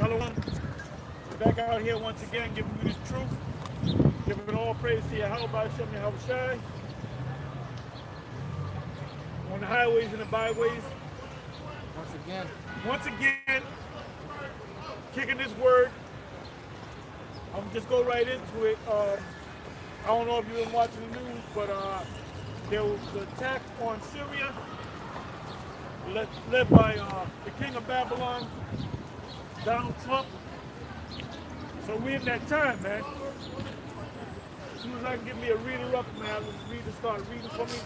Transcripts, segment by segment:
Shalom. We're back out here once again, giving you this truth, giving all praise to Yahweh Shem Yahweh Shai, on the highways and the byways. Once again, kicking this word. I'm just go right into it. I don't know if you've been watching the news, but there was an attack on Syria, led by the king of Babylon, Donald Trump. So we're in that time, man. As soon as I can get me a reader up, man, reader start reading for me.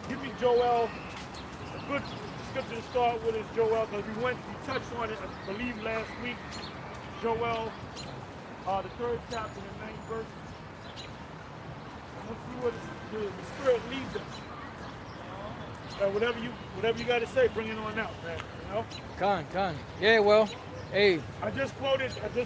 Give me Joel. A good scripture to start with is Joel, because we touched on it, I believe, last week. Joel, the 3rd chapter, the 9th verse. Let's see what the Spirit leads us. Whatever you got to say, bring it on out, man. You know? Con. Yeah, well, hey. I just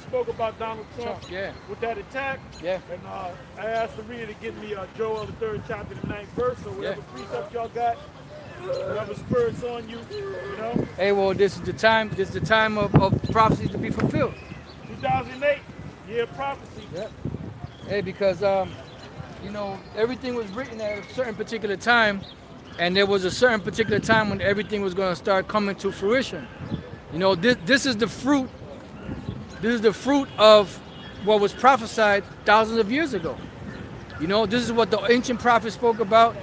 spoke about Donald Trump, yeah, with that attack. Yeah. And I asked the reader to give me Joel, the 3rd chapter, the 9th verse. So whatever precept y'all got, whatever spirit's on you, you know. Hey, well, this is the time of prophecy to be fulfilled. 2008, year of prophecy. Yep. Hey, because everything was written at a certain particular time. And there was a certain particular time when everything was going to start coming to fruition. You know, this is the fruit. This is the fruit of what was prophesied thousands of years ago. You know, this is what the ancient prophets spoke about.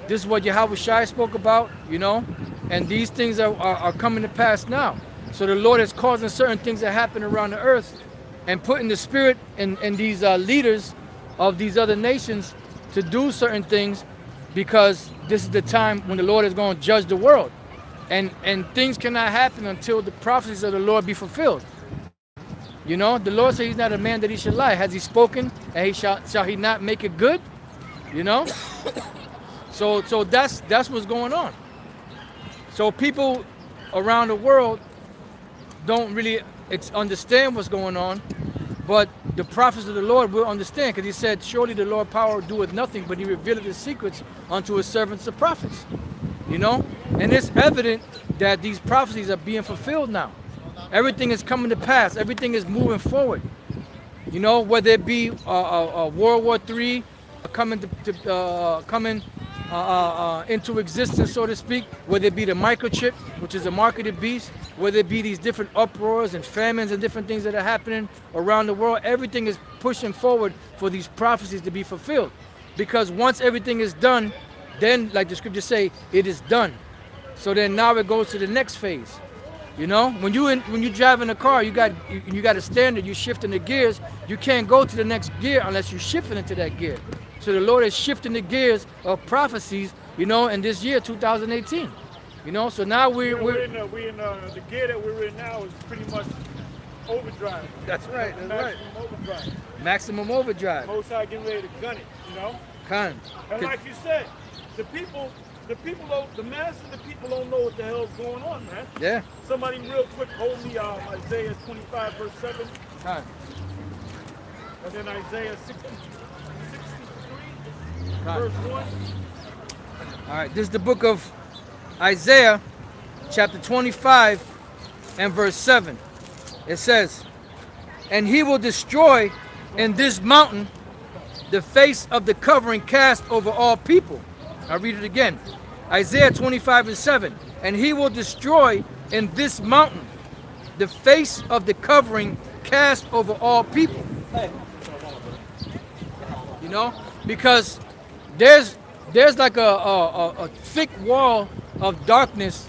This is what Yahweh Shai spoke about. You know, and these things are coming to pass now. So the Lord is causing certain things to happen around the earth, and putting the spirit in these leaders of these other nations to do certain things, because this is the time when the Lord is going to judge the world. And things cannot happen until the prophecies of the Lord be fulfilled. You know, the Lord said he's not a man that he should lie. Has he spoken, and he shall he not make it good? You know? So that's what's going on. So people around the world don't really understand what's going on, but the prophets of the Lord will understand, because he said, surely the Lord power doeth nothing, but he revealeth his secrets unto his servants the prophets. You know? And it's evident that these prophecies are being fulfilled now. Everything is coming to pass. Everything is moving forward. You know, whether it be World War III coming into existence, so to speak, whether it be the microchip, which is a marketed beast, whether it be these different uproars and famines and different things that are happening around the world, everything is pushing forward for these prophecies to be fulfilled. Because once everything is done, then, like the scriptures say, it is done. So then now it goes to the next phase. You know, when you drive in a car, you got a standard, you're shifting the gears. You can't go to the next gear unless you're shifting into that gear. So the Lord is shifting the gears of prophecies, you know, in this year, 2018. You know, so now we're in the gear that we're in now is pretty much overdrive. That's right. Maximum overdrive. Maximum overdrive. Most High getting ready to gun it, you know. Con. And like you said, the mass of the people don't know what the hell's going on, man. Yeah. Somebody real quick hold me Isaiah 25 verse 7. Con. And then Isaiah 63 verse 1. All right, this is the book of Isaiah, chapter 25 and verse 7. It says, and he will destroy in this mountain the face of the covering cast over all people. I'll read it again. Isaiah 25 and 7. And he will destroy in this mountain the face of the covering cast over all people. You know, because there's like a thick wall of darkness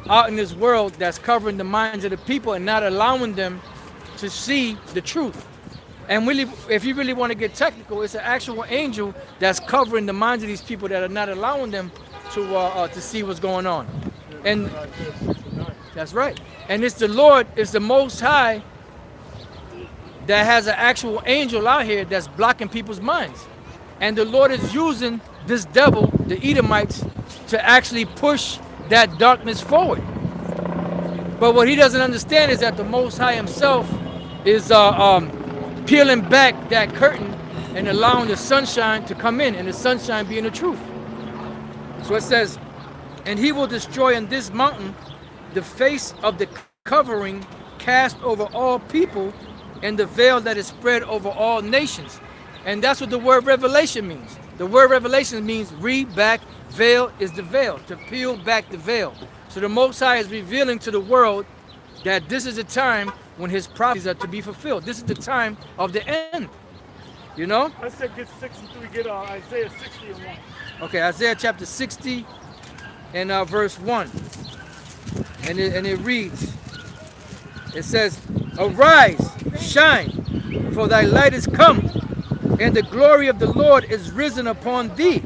out in this world that's covering the minds of the people and not allowing them to see the truth. And really, if you really want to get technical, it's an actual angel that's covering the minds of these people that are not allowing them to see what's going on. And that's right. And it's the Lord, it's the Most High that has an actual angel out here that's blocking people's minds. And the Lord is using this devil, the Edomites, to actually push that darkness forward. But what he doesn't understand is that the Most High himself is peeling back that curtain and allowing the sunshine to come in, and the sunshine being the truth. So it says, and he will destroy in this mountain the face of the covering cast over all people, and the veil that is spread over all nations. And that's what the word revelation means. The word revelation means read back, veil is the veil, to peel back the veil. So the Most High is revealing to the world that this is the time when his prophecies are to be fulfilled. This is the time of the end. You know? I said get 63, get Isaiah 60 and 1. Okay, Isaiah chapter 60 and verse 1. And it reads, it says, arise, shine, for thy light is come, and the glory of the Lord is risen upon thee.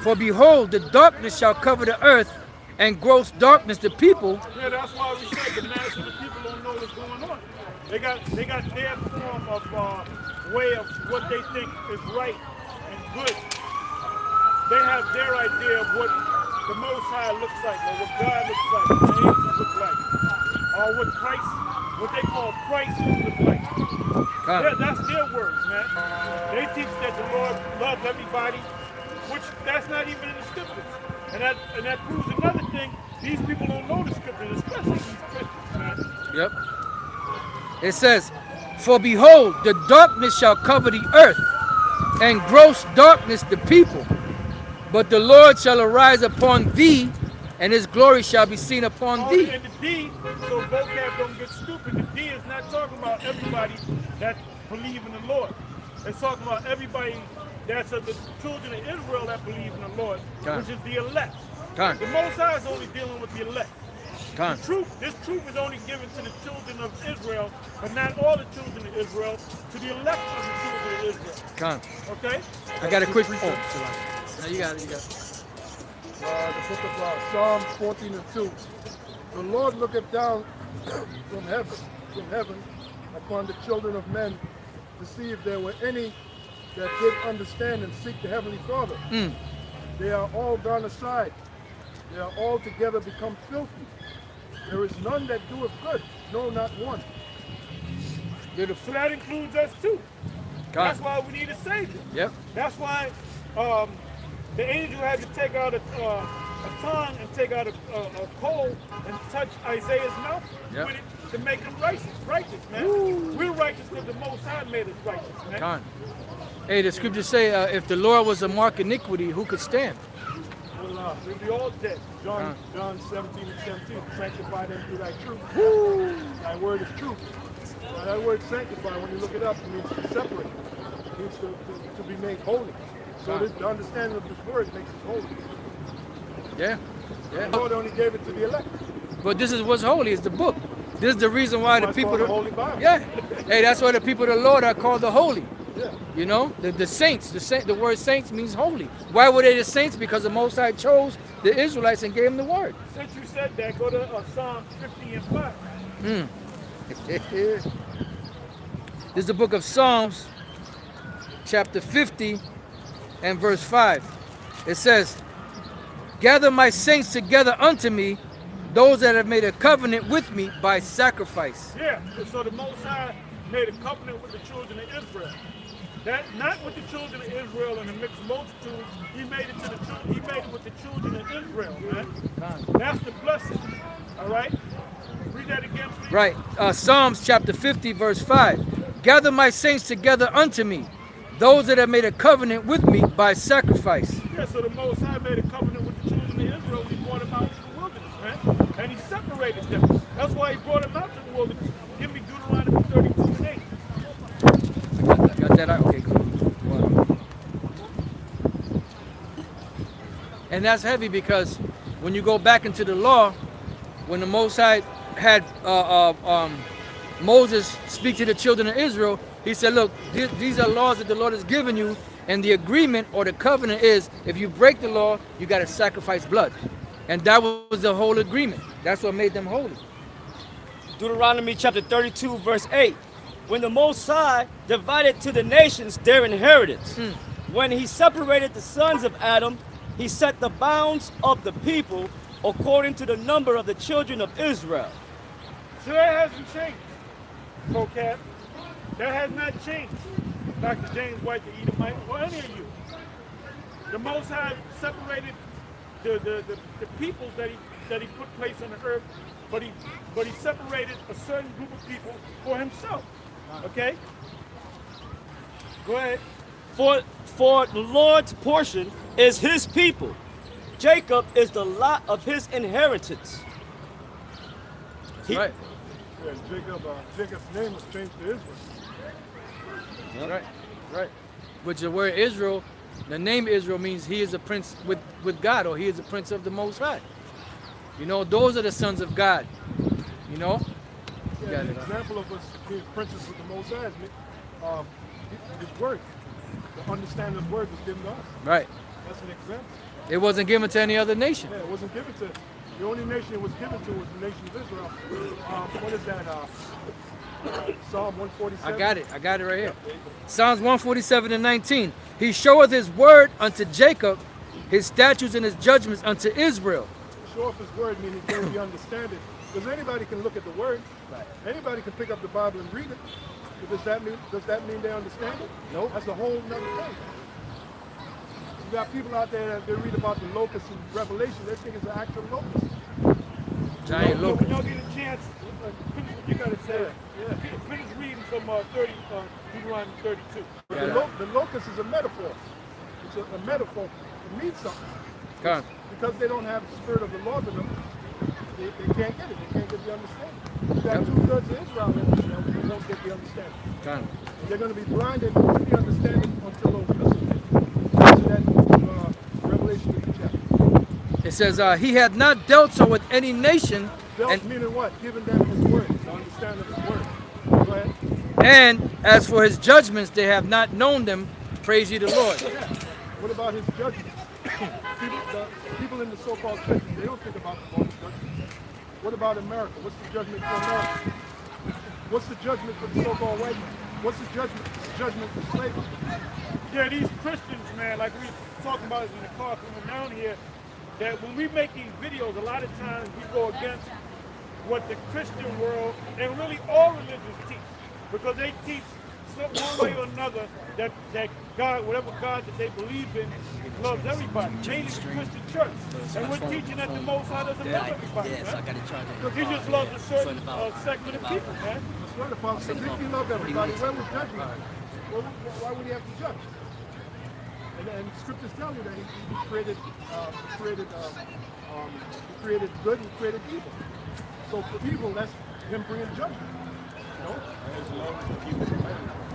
For behold, the darkness shall cover the earth, and gross darkness the people. Yeah, that's why we said the mass of the people don't know what's going on. They got their form of way of what they think is right and good. They have their idea of what the Most High looks like, or what God looks like, what the angels look like, or what Christ, what they call Christ look like. That's their words, man. They teach that the Lord loves everybody, which that's not even in the scriptures. And that proves another thing. These people don't know the scriptures, especially these Christians, man. Yep. It says, for behold, the darkness shall cover the earth, and gross darkness the people. But the Lord shall arise upon thee, and his glory shall be seen upon thee. And the D, so vocab don't get stupid. The D is not talking about everybody that believe in the Lord. It's talking about everybody that's of the children of Israel that believe in the Lord, which is the elect. The Most High is only dealing with the elect. This truth is only given to the children of Israel, but not all the children of Israel, to the elect of the children of Israel. Okay? I got a quick. Oh, no, you got it. The book of Psalm 14 and 2. The Lord looketh down from heaven upon the children of men to see if there were any that did understand and seek the Heavenly Father. They are all gone aside. They are all together become filthy. There is none that doeth good, no, not one. Beautiful. So that includes us too. That's why we need a Savior. Yep. That's why the angel had to take out a tongue and take out a coal and touch Isaiah's mouth with it to make him righteous, man. We're righteous because the Most High made us righteous, man. Hey, the scriptures say, if the Lord was a mark of iniquity, who could stand? Well, we'll be all dead. John 17 and 17. Sanctify them through thy truth. Thy word is truth. Now, that word sanctify, when you look it up, it means to separate. It means to be made holy. So the understanding of this word makes us holy. Yeah. The Lord only gave it to the elect. But this is what's holy, is the book. This is the reason why the people... the Holy Bible. Yeah. Hey, that's why the people of the Lord are called the holy. Yeah. You know, the saints. The word saints means holy. Why were they the saints? Because the Most High chose the Israelites and gave them the word. Since you said that, go to Psalm 50 and 5. This is the book of Psalms, chapter 50 and verse 5. It says, gather my saints together unto me, those that have made a covenant with me by sacrifice. Yeah, so the Most High made a covenant with the children of Israel. That not with the children of Israel and the mixed multitude. He made it with the children of Israel, man. That's the blessing. All right. Read that again, please. Right. Psalms chapter 50, verse 5. Gather my saints together unto me, those that have made a covenant with me by sacrifice. Yeah, so the Most High made a covenant with the children of Israel. He brought them out to the wilderness, man. And he separated them. That's why he brought them out to the wilderness. Give me Deuteronomy 32 and 8. Got that out? Okay, good. Wow. And that's heavy because when you go back into the law, when the Most High had Moses speak to the children of Israel, he said, look, these are laws that the Lord has given you, and the agreement or the covenant is if you break the law, you got to sacrifice blood. And that was the whole agreement. That's what made them holy. Deuteronomy chapter 32, verse 8. When the Most High divided to the nations their inheritance, when he separated the sons of Adam, he set the bounds of the people according to the number of the children of Israel. So that hasn't changed, vocab. That has not changed. Dr. James White, the Edomite, or any of you. The Most High separated the peoples that he that he put place on the earth, but he separated a certain group of people for himself. Okay? Go ahead. For the Lord's portion is his people. Jacob is the lot of his inheritance. That's right. Yeah, Jacob's name was changed to Israel. That's right. Right. Which the word Israel, the name Israel means he is a prince with God, or he is a prince of the Most High. You know, those are the sons of God. You know? Yeah, an example of us being princes of the Most High is his word. The understanding of word was given to us. Right. That's an example. It wasn't given to any other nation. Yeah, it wasn't given to. The only nation it was given to was the nation of Israel. What is that? Psalm 147. I got it right here. Psalms 147 and 19. He showeth his word unto Jacob, his statutes and his judgments unto Israel. Show off his word, meaning he gave the understanding. Because anybody can look at the word. Right. Anybody can pick up the Bible and read it. But does that mean they understand it? No. Nope. That's a whole nother thing. You got people out there that they read about the locusts in Revelation, they think it's an actual locust. Giant locust. When y'all get a chance, finish what you got to say. Yeah. Finish reading from Deuteronomy 32. The locust is a metaphor. It's a metaphor. It means something. Come. Because they don't have the spirit of the Lord in them, they can't get it. They can't get the understanding. You got 2/3 of Israel in Israel who won't get the understanding. Come. And they're going to be blinded to the understanding until those listen. That's that Revelation 8 chapter. It says, he had not dealt so with any nation. Dealt meaning what? Giving them his word, the understanding of his word. Go ahead. And as for his judgments, they have not known them. Praise ye the Lord. Yeah. What about his judgments? People in the so-called churches, they don't think about the Lord's judgments. What about America? What's the judgment for America? What's the judgment for the so-called white man? What's the judgment for slavery? Yeah, these Christians, man, like we were talking about in the car coming down here, that when we make these videos, a lot of times we go against what the Christian world and really all religions teach, because they teach one way or another that God, whatever God that they believe in, loves everybody, mainly the Christian church. And we're teaching that the Most High doesn't love everybody, man. He just loves a certain segment of people, man. That's right, Apostle. If he loved everybody, where was judgment? Why would he have to judge? And scriptures tell you that he created good and created evil. So for evil, that's him bringing judgment. You know?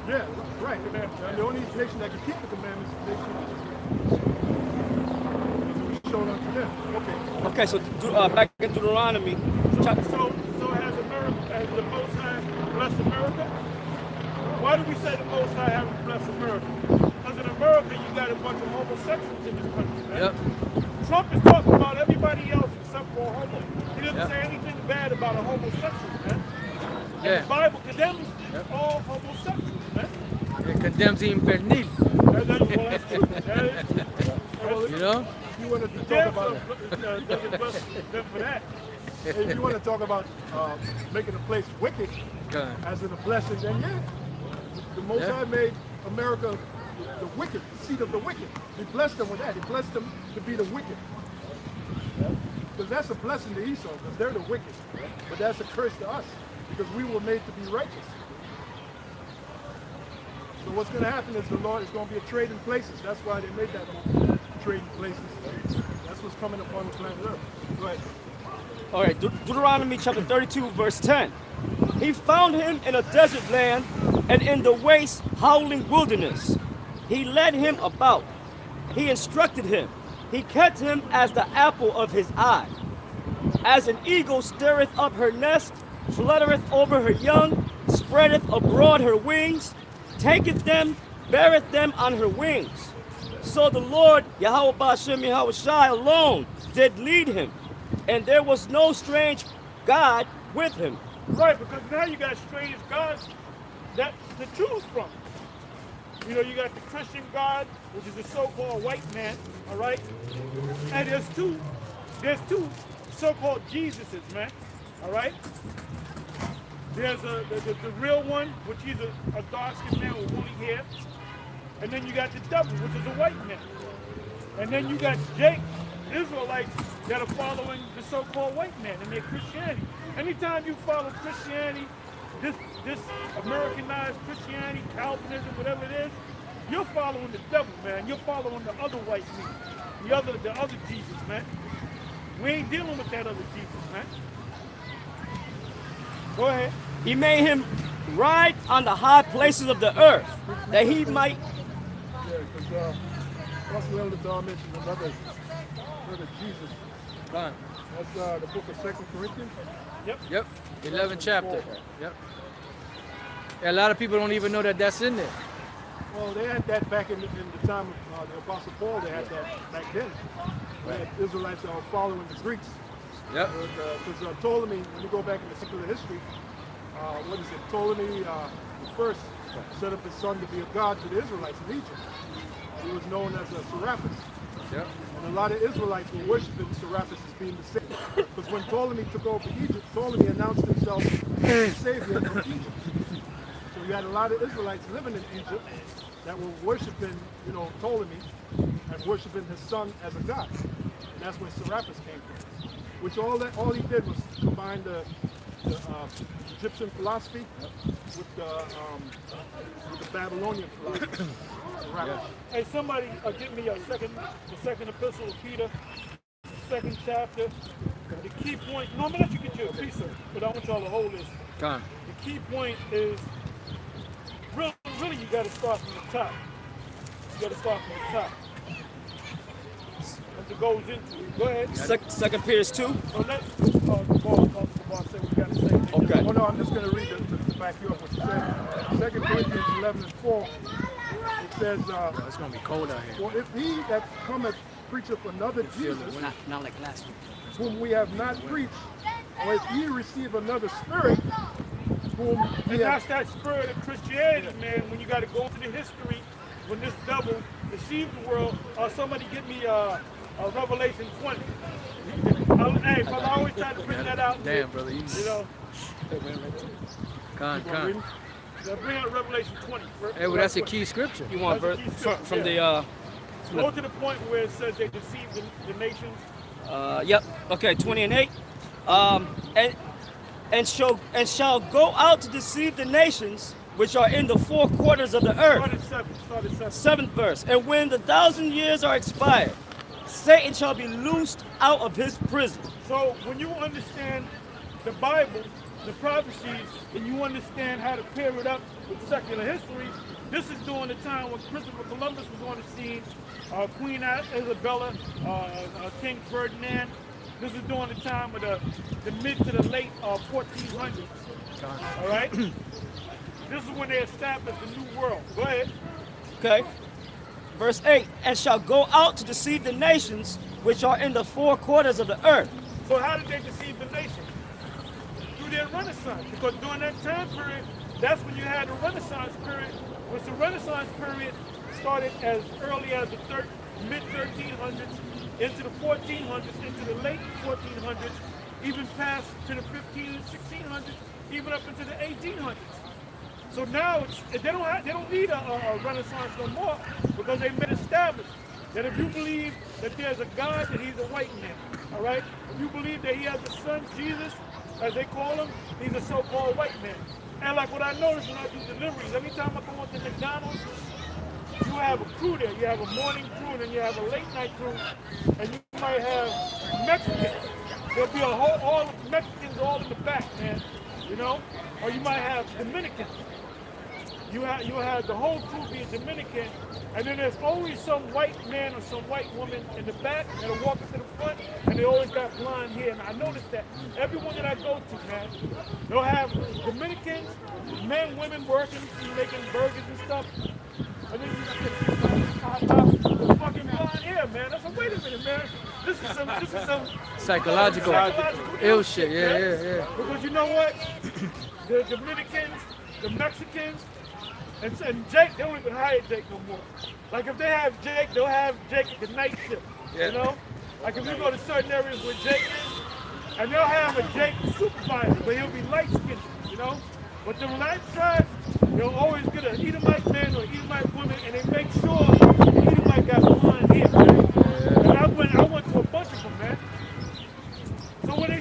Yeah, right. And the only nation that can keep the commandments is the nation of Israel. That's what we showed unto them. Okay. Okay, so back in Deuteronomy. So has the Most High blessed America? Why do we say the Most High haven't blessed America? Because in America, you got a bunch of homosexuals in this country, man. Yep. Trump is talking about everybody else except for a homo. He doesn't Yep. say anything bad about a homosexual, man. Yeah. And the Bible condemns all homosexuals, man. It condemns him pernil. That's true. You know? If you wanted to talk about doesn't bless them for that. if you want to talk about making a place wicked as in a blessing, then yeah. The Most High made America the wicked, the seat of the wicked. He blessed them with that. He blessed them to be the wicked. Because that's a blessing to Esau, because they're the wicked. But that's a curse to us, because we were made to be righteous. So what's going to happen is the Lord is going to be a trade in places. That's why they made that movie, trade in places. That's what's coming upon the planet Earth. Go ahead. All right, Deuteronomy chapter 32, verse 10. He found him in a desert land and in the waste, howling wilderness. He led him about. He instructed him. He kept him as the apple of his eye. As an eagle stirreth up her nest, fluttereth over her young, spreadeth abroad her wings, taketh them, beareth them on her wings. So the Lord, Yahweh Ba'ashem Yahweh Shai alone, did lead him, and there was no strange God with him. Right, because now you got strange gods that to choose from. You know, you got the Christian God, which is the so-called white man, all right? And there's two so-called Jesuses, man, all right? There's the real one, which is a dark-skinned man with woolly hair. And then you got the devil, which is a white man. And then you got Israelites that are following the so-called white man and their Christianity. Anytime you follow Christianity, this Americanized Christianity, Calvinism, whatever it is, you're following the devil, man. You're following the other white man, the other Jesus, man. We ain't dealing with that other Jesus, man. Go ahead. He made him ride on the high places of the earth, that he might. Yeah, because Pastor Elder Dahl mentioned another Jesus. Gone. That's the book of 2 Corinthians. Yep. 11th chapter. Yep. A lot of people don't even know that that's in there. Well, they had that back in the time of the Apostle Paul. They had that back then. They had Israelites that were following the Greeks. Yep. Because Ptolemy, when you go back in the secular history, what is it? Ptolemy the first set up his son to be a god to the Israelites in Egypt. He was known as a Serapis. Yep. And a lot of Israelites were worshiping Serapis as being the savior. Because when Ptolemy took over Egypt, Ptolemy announced himself as the savior of Egypt. So you had a lot of Israelites living in Egypt that were worshiping, Ptolemy and worshiping his son as a god. And that's where Serapis came from. Which all he did was combine the Egyptian philosophy with the Babylonian philosophy. Yeah. Hey, somebody give me the second epistle of Peter, 2nd chapter. The key point. No, I'm gonna let you get your piece of it, but I want y'all to hold this. Gone. The key point is really you got to start from the top. You got to start from the top. As it goes into it. Go ahead. Second Peter 2. So let Ball say what we got to say. Okay. Oh no, I'm just going to read to back you up what you said. 2 Corinthians 11:4. It says, It's gonna be cold out here. "For if he that cometh preacheth another Jesus, Not like last week. whom we have not preached, or if ye receive another spirit, whom ye And that's have." that spirit of Christianity, man. When you got to go into the history, when this devil deceived the world. Somebody get me Revelation 20. Hey, but I always try to bring that out. Damn, brother. You know, Con. bring out Revelation 20. Hey, well, that's a key scripture. You want That's a key from scripture, the Go to the point where it says they deceived the nations. Yep. Okay, 20 and 8. And shall go out to deceive the nations which are in the four quarters of the earth. Start at 7. 7th verse. And when the 1,000 years are expired, Satan shall be loosed out of his prison. So when you understand the Bible, the prophecies, and you understand how to pair it up with secular history, this is during the time when Christopher Columbus was on the scene, Queen Isabella, King Ferdinand. This is during the time of the mid to the late 1400s. All right? This is when they established the New World. Go ahead. Okay. Verse 8. And shall go out to deceive the nations which are in the four quarters of the earth. So how did they deceive the nation? Through their Renaissance. Because during that time period, that's when you had the Renaissance period. Which the Renaissance period started as early as the mid-1300s, into the 1400s, into the late 1400s, even past to the 15 and 1600s, even up into the 1800s. So now they don't need a Renaissance no more, because they've been established that if you believe that there's a God, that he's a white man. All right? If you believe that he has a son, Jesus, as they call him, he's a so-called white man. And like what I noticed when I do deliveries, every time I go into McDonald's, you have a crew there. You have a morning crew, and then you have a late night crew, and you might have Mexicans. There'll be all Mexicans all in the back, man. You know, or you might have Dominicans. You have the whole crew being Dominican, and then there's always some white man or some white woman in the back that'll walk into the front, and they always got blonde hair. And I noticed that everyone that I go to, man, they'll have Dominicans, men, women working, making burgers and stuff. And then you got fucking blonde hair, man. I said, wait a minute, man. This is some Psychological ill shit. Yeah. Because you know what? The Dominicans, the Mexicans, and Jake, they don't even hire Jake no more. Like if they have Jake, they'll have Jake at the night shift. Yeah. You know? Like if you go to certain areas where Jake is, and they'll have a Jake supervisor, but he'll be light skinned, you know? But the light tribes, they'll always get an Edomite man or Edomite woman, and they make sure the Edomite got blonde hair, man. And I went to a bunch of them, man.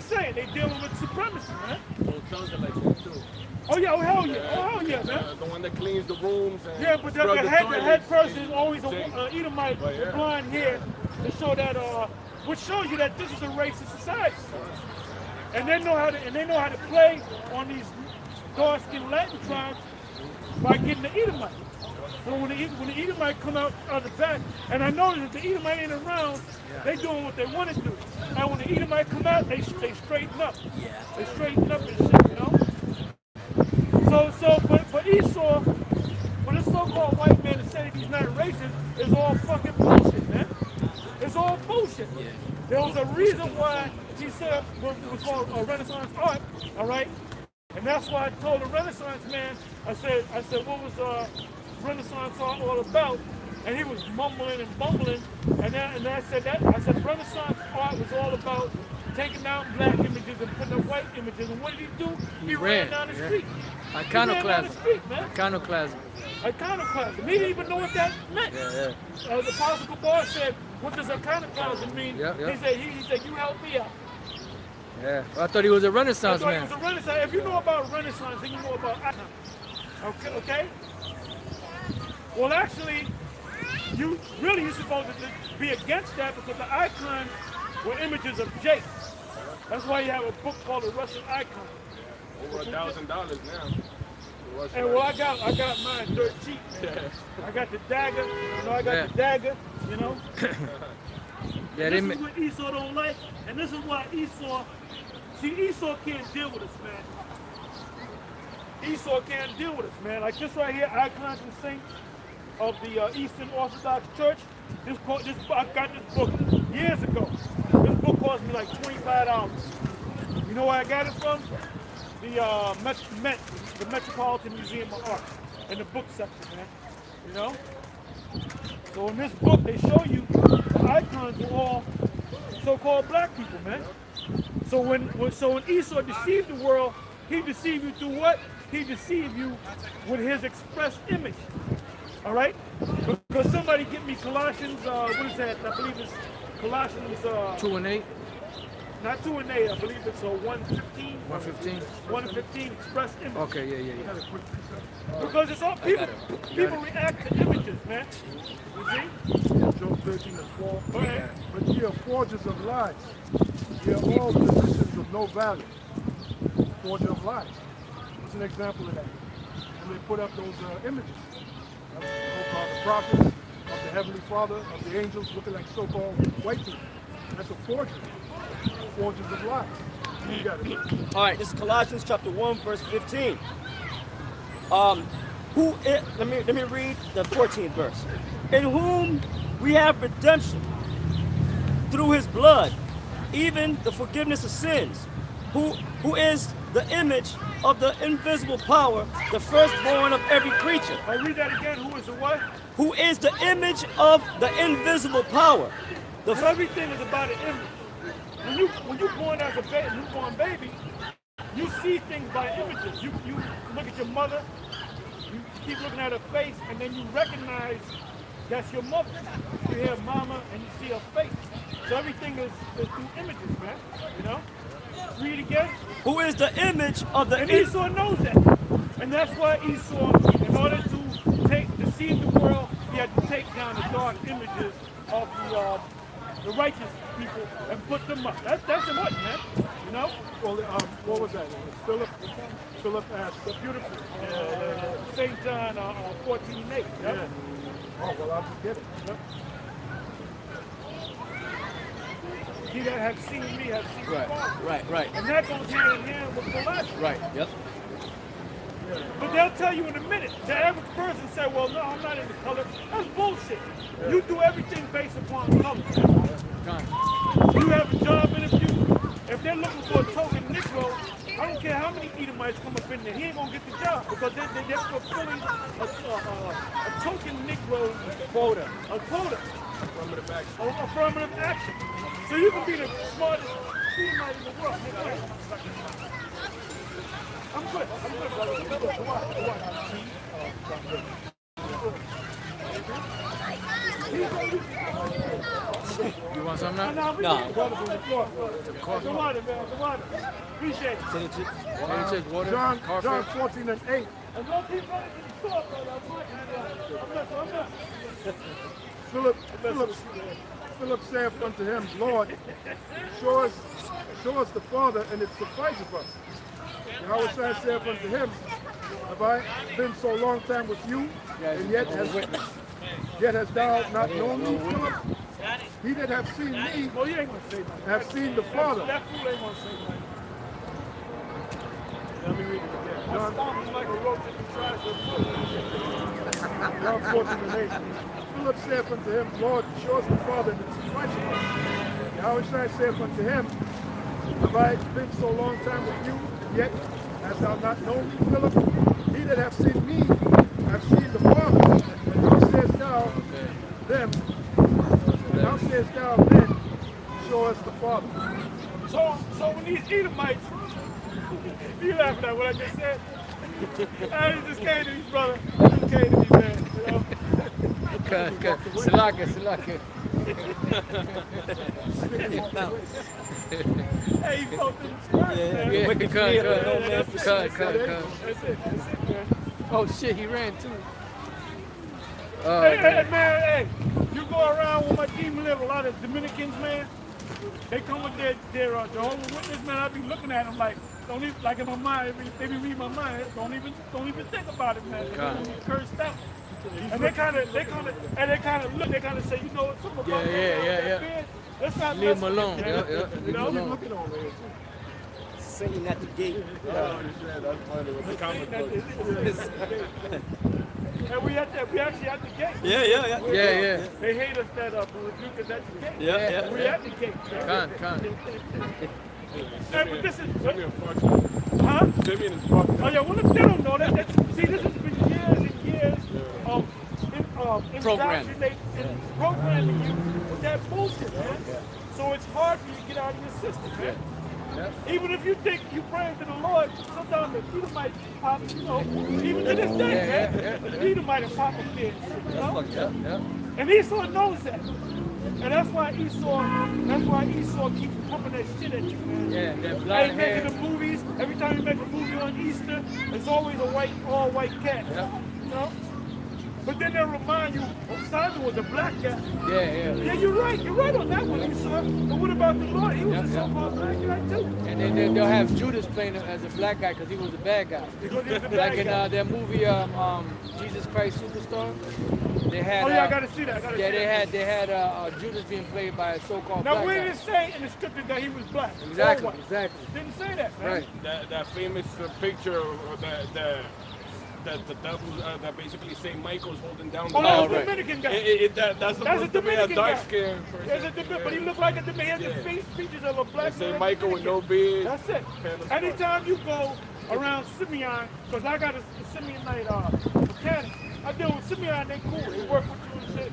saying. They dealing with supremacy, man. Well, sons are like that too. Oh yeah, oh hell yeah, oh hell yeah, man. The one that cleans the rooms and Yeah, but the scrubs head toilets person is always a Jake. Edomite Right, with yeah. blonde hair to show that, which shows you that this is a racist society. And they know how to play on these dark-skinned Latin tribes by getting the Edomite. So when the Edomite come out of the back, and I notice if the Edomite ain't around, they doing what they want to do. And when the Edomite come out, they straighten up. They straighten up and shit, you know? So for Esau, for this so-called white man to say that he's not racist, is all fucking bullshit, man. It's all bullshit. Yeah. There was a reason why he said what was called Renaissance art, all right? And that's why I told the Renaissance man, I said, what was Renaissance art all about? And he was mumbling and bumbling. And I said Renaissance art was all about taking down black images and putting up white images. And what did he do? He ran down the street. Iconoclasm. Iconoclasm. He didn't even know what that meant. Yeah. The Apostle Kabar said, what does iconoclasm mean? Yeah. He said, you help me out. Yeah. Well, I thought he was a Renaissance He man. was a Renaissance. If you know about Renaissance, then you know about icon. Okay? Well, actually, you're supposed to be against that because the icons were images of Jake. That's why you have a book called The Russian Icon. Over $1,000 now. And well, I got mine dirt cheap, man. I got the dagger, the dagger, you know. Yeah, This is what Esau don't like, and this is why Esau can't deal with us, man. Esau can't deal with us, man. Like this right here, Icons and Saints of the Eastern Orthodox Church. I got this book years ago. This book cost me like $25. You know where I got it from? The Metropolitan Museum of Art, in the book section, man. You know? So in this book, they show you the icons are all so-called black people, man. So when Esau deceived the world, he deceived you through what? He deceived you with his express image. All right? Because somebody get me Colossians, what is that? I believe it's Colossians 2:8. Not 2 and 8, I believe it's 1:15. 1:15. 1:15 express image. Okay, yeah. Because it's all people. People react to images, man. You see? Job 13 and 4. Go ahead. But ye are forgers of lies. Ye are all physicians of no value. Forger of lies. What's an example of that? And they put up those images. So-called the prophets, of the Heavenly Father, of the angels, looking like so-called white people. That's a forgery. Forgers of lies. You got it. All right, this is Colossians chapter 1, verse 15. Let me read the 14th verse. In whom we have redemption through his blood, even the forgiveness of sins, who is the image of the invisible power, the firstborn of every creature. I read that again. Who is the what? Who is the image of the invisible power. So everything is about an image. When you born as a newborn baby, you see things by images. You look at your mother, you keep looking at her face, and then you recognize that's your mother. You hear mama and you see her face. So everything is through images, man. You know? Read again. Who is the image of the And Esau knows that. And that's why Esau, in order to deceive the world, he had to take down the dark images of the righteous people and put them up. That's what, man. You know? Well, what was that? Philip asked. The beautiful. St. John 14:8. Yeah. Oh, well, I'll just get it. Yep. He that have seen me have seen the Father. Right. And that goes hand in hand with Colossians. Right, yep. But they'll tell you in a minute. The average person say, well, no, I'm not into color. That's bullshit. Yeah. You do everything based upon color. You have a job interview. If they're looking for a token Negro, I don't care how many Edomites come up in there, he ain't gonna get the job because they're fulfilling a token Negro quota. A quota. Affirmative action. Affirmative action. So you can be the smartest Edomite in the world. I'm good, brother. I'm good. You want want some now? No, No. Water from the floor. Come on, man. Come on. Appreciate it. Potato chips. Any chips, water, John coffee? 14 and 8. And don't keep running to the store, brother. I'm not. Philip saith unto him, Lord, show us the Father, and it sufficeth us. Yahweh saith unto him, have I been so long time with you, and yet hast thou not known me, Philip? He that hath seen me Oh, you ain't gonna say nothing. hath seen the Father. That fool ain't gonna say nothing. Let me read it again. I stomped him like a roach if he tries to foot. John 14 and 8. Philip saith unto him, Lord, show us the Father, and it sufficeth us. Yahweh saith unto him, have I been so long time with you, and yet hast thou not known me, Philip? He that hath seen me hath seen the Father. And how sayest thou them? And how sayest thou then, show us the Father? So when these Edomites, you laughing at what I just said? I just came to me, brother. It just came to me, man. You know? Okay. Salaka. Hey, you felt the spirit, man. Yeah. Wicked fear, but no man for Cut. That's it, man. Oh shit, he ran too. Hey, man, hey, you go around with my team live, a lot of Dominicans, man. They come with their Jehovah's Witness, man. I be looking at them like, don't even, like in my mind, they be reading my mind. Don't even think about it, man. They be cursed out. And they kind of look, they kind of say, you know, it's something about Yeah. Let's not Leave mess him with alone. it, man. Yeah. You know? Looking over here, too. Singing at the gate. That's funny with the comic book. And we actually at the gate. Yeah. They hate us that rebuke us at the gate. Yeah. We at the gate. Man. Con. Hey, but this is, Simeon fucked up. huh? Simeon is fucked up. Oh yeah, well if they don't know that, see, this has been years and years of indoctrinating and programming you with that bullshit, man. So it's hard for you to get out of your system, man. Even if you think you praying to the Lord, sometimes the Edomite pop, you know, even to this day, man, the Edomite pop up there, you know? And Esau knows that. And that's why Esau keeps pumping that shit at you, man. Yeah, that Hey, black making hair. the movies, every time you make a movie on Easter, there's always a all white cat. You know? But then they'll remind you, Simon was a black cat. Yeah. You're right on that one, Esau. But what about the Lord? He was a so-called black guy too. And then they'll have Judas playing him as a black guy because he was a bad guy. Because he was a bad Like in guy. that movie, Jesus Christ Superstar. They had. Oh yeah, I gotta see that. They had Judas being played by a so-called Now black where guy. did it say in the scripture that he was black? Exactly. Or white? Didn't say that, man. Right. That famous picture of the devil that basically Saint Michael's holding down the Oh, that's Oh, a right. Dominican guy. That's That's a supposed to be a Dominican dark guy. skin There's a person. but he looked like a Dominican. He has the features of a black Saint man. Michael with no Dominican. beard. That's it. Anytime you go around Simeon, because I got a Simeonite mechanic, I deal with Simeon, they cool. They work with you and shit.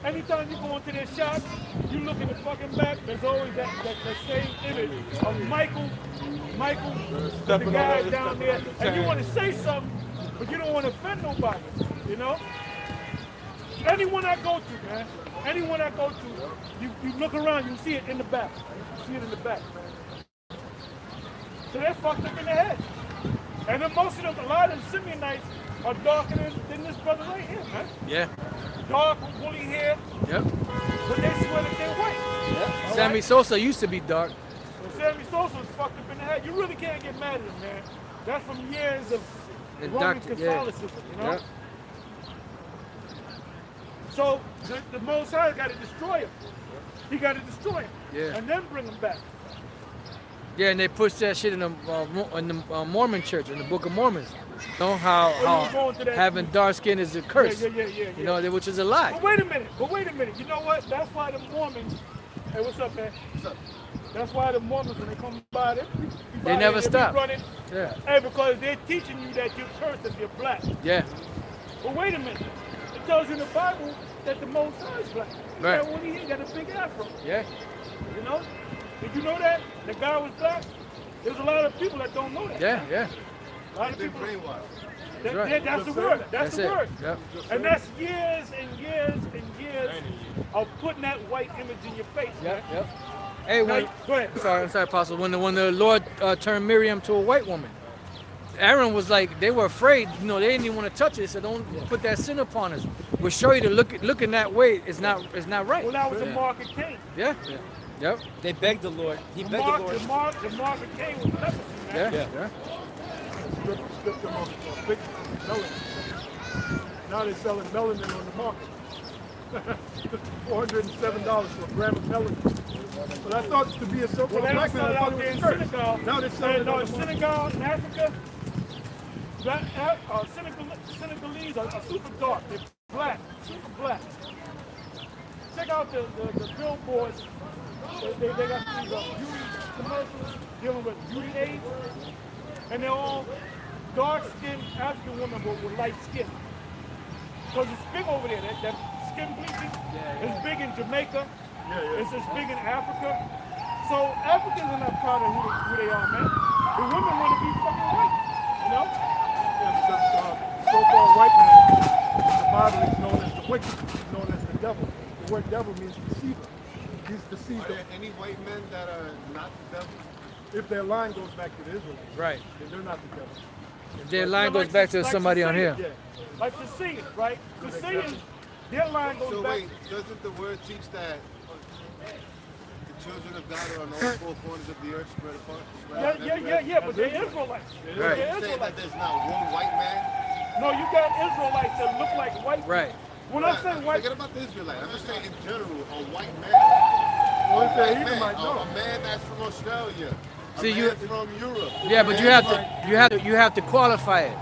Anytime you go into their shop, you look in the fucking back, there's always that same image of Michael, the Stepping guy on down there, and you want to say something, but you don't want to offend nobody, you know? Anyone I go to, man, you look around, you see it in the back. You see it in the back. So they're fucked up in the head. And then most of them, a lot of them Simeonites are darker than this brother right here, man. Yeah. Dark with woolly hair, Yep. but they swear that they're white. All Sammy right? Sosa used to be dark. So Sammy Sosa was fucked up in the head. You really can't get mad at him, man. That's from years of Roman Catholicism, you know? Yep. So the Most High got to destroy him. He got to destroy him. Yeah. And then bring him back. Yeah, and they pushed that shit in the Mormon church, in the Book of Mormons. You know how you were going to that- having dark skin is a curse. Yeah. You know, which is a lie. But wait a minute. You know what? That's why the Mormons. Hey, what's up, man? What's up? That's why the Mormons, when they come by, They never be stop. running. Yeah. Hey, because they're teaching you that you're cursed if you're black. Yeah. But wait a minute. It tells you in the Bible that the Most High is black. Right. That when he got a big afro. Yeah. You know? Did you know that? The guy was black? There's a lot of people that don't know that. Yeah. A lot of people. That's the word. That's the it. word. Yep. And that's years and years and years of putting that white image in your face. Yep. Man. Yep. Hey, when, Go ahead. I'm sorry, Apostle. When the Lord turned Miriam to a white woman, Aaron was like, they were afraid. You know, they didn't even want to touch it. So don't put that sin upon us. We'll show you to looking that way is not right. Well, that was the mark of Cain. Yeah. Yep. They begged the Lord. He The begged mark, the Lord. the mark of Cain was leprosy, man. Yeah. Stripped them of big melanin. Now they're selling melanin on the market. $407 for a gram of melanin. But I thought to be a so-called Well, they don't black sell man, it I thought out it there was in church. Senegal. Now they're selling it No, on in the market. Senegal, in Africa, Senegalese are super dark. They're black, super black. Check out the billboards. They got these beauty commercials dealing with beauty aids. And they're all dark-skinned African women with light skin. Because it's big over there. That skin bleaching is big in Jamaica. It's as big in Africa. So Africans are not proud of who they are, man. The women want to be fucking white, you know? Yeah, because so-called white man in the Bible is known as the wicked, he's known as the devil. The word devil means deceiver. He's deceived Are there them. any white men that are not the devil? If their line goes back to the Israelites, Right. then they're not the devil. Their line goes back to somebody on here. Yeah. Like Sicilian, right? Sicilian, their line goes So back. wait, doesn't the word teach that the children of God are on all four corners of the earth spread apart? Yeah, but they're Israelites. Right. They're You say that Israelites. there's not one white man? No, you got Israelites that look like white. Right. When I say white, Forget about the Israelite. I'm just saying in general, a white man. Well, if they're White man, Edomite, no. a man that's from Australia. See, a you- man from Europe. Yeah, but you have to qualify it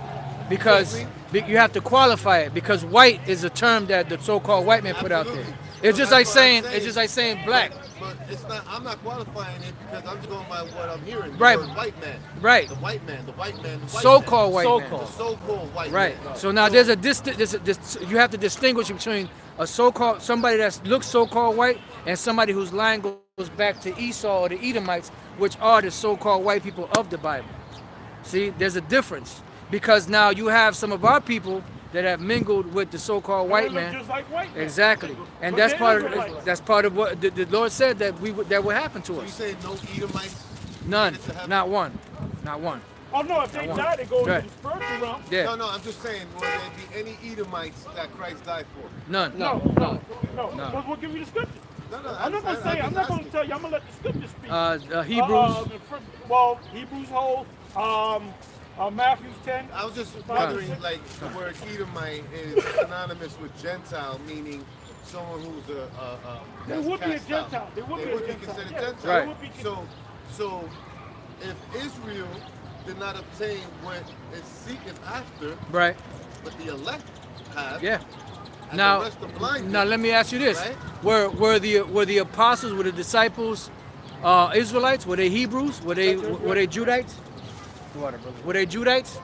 because you have to qualify it because white is a term that the so-called white man put out there. Absolutely. It's So just that's like what I'm saying saying. it's just like saying black. But it's not. I'm not qualifying it because I'm just going by what I'm hearing. Right. The word white man. Right. The white man. The white man. The white So-called white man. man. The so-called white Right. man. So now there's a you have to distinguish between a so-called somebody that looks so-called white and somebody whose line goes back to Esau or the Edomites, which are the so-called white people of the Bible. See, there's a difference because now you have some of our people that have mingled with the so-called white they look man. just like white men. Exactly, and But that's they're part Israelites. of what the Lord said that that would happen to You us. say no Edomites? None, to heaven? not one, not one. Oh no, if they one. die, they go Right. into the spiritual realm. Yeah, No, I'm just saying, will there be any Edomites that Christ died for? none. No. No. But we'll give you the scripture. No, I'm not gonna say. I'm not gonna tell you. I'm gonna let the scripture speak. Hebrews. Well, Hebrews hold. Matthew 10. I was just 5 and wondering, 6. like, the word Edomite is synonymous with Gentile, meaning someone who's They that's would be a cast out. Gentile. They would be a Gentile. considered Yeah. Gentile. Right. They would be So if Israel did not obtain what it seeketh after, Right. but the elect have, Yeah. and Now, the rest are blinded, now let me ask you this: Right? were the apostles, were the disciples, Israelites? Were they Hebrews? Were they Judites? Were they Judites?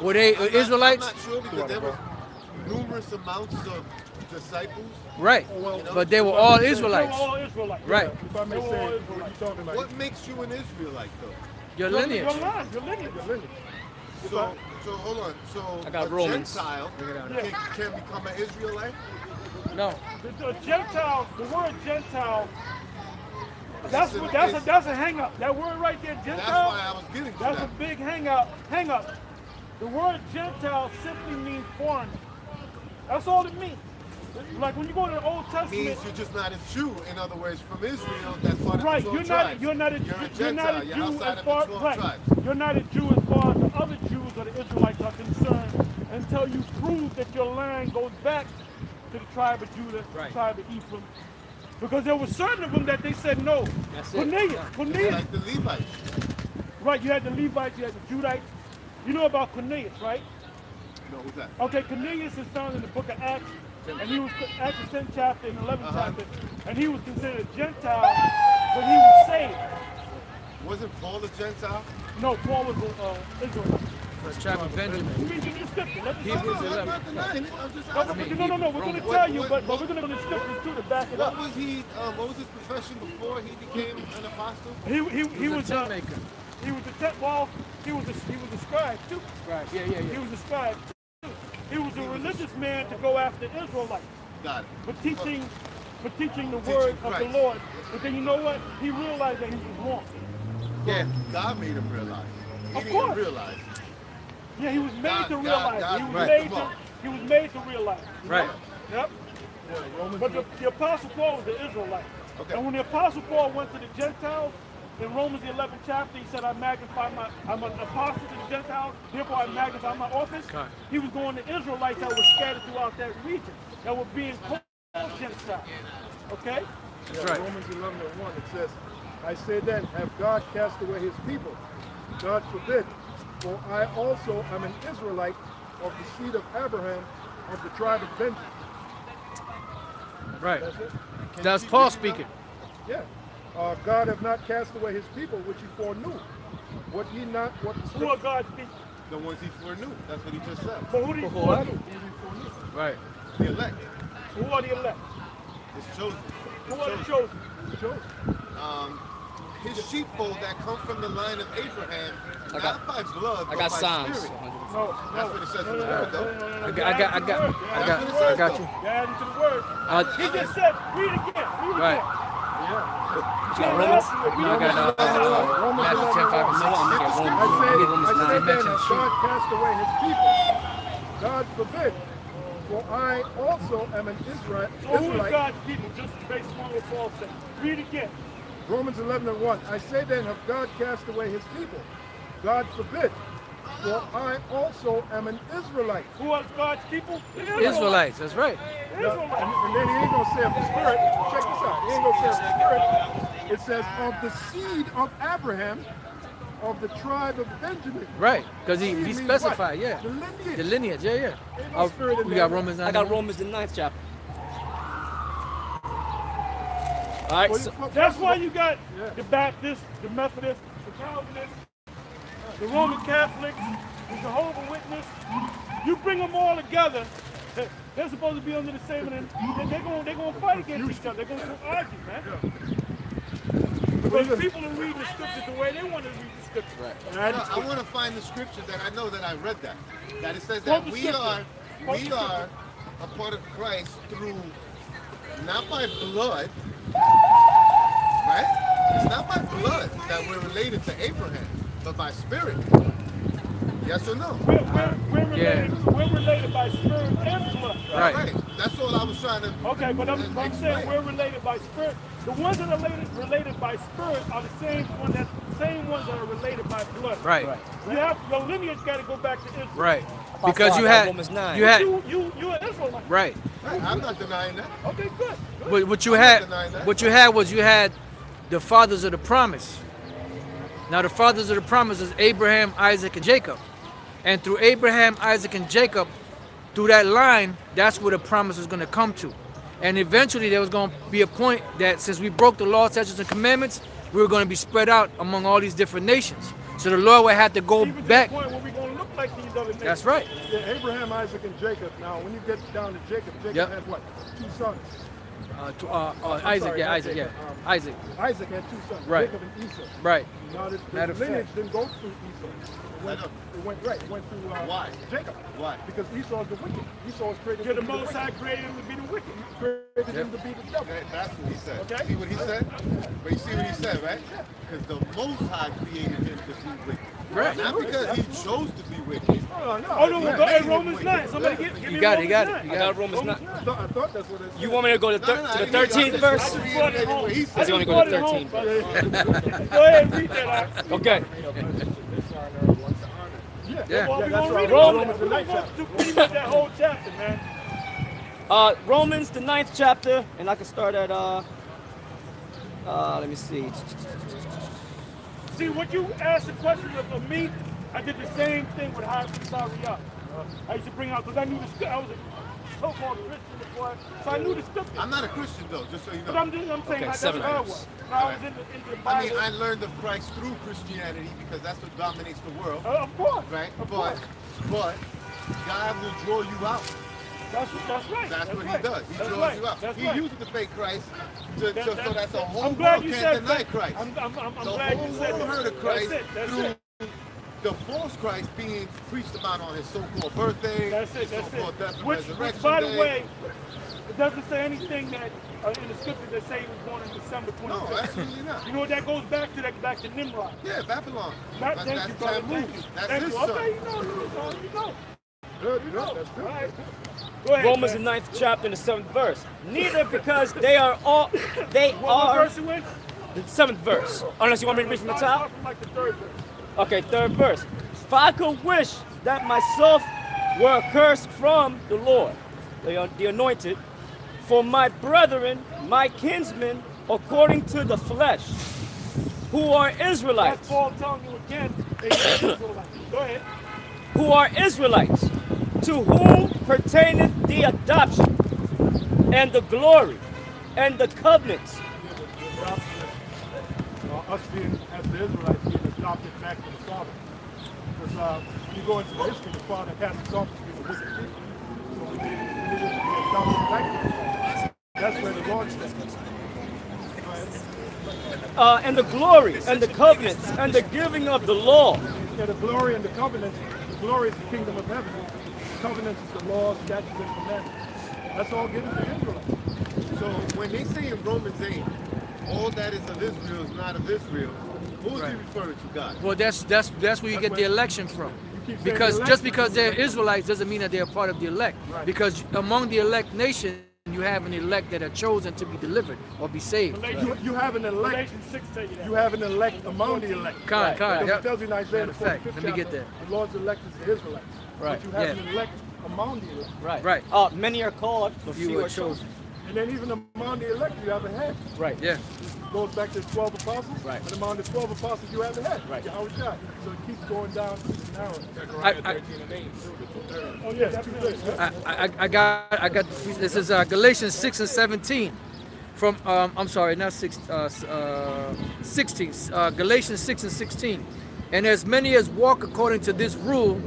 Were they Israelites? I'm not sure because there were numerous amounts of disciples. Right. well, But they were all They were Israelites. all Israelites. Right. If I may They were all say, what Israelites. you're talking about, What makes you an Israelite, though? Your Your lineage. line, your lineage. your lineage. So hold on. So I got a Romans. Gentile can become an Israelite? No. The Gentile, the word Gentile, that's a hang up. That word right there, Gentile. That's why I was getting to That's that. a big hang up. The word Gentile simply means foreigner. That's all it means. Like when you go to the Old Testament, Means you're just not a Jew. In other words, from Israel, that's part of right? the 12 You're tribes. not a You're a Jew outside as of far the 12 right. tribes. You're not a Jew as far as the other Jews or the Israelites are concerned until you prove that your line goes back to the tribe of Judah, Right. the tribe of Ephraim. Because there were certain of them that they said no. That's it. Cornelius, Cornelius. Like the Levites. Right, you had the Levites, you had the Judites. You know about Cornelius, right? No, who's that? Okay, Cornelius is found in the book of Acts, and he was Acts the 10th chapter and 11th chapter, and he was considered a Gentile, but he was saved. Wasn't Paul a Gentile? No, Paul was an Israelite. First tribe of Benjamin. You mean, give me the scripture. Let me Hebrews I'm 11. not denying it. I'm just No, asking. no, we're going to tell you, but we're going to go to the scriptures too to back it What up. was he? What was his profession before he became an apostle? He was a tent maker. He was he was a scribe too. Right. Yeah. He was a scribe too. He was a religious man to go after Israelites Got it. for teaching the Teaching word of the Christ. Lord. But then you know what? He realized that he was wrong. Yeah, God made him realize. He Of didn't course. realize. Yeah, he was made God- to God- realize. God he was right. made Come to. on. He was made to realize. you know? Right. Yep. Romans But the Apostle Paul was the Israelite. Okay. And when the Apostle Paul went to the Gentiles, in Romans the 11th chapter, he said, I'm an apostle to the Gentiles, therefore I magnify my office. Okay. He was going to Israelites that were scattered throughout that region, that were being called Gentiles. Okay? That's right. Romans 11:1, it says, I say then, have God cast away his people? God forbid, for I also am an Israelite of the seed of Abraham, of the tribe of Benjamin. Right. That's it? That's Paul speaking. Yeah. God have not cast away his people, which he foreknew. What ye not, what the Who are scripture, God's people? The ones he foreknew. That's what he just said. But who do you Before foreknew? Right. The elect. Who are the elect? His chosen. Who are the chosen? His sheepfold that come from the line of Abraham, I not by blood, I but got by Psalms. spirit. No, That's what it says in the word, though. I got you. Add into the word. He just said, read it again. Read it Right. again. You got Romans? No, I got Matthew 10, 5, and 6. I say then, mentioned have sheep. God cast away his people? God forbid, for I also am an So who is Israelite. God's people? Just based on what Paul said. Read again. Romans 11:1. I say then, have God cast away his people? God forbid, for I also am an Israelite. Who are God's people? The Israelites. That's right. Israelites. And then he ain't gonna say of the spirit. Check this out. He ain't gonna say of the spirit. It says of the seed of Abraham, of the tribe of Benjamin. Right. Because Seed he means specified, what? yeah. The lineage. The lineage, yeah. Ain't no spirit in We there. got Romans 9. I got Romans the 9th chapter. All right. Well, So, That's why you got the Baptists, the Methodists, the Calvinists, the Roman Catholics, the Jehovah's Witness. You bring them all together. They're supposed to be under the same, and they're gonna fight against each other. They're gonna argue, man. Because people are reading the scriptures the way they want to read the scriptures. Right. I want to find the scripture that I know that I read that. That it says Quote that the we scripture. are Quote the a part of Christ through, not by blood, right? It's not by blood that we're related to Abraham, but by spirit. Yes or no? We're related by spirit and blood. Right. That's all I was trying to. Okay, but I'm saying explain. we're related by spirit. The ones that are related by spirit are the same ones that are related by blood. Right. You have your lineage got to go back to Israel. Right. Because I you got had, Romans 9. you had, You're an Israelite. right. I'm not denying that. Okay, good. What you I'm not had, denying that. what you had was you had the fathers of the promise. Now the fathers of the promise is Abraham, Isaac, and Jacob. And through Abraham, Isaac, and Jacob, through that line, that's where the promise is going to come to. And eventually there was going to be a point that since we broke the law, statutes, and commandments, we were going to be spread out among all these different nations. So the Lord would have to go Even back. to the point where we're going to look like these other nations. That's right. Yeah, Abraham, Isaac, and Jacob. Now, when you get down to Jacob, Jacob Yep. had what? 2 sons. Isaac, sorry, yeah, not Isaac, yeah. Jacob. Isaac, Isaac had 2 sons, Right. Jacob and Esau. right. Now, the Matter of lineage fact. didn't go through Esau. It went through Why? Jacob. Why? Because Esau is the wicked. Esau was created You're to the be the Most wicked. High created him to be the wicked. Created him to be the devil. Okay, that's what he said. Okay. See what he said? But you see what he said, right? Because the Most High created him to be wicked. Right. Not because he chose to be wicked. Oh, no. Oh, no, Yeah. go ahead, Romans 9. Somebody give me You got it, Romans you got it. 9. I got Romans 9. I thought that's what it said. You want me to go to, No, no, to the I 13th just- verse? I just reiterated what he I said. Does he want to brought go to it home, 13? brother. Go ahead and read that. Okay. Yeah. Well, we're that's going to right. read Romans it. the We're ninth going to read that whole chapter, man. Romans the 9th chapter, and I can start at let me see. See, what you asked the question of me, I did the same thing with Sariyah. I used to bring out, because I knew the scripture. I was a so-called Christian before, so I knew the scripture. I'm not a Christian though, just so you But know. I'm saying Okay, that's 7 what I verse. was. When I was in the I Bible. mean, I learned of Christ through Christianity because that's what dominates the world, Of course. right? Of course. But God will draw you out. That's right. That's what right. he does. He That's draws right. you out. That's He right. uses the fake Christ so that the whole I'm glad world you can't said deny that. Christ. I'm The glad whole you said world that. heard of Christ That's through it. the false Christ being preached about on his so-called birthday, That's it. his so-called death and Which, resurrection by the day. way, it doesn't say anything that in the scripture that say he was born on December 25th. No, absolutely not. You know what that goes back to? That back to Nimrod. Yeah, Babylon. Thank you, brother. Thank you. That's Thank his you. son. Okay, you know. Good, that's good. All right. Go ahead, Romans the man. 9th chapter and the 7th verse. Neither because they are What verse you in? the 7th verse. Unless you want me to read from the top. Start from like the third verse. Okay, 3rd verse. For I could wish that myself were accursed from the Lord, the anointed, for my brethren, my kinsmen, according to the flesh, who are Israelites, That's Paul telling you again. They Israelites. Go ahead. who are Israelites, to whom pertaineth the adoption, and the glory, and the covenants. Us being, as the Israelites, being adopted back to the Father. Because when you go into the history, the Father cast us off to be the wicked people. So we needed to be adopted back to the Father. That's where the Lord stands. And the glory, and the covenants, and the giving of the law. Yeah, the glory and the covenants, the glory is the kingdom of heaven. The covenants is the laws, statutes, and commandments. That's all given to the Israelites. So when they say in Romans 8, all that is of Israel is not of Israel, who is he referring to, God? Well, that's where you get the election from. keep saying Because elect. just because they're Israelites doesn't mean that they're part of the elect. Right. Because among the elect nation, you have an elect that are chosen to be delivered or be saved. You have an elect. Galatians 6 tell you that. You have an elect among the elect. Con, Because yep. it tells you in Isaiah Matter the of fact, 45th let me get chapter, there. the Lord's elect is the Israelites. Right, But you have yeah. an elect among the elect. Right. Many are called, but Few few are are chosen. And then even among the elect, you have a head. Right. Yeah. It goes back to the 12 apostles. Right. And among the 12 apostles, you have a head. Right. Yahweh Shai. So it keeps going down, keeps narrowing. Zechariah I- 13 and 8. Oh, yeah, that's good. I got this is Galatians 6 and 17 from I'm sorry, not 6 16 Galatians 6 and 16. And as many as walk according to this rule,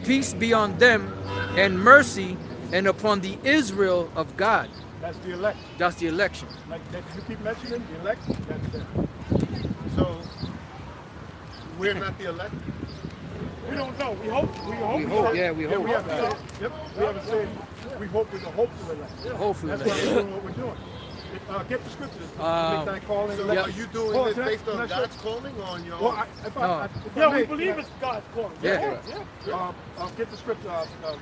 peace be on them and mercy and upon the Israel of God. That's the elect. That's the election. Like that you keep mentioning, the elect, that's them. So we're not the elect? We don't know. We hope. We hope, yeah, we hope. We haven't said, we haven't said we hope with the hopeful elect. Hopefully. That's why we're doing what we're doing. Get the scriptures. Make thy calling So elect. are you doing Hold this on, based can I on show- God's calling or on your Well, own? if No. I Yeah, we may, believe can it's God's calling. Yeah. I'll get the scripture.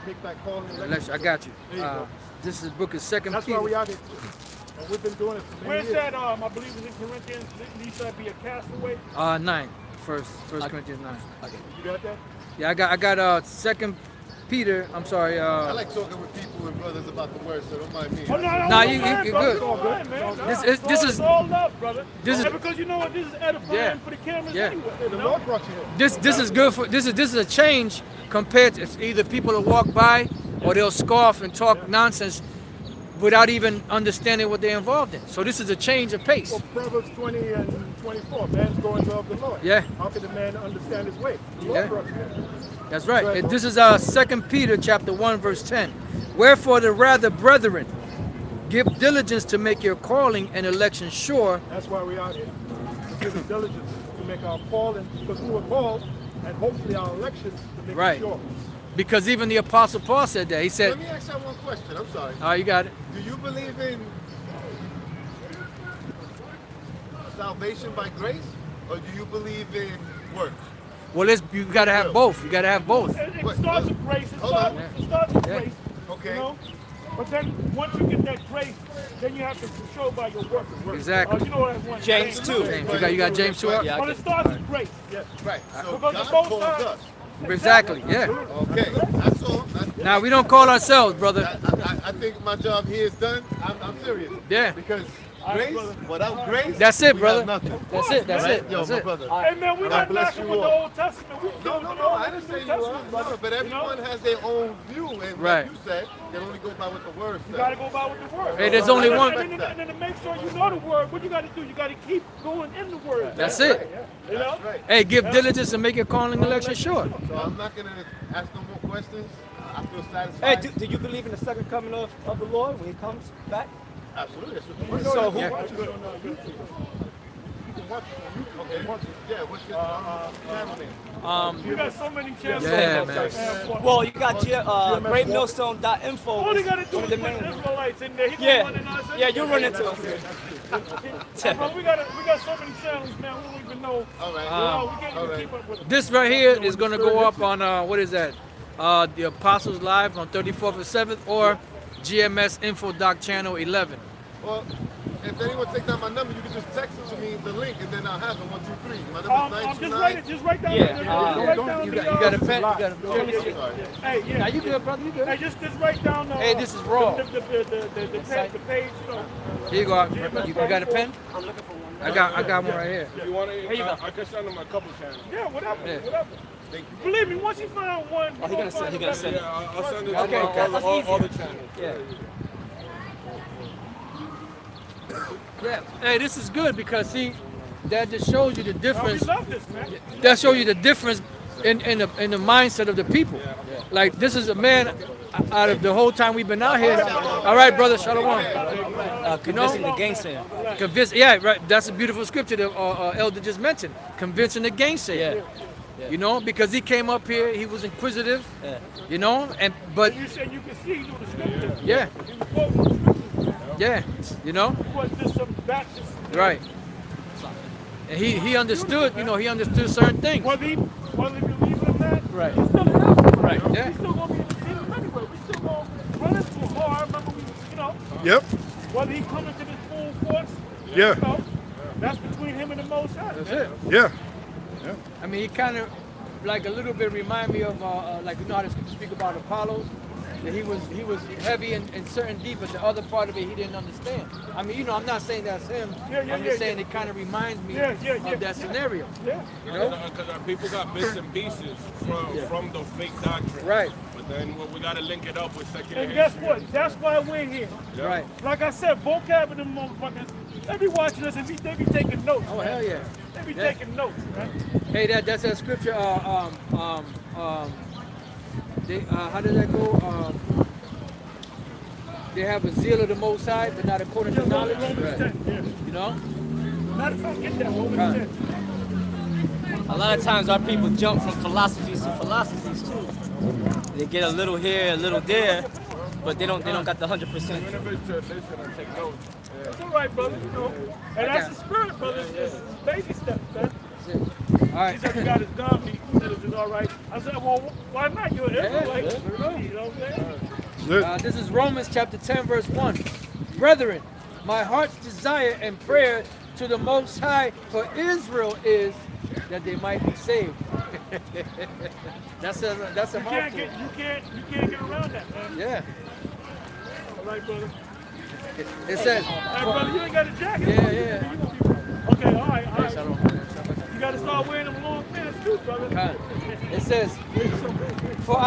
Make thy calling elect. Election, I got you. There you go. This is the book of 2 That's why we Peter. out here. And we've been doing it for many Where's years. that? I believe it's in Corinthians. He said be a castaway. 9. First Corinthians 9. You got that? Yeah, I got 2 Peter. I'm sorry. I like talking with people and brothers about the word, so don't mind me. Oh, no, Nah, you're brother. good. It's all right, man. This is It's all love, brother. this is- And because you know what, this is edifying Yeah. for the cameras Yeah. anyway. Hey, You the know? Lord brought you here. this is good for this is a change compared to either people will walk by or they'll scoff and talk nonsense without even understanding what they're involved in. So this is a change of pace. Well, Proverbs 20 and 24. Man's going to love the Lord. Yeah. How can a man understand his way? The Lord Yeah. brought you here. That's right. Right. And this is 2 Peter chapter 1 verse 10. Wherefore the rather brethren, give diligence to make your calling and election sure. That's why we out here. To give us diligence to make our calling, because we were called, and hopefully our elections to make Right. it sure. Because even the Apostle Paul said that. He said, Let me ask you one question. I'm sorry. you got it. Do you believe in salvation by grace, or do you believe in works? Well, you got to have both. You got to have both. It Wait, starts with grace. It hold starts on. with, it starts with Yeah. grace. Okay. You know? But then once you get that grace, then you have to show by your work. Exactly. You know what I want. James 2. James, you got James 2 up? Yeah. But it starts with grace. Yes. Right. So Because God the Most calls High- us. Exactly. Yeah. Okay. That's all. Now we don't call ourselves, brother. I think my job here is done. I'm serious. Yeah. Because grace, without grace, That's it, we brother. have nothing. That's it. That's Right? it. Yo, That's my it. brother. Hey man, we're God not bless knocking you with the all. Old Testament. We No, I didn't say you are, brother, but everyone has their own view, and Right. like you said, they only go by what the word You gotta says. go by with the word. Hey, there's only one- And then to make sure you know the word, what you gotta do? You gotta keep going in the word. That's it. You know? That's right. Hey, give diligence and make your calling election sure. So I'm not gonna ask no more questions. I feel satisfied. Hey, do you believe in the second coming of the Lord when he comes back? Absolutely. That's what the word So says. who- You can watch it on YouTube. Okay. Yeah, what's your channel name? We got so many channels. Yeah, man. Well, you got greatmillstone.info. All they gotta do One is of put the main ones. Israelites in there. He Yeah, gonna run in us. yeah, you run into us. Bro, we got so many channels, man. We don't even know. All right. We can't even keep up with them. This right here is gonna go up on what is that? The Apostles Live on 34th and 7th or GMS Info Doc Channel 11. Well, if anyone take down my number, you can just text it to me, the link, and then I'll have it. 1, 2, 3. My number is Just write down. Yeah, You got a pen? You got a Hey, yeah. Now you good, brother. You Hey, good. just write down. Hey, this is raw. The page. Here you go. You got a pen? I'm looking for one. I got one right here. If you want to, Here you go. I can send them a couple channels. Yeah, whatever. Yeah. Whatever. Believe me, once you find one, Oh, he gonna send it. Yeah, I'll send it to Okay, all the channels. Yeah. Yeah. Hey, this is good because see, that just shows you the Oh, we difference. love this, man. That shows you the difference in the mindset of the people. Like this is a man out of the whole time we've been out here. All right, brother, Shalom. Convincing the gangster. Convince. Yeah, right. That's a beautiful scripture that Elder just mentioned. Convincing the gangster. Yeah. You know, because he came up here, he was inquisitive. Yeah. You know, but You said you can see he knew the scripture. yeah, He was quoting the scripture. yeah. You know, He wasn't just some Baptist. right. And he understood. You know, he understood certain things. Whether you believe it or not, Right. he's still in heaven. Right. He's Yeah. still gonna be in the kingdom anyway. We still gonna run into him. Oh, I remember Yep. whether he comes into this full force, Yeah. that's between him and the Most High. That's man. it. Yeah. I mean, he kind of like a little bit remind me of like you know how to speak about Apollos. That he was heavy in certain deep, but the other part of it he didn't understand. I mean, you know, I'm not saying that's him. Yeah, I'm just saying it kind of reminds me of that scenario. Yeah. You know? Because people got bits and pieces from the fake doctrine. Right. But then we got to link it up with secular And guess history. what? That's why we're here. Right. Like I said, vocab and them motherfuckers, they be watching us and they be taking notes. Oh man. hell yeah. They be Yeah. taking notes, man. Hey, that's that scripture. How does that go? They have a zeal of the Most High, but not according to knowledge. Romans Right. 10, yeah. You know? Matter of fact, get that Romans Right. 10. A lot of times our people jump from philosophies to philosophies too. They get a little here, a little there, but they don't got the 100%. Even if it's to listen and take notes. It's all right, brother. You know, and that's the spirit, brother. It's baby steps, man. All right. He said he got his gun. He said it was all right. I said, well, why not? You're an Israelite. yeah. You know what I'm saying? This is Romans chapter 10, verse 1. Brethren, my heart's desire and prayer to the Most High for Israel is that they might be saved. that's a You can't mouthful. get around that, man. Yeah. All right, brother. It says. Hey, brother, you ain't got a jacket. Yeah, yeah. Okay, all right, all Hey, right. Shalom. You got to start wearing them long pants too, brother. It says, for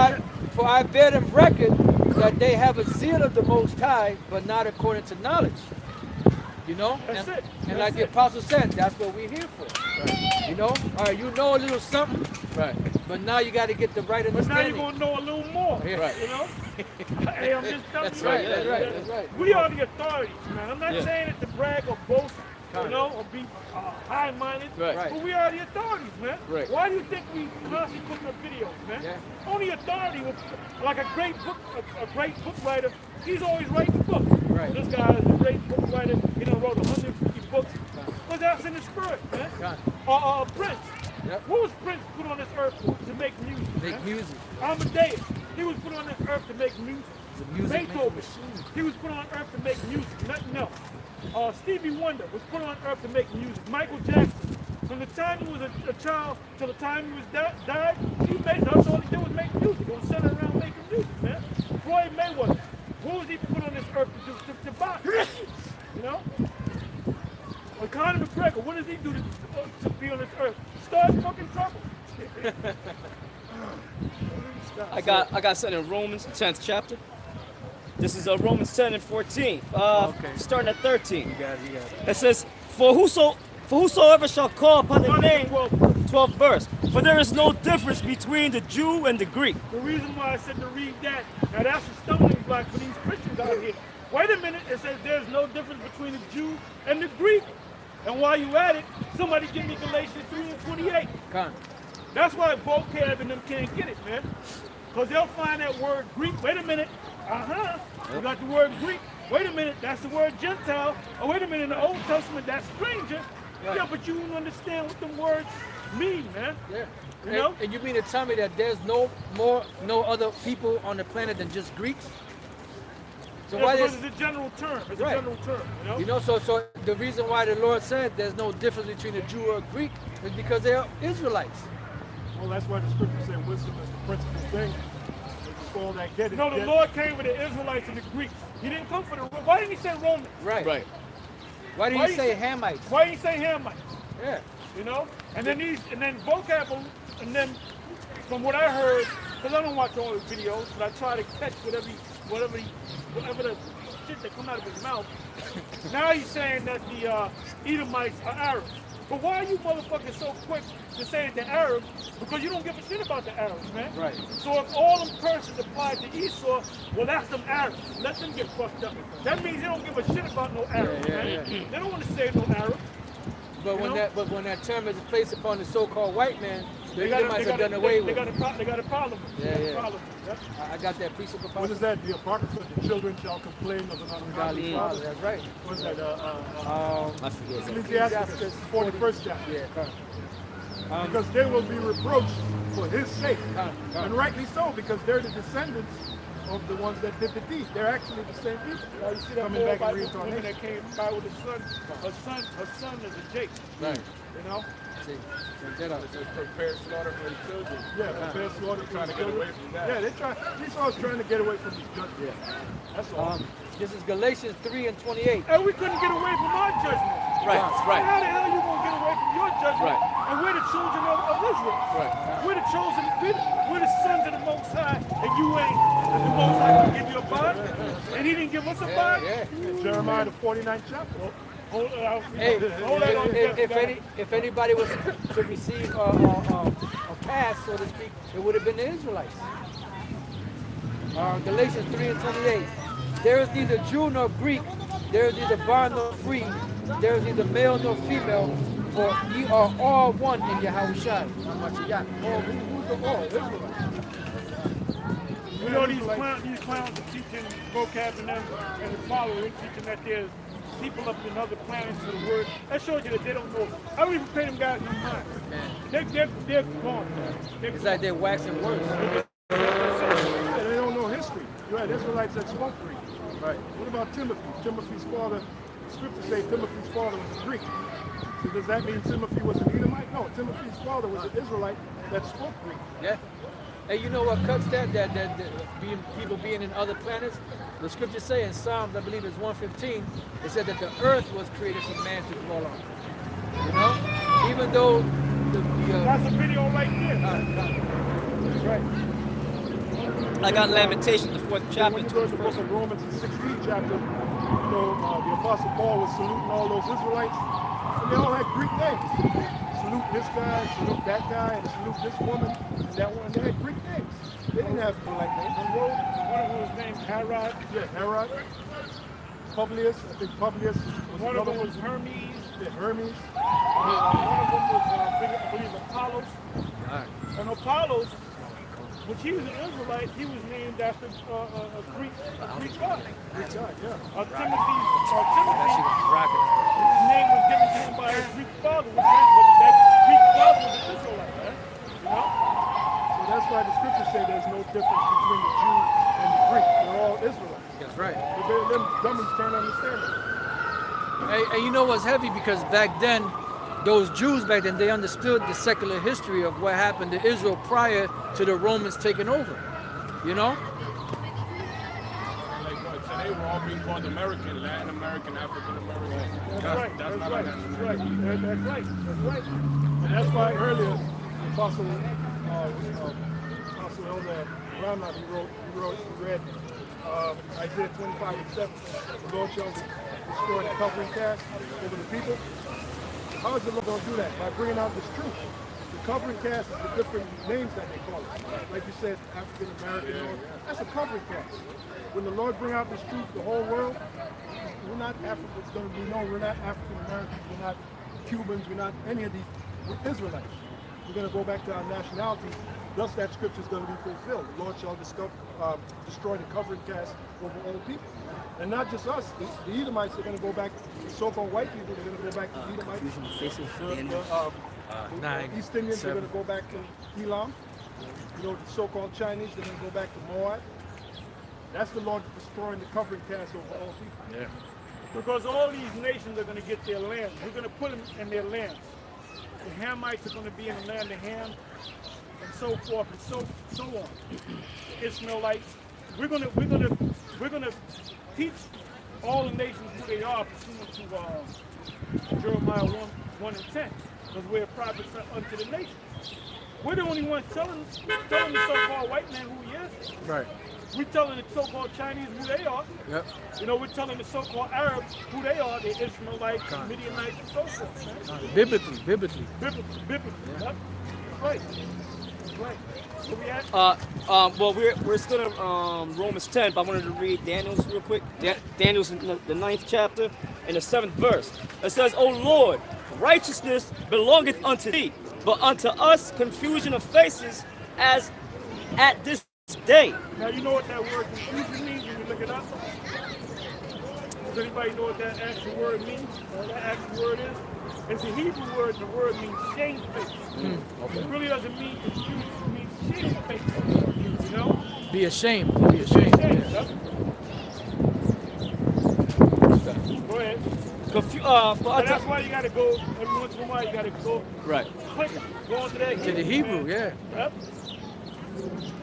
I bear them record that they have a zeal of the Most High, but not according to knowledge. You know? That's it. And That's like the it. apostle said, that's what we're here for. You know? All right, you know a little something, Right. but now you got to get the right But now you're understanding. going to know a little more. Yeah. Right. You know? Hey, I'm just telling That's you. right, man, that's right, that that's right. We are the authorities, man. I'm not Yeah. saying it to brag or boast, Kind you know, or be high-minded. Right. Right. But we are the authorities, man. Right. Why do you think we constantly putting up videos, man? Yeah. Only authority, like a great book writer, he's always writing books. Right. This guy is a great book writer. He done wrote 150 books. But that's in the spirit, man. Right. Prince. Yep. What was Prince put on this earth for? To make music. Make man? music. Amadeus, he was put on this earth to make music. The music making Beethoven, machine. he was put on earth to make music, nothing else. Stevie Wonder was put on earth to make music. Michael Jackson, from the time he was a child till the time he was died, that's all he did was make music. He was sitting around making music, man. Floyd Mayweather, what was he put on this earth to do? To box, you know? Or Conor McGregor, what does he do to be on this earth? Start fucking trouble. I got something in Romans, the 10th chapter. This is Romans 10 and 14. Starting at 13. You got it. It says, For whosoever shall call upon the name, 12. 12th verse. For there is no difference between the Jew and the Greek. The reason why I said to read that, now that's a stumbling block for these Christians out here. Wait a minute, it says there's no difference between the Jew and the Greek. And while you at it, somebody give me Galatians 3 and 28. Con. That's why vocab and them can't get it, man. Because they'll find that word Greek. Wait a minute. You got the word Greek. Wait a minute. That's the word Gentile. Oh, wait a minute. In the Old Testament, that's stranger. Right. Yeah, but you don't understand what them words mean, man. Yeah. You know? And you mean to tell me that there's no other people on the planet than just Greeks? So Yeah, why because is it's a general term. It's Right. a general term, you know? you know? So the reason why the Lord said there's no difference between a Jew or a Greek is because they're Israelites. Well, that's why the scripture said wisdom is the principal thing. It's all that get it. No, the Lord came for the Israelites and the Greeks. He didn't come for the. Why didn't he say Romans? Right. Right. Why did Why he you say say- Hamites? Why didn't he say Hamites? Yeah. You know? And then vocabulary, and then from what I heard, because I don't watch all his videos, but I try to catch whatever the shit that come out of his mouth. Now he's saying that the Edomites are Arabs. But why are you motherfuckers so quick to say they're Arabs? Because you don't give a shit about the Arabs, man. Right. So if all them curses apply to Esau, well, that's them Arabs. Let them get fucked up. That means they don't give a shit about no Arabs, Yeah, man. yeah. They don't want to say no Arabs. But You when know? when that term is placed upon the so-called white man, the They got Edomites are done away with. They got a problem. They got a Yeah. problem. Yep. I got that precept of What is that? The Apocrypha, the children shall complain of an ungodly Godly father. father. That's right. What is that? I forget. Ecclesiastes 41st chapter. Yeah. Con. Because they will be reproached for his sake. Con. And rightly so, because they're the descendants of the ones that did the deed. They're actually the same people. Now you see that Coming boy back by and this woman reincarnation. that came by with his son. Her son is a Jake. Right. You know. See, check that out. It says prepare slaughter for his children. Yeah, prepare slaughter for Trying to his get children. away from that. Yeah, Esau's trying to get away from his judgment. Yeah. That's all. This is Galatians 3 and 28. And we couldn't get away from our judgment. Right, How right. the hell you gonna get away from your judgment? Right. And we're the children of Israel. Right. We're the chosen. We're the sons of the Most High, and you ain't. The Most High gonna give you a bond, and He didn't give us a bond. Yeah. Jeremiah the 49th chapter. Hold on. Hey, Hold on. if anybody was to receive a pass, so to speak, it would have been the Israelites. Galatians 3 and 28. There is neither Jew nor Greek, there is neither bond nor free, there is neither male nor female, for ye are all one in Yahushua. How much you got? Who's the all? Israelites. You know these clowns are teaching vocab and them and the followers teaching that there's people up in other planets for the word. That shows you that they don't know. I don't even pay them guys no mind. They're gone. It's like they're waxing words. Yeah, they don't know history. You're right, Israelites that spoke Greek. Right. What about Timothy? Timothy's father, the scriptures say Timothy's father was a Greek. So does that mean Timothy was an Edomite? No, Timothy's father was an Israelite that spoke Greek. Yeah. And you know what cuts that people being in other planets? The scriptures say in Psalms, I believe it's 115, it said that the earth was created for man to dwell on. You know? Even though That's a video right there. that's right. I got Lamentations, the 4th chapter, When you go to the book 21st. of Romans, the 16th chapter, the Apostle Paul was saluting all those Israelites, and they all had Greek names. Salute this guy, salute that guy, and salute this woman, and that one. They had Greek names. They didn't have black names. One of them was named Herod. Yeah, Herod, Publius, I think Publius was One of another them one. was Hermes. Yeah, Hermes. One of them was, I believe, Apollos. And Apollos, which he was an Israelite, he was named after a Greek god. Greek god, yeah. Timothy, That shit was rocking. his name was given to him by his Greek father, which meant that Greek father was an Israelite, right? You know? So that's why the scriptures say there's no difference between the Jew and the Greek. They're all Israelites. That's right. But them dummies can't understand it. And you know what's heavy? Because back then, those Jews back then, they understood the secular history of what happened to Israel prior to the Romans taking over. You know? Like today, we're all being called American, Latin American, African American. That's right. That's not right. a That's national right. identity. That's right. That's right. And that's why earlier, Apostle Elder Ramah, he read Isaiah 25 and 7. The Lord shall destroy the covering cast over the people. How is the Lord going to do that? By bringing out this truth. The covering cast is the different names that they call it. Like you said, African American. That's a covering cast. When the Lord bring out this truth to the whole world, we're not Africans. It's going to be known we're not African Americans. We're not Cubans. We're not any of these. We're Israelites. We're going to go back to our nationality. Thus, that scripture is going to be fulfilled. The Lord shall destroy the covering cast over all people. And not just us. The Edomites are going to go back. The so-called white people are going to go back to Edomites. The East Indians are going to go back to Elam. You know, the so-called Chinese, they're going to go back to Moab. That's the Lord destroying the covering cast over all people. Yeah. Because all these nations are going to get their land. We're going to put them in their lands. The Hamites are going to be in the land of Ham, and so forth and so on. The Ishmaelites. We're going to teach all the nations who they are pursuant to Jeremiah 1 and 10, because we're prophets unto the nations. We're the only ones telling the so-called white man who he is. Right. We're telling the so-called Chinese who they are. Yep. You know, we're telling the so-called Arabs who they are, the Ishmaelites, the Midianites, and so forth, man. Biblically. Biblically. Yeah. Yep. Right. Right. Where we at? Well, we're still in Romans 10, but I wanted to read Daniel's real quick. Daniel's in the 9th chapter and the 7th verse. It says, O Lord, righteousness belongeth unto thee, but unto us confusion of faces as at this day. Now you know what that word confusion means when you look it up? Does anybody know what that actual word means? Or that actual word is? It's a Hebrew word, and the word means shamefaced. It really doesn't mean confusion, it means shamefaced. You know? Be ashamed. Be ashamed. Yep. Go ahead. But that's why you gotta go, every once in a while you gotta go, right. click, go into that To the Hebrew, man. yeah. Yep.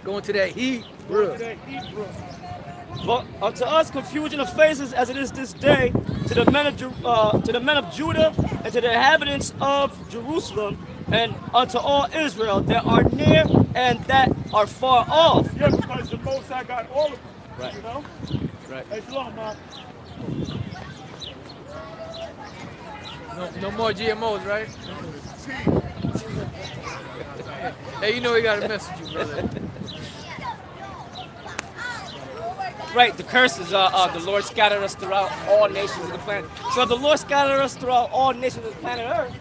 Going to that Go Hebrew. into that Hebrew. But unto us confusion of faces as it is this day, to the men of Judah and to the inhabitants of Jerusalem, and unto all Israel that are near and that are far off. Yeah, because the Most High got all of them. Right. You know? Right. Hey, shalom, man. No more GMOs, right? Hey, you know we got a message, you brother. Right, the curses are the Lord scattered us throughout all nations of the planet. So the Lord scattered us throughout all nations of the planet Earth.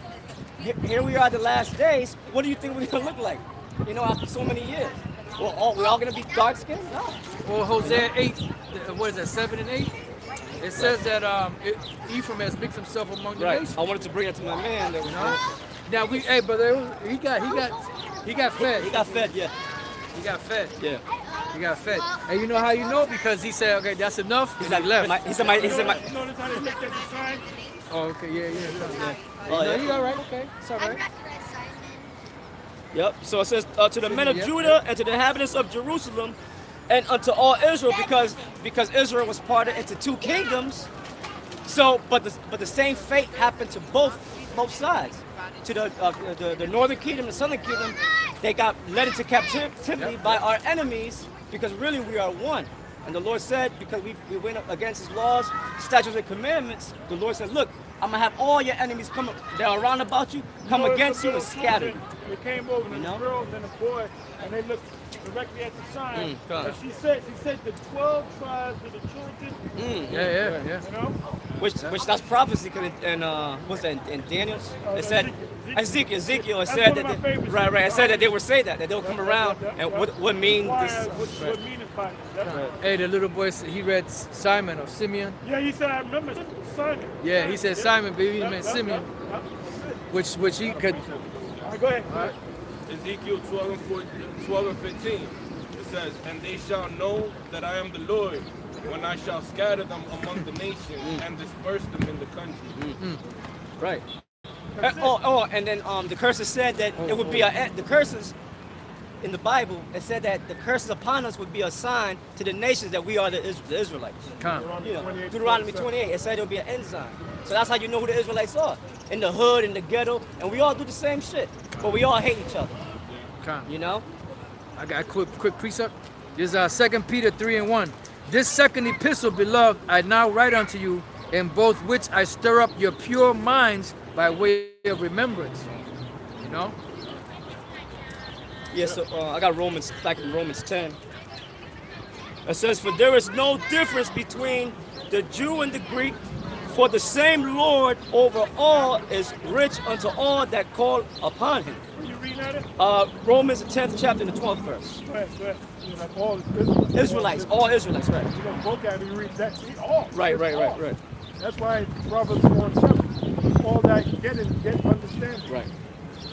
Here we are the last days. What do you think we're going to look like? You know, after so many years. Well, we're all going to be dark-skinned? No. Well, Hosea 8, what is that, 7 and 8? It says that Ephraim has mixed himself among the nations. I wanted to bring it to my man. That was Now hey brother, he got fed. He got fed, yeah. He got fed. Yeah. He got fed. And you know how you know? Because he said, okay, that's enough. He left. He said my. You notice how they looked at the sign? Oh, okay, yeah. Oh, yeah. You all right? Okay, it's all right. Yep. So it says to the men of Judah and to the inhabitants of Jerusalem, and unto all Israel, because Israel was parted into two kingdoms. So, but the same fate happened to both sides. To the northern kingdom, the southern kingdom, they got led into captivity by our enemies, because really we are one. And the Lord said, because we went up against His laws, statutes, and commandments, the Lord said, look, I'm gonna have all your enemies come that are around about you, come against you and scatter you. They came over, and the girl and the boy, and they looked directly at the sign. And she said the 12 tribes of the children. Yeah. You know? Which that's prophecy, cause in what's that in Daniel's? It said Ezekiel. It said that It said that they would say that they'll come around and what mean this. What mean is by this. Hey, the little boy, he read Simon or Simeon. Yeah, he said, I remember Simon. Yeah, he said Simon, but he meant Simeon. Which he could. All right, go ahead. All right. Ezekiel 12 and 15. It says, and they shall know that I am the Lord when I shall scatter them among the nations and disperse them in the country. Right. And then the curses said that it would be the curses in the Bible. It said that the curses upon us would be a sign to the nations that we are the Israelites. You know, Deuteronomy 28. It said it would be an end sign. So that's how you know who the Israelites are. In the hood, in the ghetto, and we all do the same shit, but we all hate each other. You know. I got a quick precept. This is 2 Peter 3 and 1. This second epistle, beloved, I now write unto you, in both which I stir up your pure minds by way of remembrance. You know? Yeah, so I got Romans, back in Romans 10. It says, for there is no difference between the Jew and the Greek, for the same Lord over all is rich unto all that call upon him. You reading at it? Romans, the 10th chapter, and the 12th verse. Go ahead, go ahead. You know, like all Israelites. Israelites, all Israelites, right. You know, vocab, you read that. All. Right, It's right, all. right, right. That's why Proverbs 4:7. All that get understanding. Right.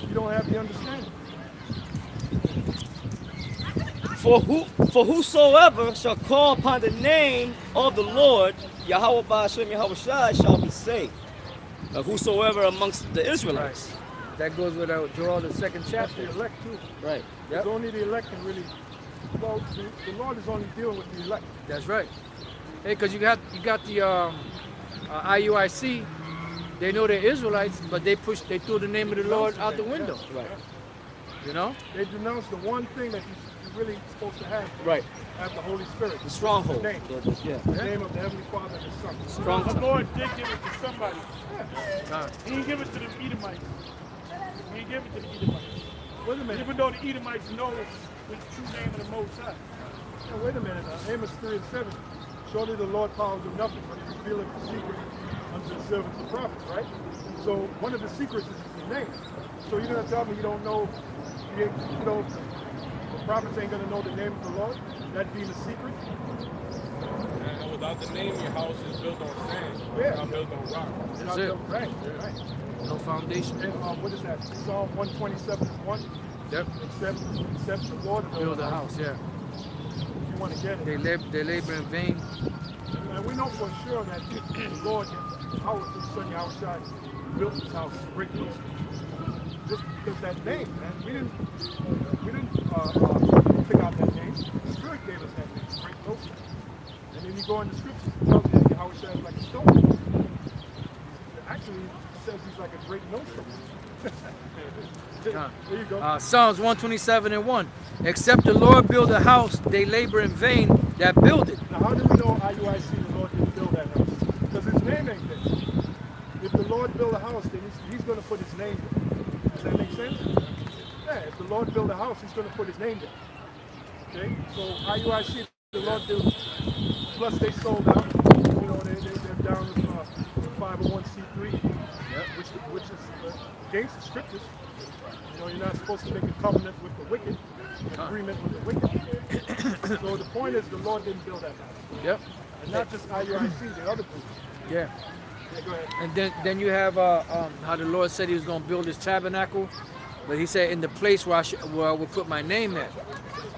You don't have the understanding. For whosoever shall call upon the name of the Lord, Yahweh Ba'ashem Yahweh Shai, shall be saved. Whosoever amongst the Israelites. That goes with Joel, the second That's chapter. the elect too. Right. It's only the elect can really. Well, the Lord is only dealing with the elect. That's right. Hey, because you got the IUIC. They know they're Israelites, but they threw the name of the Lord out the window. Right. You know? They denounce the one thing that you're really supposed to have. Right. Have the Holy Spirit. The stronghold. The name. Yeah. The name of the Heavenly Father and the Son. Strong The time. Lord did give it to somebody. Uh, He didn't give it to the Edomites. He didn't give it to the Edomites. Wait a minute. Even though the Edomites know the true name of the Most High. Now, wait a minute. Amos 3:7. Surely the Lord power do nothing but he revealeth the secret unto the servants the prophets, right? So one of the secrets is his name. So you're gonna tell me you don't know, the prophets ain't gonna know the name of the Lord? That being a secret? And without the name, your house is built on sand. Yeah. It's not built on rock. It's That's not it. built- Right, right. no foundation. And what is that? Psalm 127:1. Yep. Except the Lord Build a house, yeah. If you want to get it. They labor in vain. And we know for sure that the Lord, our son Yahushua, built his house, brick house. Just because that name, man. We didn't pick out that name. The Spirit gave us that name, great house. And then you go in the scriptures, it tells you that Yahushua is like a stone. Actually, it says he's like a great millstone. Uh, There you go. Psalms 127:1. Except the Lord build a house, they labor in vain that build it. Now, how do we know IUIC the Lord didn't build that house? Because his name ain't there. If the Lord build a house, then he's going to put his name there. Does that make sense? Yeah, if the Lord build a house, he's going to put his name there. Okay? So IUIC, the Lord built, plus they sold out. You know, they're down with 501c3, which is against the scriptures. You know, you're not supposed to make a covenant with the wicked, an agreement with the wicked. So the point is, the Lord didn't build that house. Yep. And not just IUIC, the other groups. Yeah. Yeah, go ahead. And then you have how the Lord said he was going to build his tabernacle, but he said in the place where I would put my name at.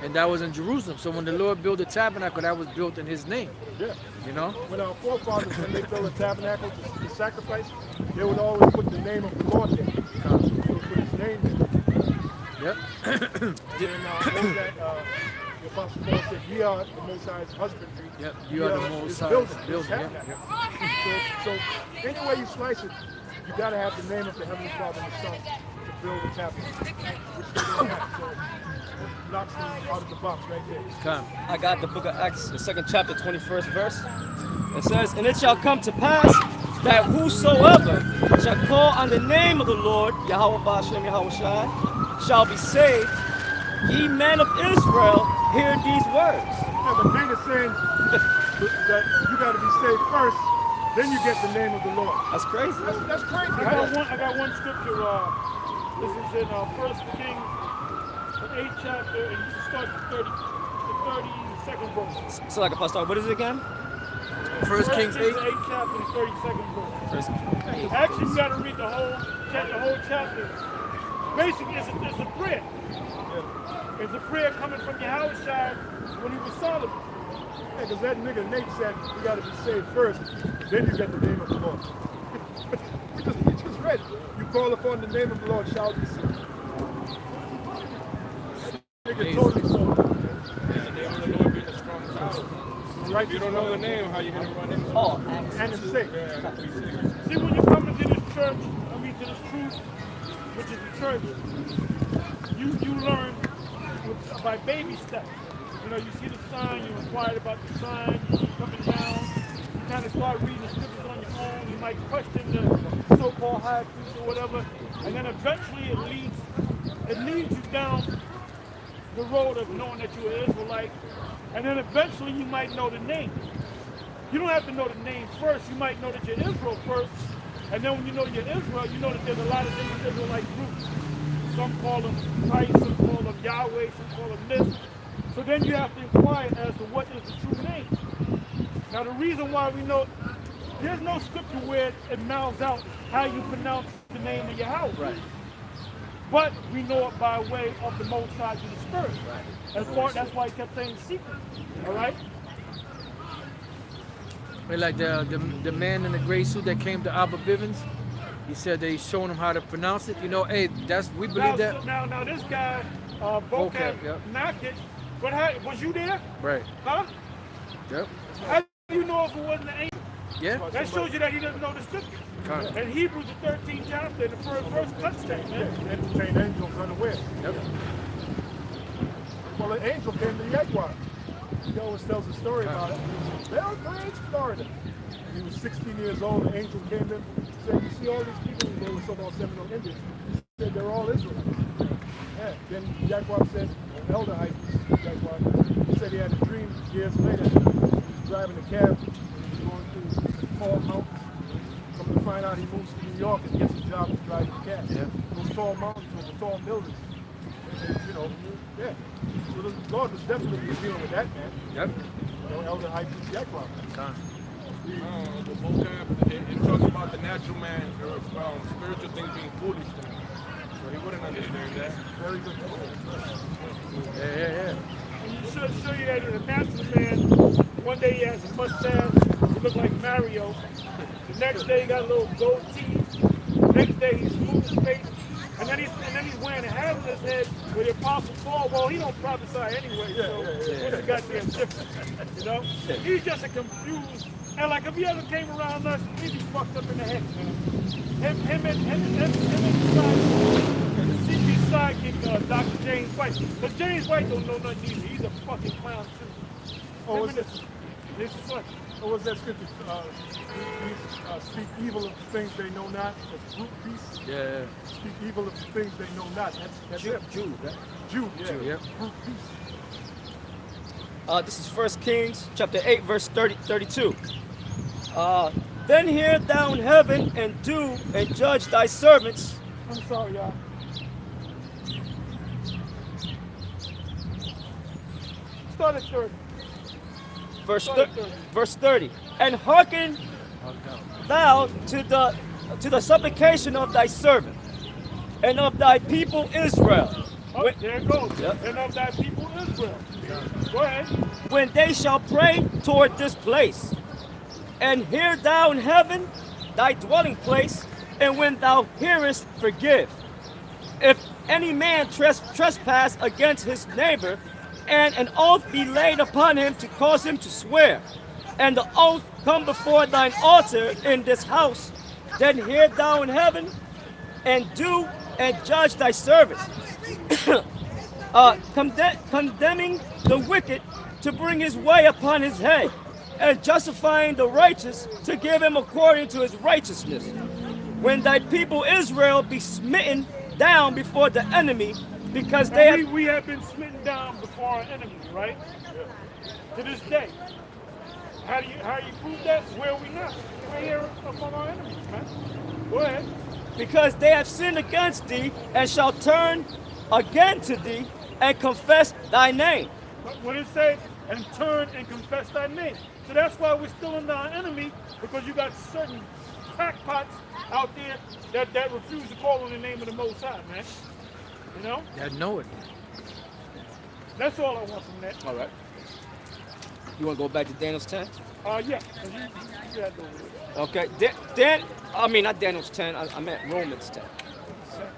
And that was in Jerusalem. So when the Lord built the tabernacle, that was built in his name. Yeah. You know? When our forefathers, when they built a tabernacle to sacrifice, they would always put the name of the Lord there. They would put his name there. Yep. And the Apostle Paul said, "Ye are the Most High's husbandry." Yep. You are the his Most High's building, his building, yeah, tabernacle. So any way you slice it, you got to have the name of the Heavenly Father and the Son to build the tabernacle, which they don't have. So it knocks them out of the box right there. Come. I got the book of Acts, the 2nd chapter, 21st verse. It says, and it shall come to pass that whosoever shall call on the name of the Lord, Yahweh Ba'ashem Yahweh Shai, shall be saved. Ye men of Israel, hear these words. Yeah, but David's saying that you got to be saved first, then you get the name of the Lord. That's crazy. That's crazy. I got one scripture. This is in 1 Kings, the 8th chapter, and you start the 32nd verse. So like Apostle, what is it again? 1 Kings 8. The 8th chapter, the 32nd verse. First, Actually, you got to read the whole chapter. Basically, it's a prayer. It's a prayer coming from Yahushua when he was Solomon. Yeah, because that nigga Nate said you got to be saved first, then you get the name of the Lord. we just read, you call upon the name of the Lord, shall be saved. Nigga totally sold. And the name of the Lord being a strong tower. Right? If you don't know the name, how you gonna run into it? oh, And it's safe. Yeah, have to be safe. See, when you come into this church, to this truth, which is the church, you learn by baby steps. You know, you see the sign, you inquire about the sign, coming down, you kind of start reading the scriptures on your own, you might question the so-called high priest or whatever, and then eventually it leads you down the road of knowing that you're an Israelite, and then eventually you might know the name. You don't have to know the name first. You might know that you're Israel first, and then when you know you're Israel, you know that there's a lot of different Israelite groups. Some call them Christ, some call them Yahweh, some call them this. So then you have to inquire as to what is the true name. Now the reason why we know, there's no scripture where it mouths out how you pronounce the name of your house. Right. But we know it by way of the Most High to the Spirit. Right. That's why he kept saying secret. All right? Like the man in the gray suit that came to Abba Bivens, he said that he's showing him how to pronounce it. You know, hey, we believe that. Now this guy, vocab, yep. knocked it. But how, was you there? Right. Huh? Yep. How do you know if it wasn't an angel? Yeah. That shows you that he doesn't know the scripture. And Hebrews, the 13th chapter, in the first verse, cuts that, man. Entertain angels unaware. Yep. Well, an angel came to Jaguar. He always tells a story about it. Belgrade, Florida. He was 16 years old. An angel came in. Said, "You see all these people?" They were so-called Seminole Indians. He said, "They're all Israelites." Yeah. Then Jaguar said, an elder hype, Jaguar. He said he had a dream years later. He was driving a cab. He was going through tall mountains. Come to find out, he moves to New York and gets a job to drive the cab. Yeah. Those tall mountains with the tall buildings. And, you know, yeah. So the Lord was definitely dealing with that man. Yep. You know, elder hype is Jaguar. The vocab, it talks about the natural man, spiritual things being foolish to him. So he wouldn't understand that. Very good point. Yeah. And you show you that in a natural man, one day he has a mustache, he looks like Mario. The next day he got a little goatee. The next day he's smooth faced. And then he's wearing a hat on his head with the Apostle Paul. Well, he don't prophesy anyway, so what's the goddamn difference? You know? He's just a confused. And like if he ever came around us, he'd be fucked up in the head, man. Him and the CP sidekick, Dr. James White. But James White don't know nothing either. He's a fucking clown too. Oh, Him and this fuck. What was that scripture? These speak evil of the things they know not. That's brute beasts. Yeah. Speak evil of the things they know not. That's it. Jude, right? Jude, yeah. Jude, yep. Brute beasts. This is 1 Kings chapter 8, verse 32. Then hear thou in heaven and do and judge thy servants. I'm sorry, y'all. Start at 30. Verse 30. And hearken thou to the supplication of thy servant and of thy people Israel. Oh, there it goes. Yep. And of thy people Israel. Go ahead. When they shall pray toward this place, and hear thou in heaven thy dwelling place, and when thou hearest, forgive. If any man trespass against his neighbor, and an oath be laid upon him to cause him to swear, and the oath come before thine altar in this house, then hear thou in heaven, and do and judge thy servants, condemning the wicked to bring his way upon his head, and justifying the righteous to give him according to his righteousness. When thy people Israel be smitten down before the enemy, because we have been smitten down before our enemies, right? To this day. How do you prove that? Where are we now? We're here among our enemies, man. Go ahead. because they have sinned against thee, and shall turn again to thee, and confess thy name. What did it say? And turn and confess thy name. So that's why we're still under our enemy, because you got certain crackpots out there that refuse to call on the name of the Most High, man. You know? I know it. That's all I want from that. All right. You want to go back to Daniel's 10? Yeah. 'Cause you had to over there. Okay. Not Daniel's 10. I meant Romans 10.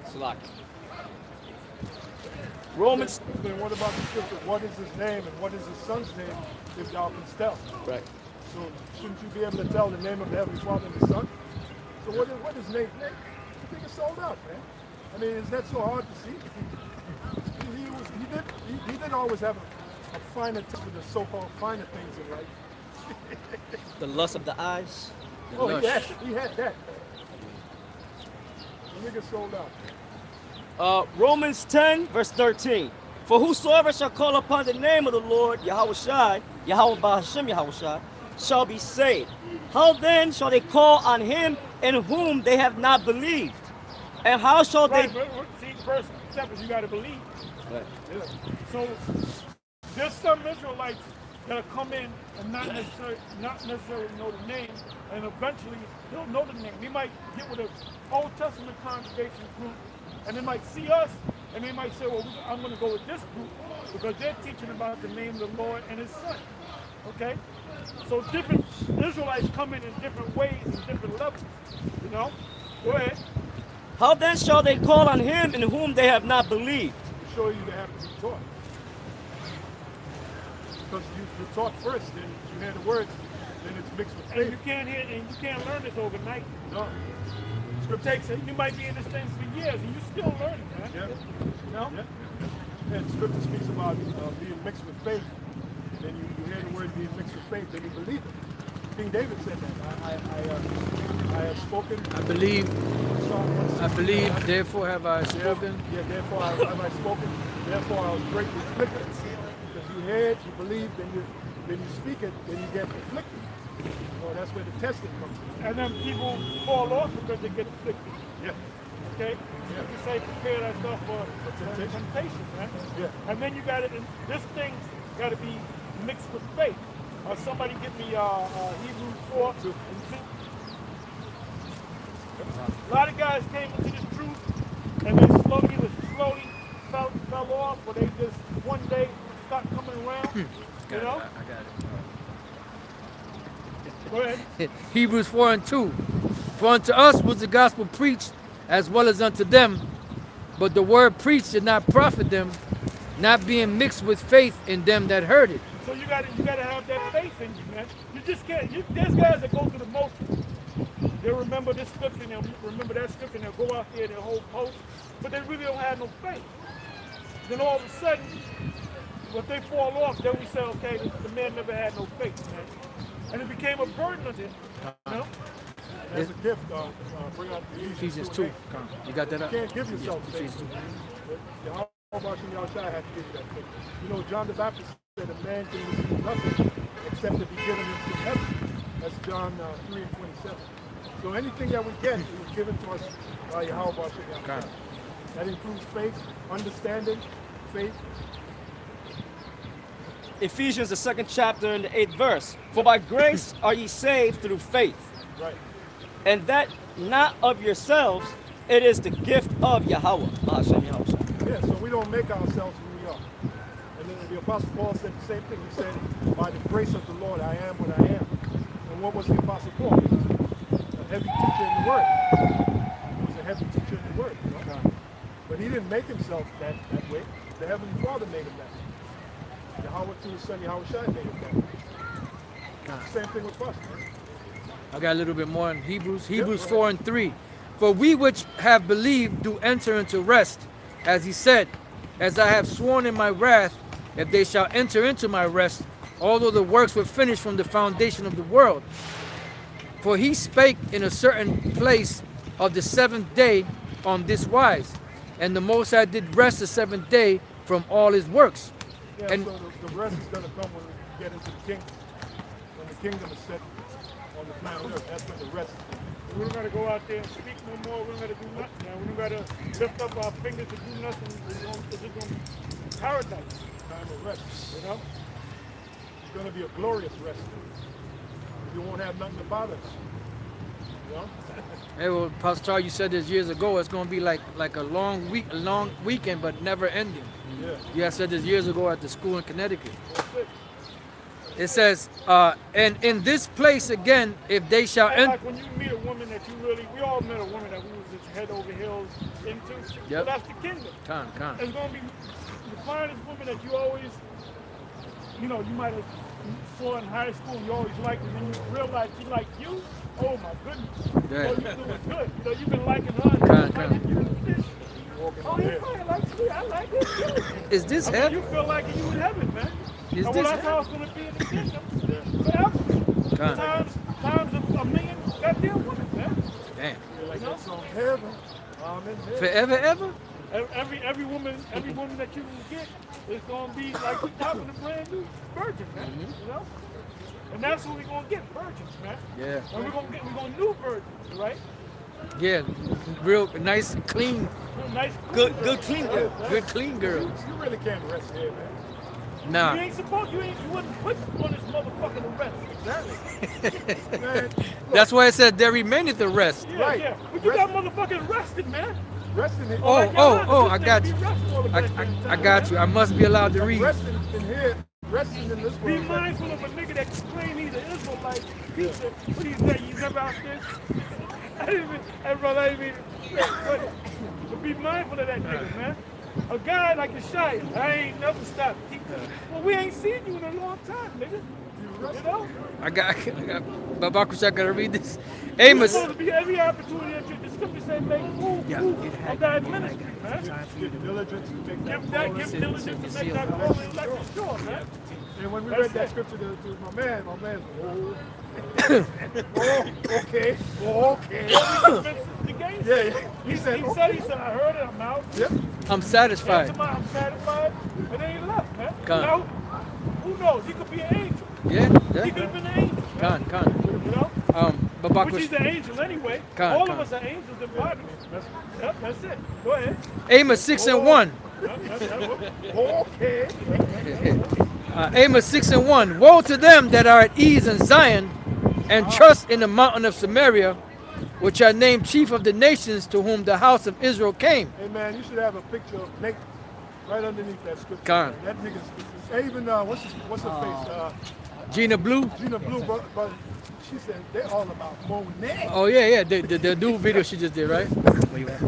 Salaki. Romans. Then what about the scripture? What is his name and what is his son's name if y'all can tell? Right. So shouldn't you be able to tell the name of the Heavenly Father and the Son? So what is name? I think it's sold out, man. I mean, is that so hard to see? He did always have a finer touch with the so-called finer things in life. The lust of the eyes. The Oh, lush. he had that. The nigga sold out. Romans 10, verse 13. For whosoever shall call upon the name of the Lord, Yahweh Shai, Yahweh Bahashem Yahweh Shai, shall be saved. How then shall they call on him in whom they have not believed? And how shall they... Right, but see, first step is you got to believe. Right. Yeah. So there's some Israelites that'll come in and not necessarily know the name, and eventually they'll know the name. They might get with an Old Testament congregation group, and they might see us, and they might say, well, I'm going to go with this group because they're teaching about the name of the Lord and his son. Okay? So different Israelites come in different ways and different levels. You know? Go ahead. How then shall they call on him in whom they have not believed? To show you they have to be taught. Because you're taught first, then you hear the words, then it's mixed with faith. And you can't learn this overnight. No. You might be in this thing for years and you're still learning, man. Yeah. You know? Yeah. And Scripture speaks about being mixed with faith. Then you hear the word being mixed with faith, then you believe it. King David said that. I have spoken. I believe. Therefore have I spoken. Yeah, therefore have I spoken. Therefore I was greatly afflicted. Because you hear it, you believe, then you speak it, then you get afflicted. So that's where the testing comes in. And then people fall off because they get afflicted. Yeah. Okay? Yeah. You say prepare thyself for temptation, man. Yeah. And then you got to, this thing's got to be mixed with faith. Somebody give me Hebrews 4 and 2. A lot of guys came into this truth and they slowly fell off, or they just one day stopped coming around. You know? I got it. Go ahead. Hebrews 4 and 2. For unto us was the gospel preached as well as unto them, but the word preached did not profit them, not being mixed with faith in them that heard it. So you gotta have that faith in you, man. You just can't. There's guys that go through the motions. They'll remember this scripture and they'll remember that scripture and they'll go out there and they'll hold post, but they really don't have no faith. Then all of a sudden, if they fall off, then we say, okay, the man never had no faith, man. And it became a burden on him. You know? As a gift, bring out the Ephesians 2. You got that up? You can't give yourself Ephesians faith. 2. How about you, Yahshua had to give you that faith? You know, John the Baptist said a man can receive nothing except to be given him from heaven. That's John 3 and 27. So anything that we get is given to us by Yahweh. Okay. That includes faith, understanding, faith. Ephesians, the 2nd chapter and the 8th verse. For by grace are ye saved through faith. Right. And that not of yourselves, it is the gift of Yahweh. Bahashem Yahweh. Yeah, so we don't make ourselves who we are. And then the Apostle Paul said the same thing. He said, by the grace of the Lord, I am what I am. And what was the Apostle Paul? He was a heavy teacher in the Word. He was a heavy teacher in the Word. You know? But he didn't make himself that way. The Heavenly Father made him that way. Yahweh through his son, Yahweh Shai made him that way. Same thing with us. Man. I got a little bit more in Hebrews. Hebrews 4 and 3. For we which have believed do enter into rest, as he said, as I have sworn in my wrath, if they shall enter into my rest, although the works were finished from the foundation of the world. For he spake in a certain place of the 7th day on this wise, and the Most High did rest the 7th day from all his works. Yeah, And so the rest is going to come when we get into the kingdom. When the kingdom is set on the planet Earth, that's when the rest is coming. We don't gotta go out there and speak no more. We don't gotta do nothing now. We don't gotta lift up our fingers to do nothing. It's just gonna be paradise. Time of rest. You know? It's going to be a glorious rest. You won't have nothing to bother us. You know? Hey, well, Pastor Charles, you said this years ago. It's going to be like a long weekend, but never ending. Yeah. Yeah, I said this years ago at the school in Connecticut. That's it. It says, and in this place again, if they shall And enter. like when you meet a woman that we all met a woman that we was just head over heels into. Yep. So that's the kingdom. Con. It's gonna be the finest woman that you always, you might have saw in high school and you always liked, and then you realize she like you. Oh my goodness. Yeah. Oh, you're doing good. You've been liking her. Con. Oh, he probably likes me. I like him too. Is this I mean, heaven? you feel like you in heaven, man. Is Well, this that's how it's going to be in the kingdom forever. Con. Times a million goddamn women, man. Damn. Like that song, heaven. I'm in heaven. Forever, ever? Every woman that you can get is gonna be like you having a brand new virgin, man. You know? And that's what we're gonna get, virgins, man. Yeah. And we're gonna new virgins, right? Yeah, real nice, clean, Nice, Good girl. clean girl. good, clean girls. You really can't rest here, man. Nah. You wouldn't put on this motherfucking arrest. Exactly. Man, That's why it said there remaineth the rest. Yeah, Right. yeah. But you got motherfuckers rested, man. resting here. I got you. I got you. I must be allowed to read. Resting in here, resting in this Be world. mindful of a nigga that claim he's an Israelite. What he say? You never out this? I didn't even, hey brother, I didn't even, but be mindful of that nigga, man. A guy like the Shire, I ain't never stopped. Well, we ain't seen you in a long time, nigga. You know? I got Babakush, I gotta read this. You're Amos. supposed to be every opportunity that you, the scripture say make food of that ministry, man. Give diligence to make that Give that, call. give diligence to make that call and let it sure, man. And when we That's read that it. scripture to my man, okay. The game Yeah. He said, he said, I heard it, I'm out. Yep. I'm satisfied. I'm satisfied. And then he left, man. Gone. Now, who knows? He could be an angel. Yeah, He could yeah. have been an angel. Con. You know? Babakush. Which he's an angel anyway. Con, All con. of us are angels in bodies. Yep, that's it. Go ahead. Amos 6:1. Okay. Amos 6:1. Woe to them that are at ease in Zion, and trust in the mountain of Samaria, which are named chief of the nations, to whom the house of Israel came. Hey man, you should have a picture of Nate right underneath that scripture. Con. That nigga's even what's her face? Gina Blue. Gina Blue, but she said they're all about Monet. Oh yeah. The new video she just did, right? Where you at?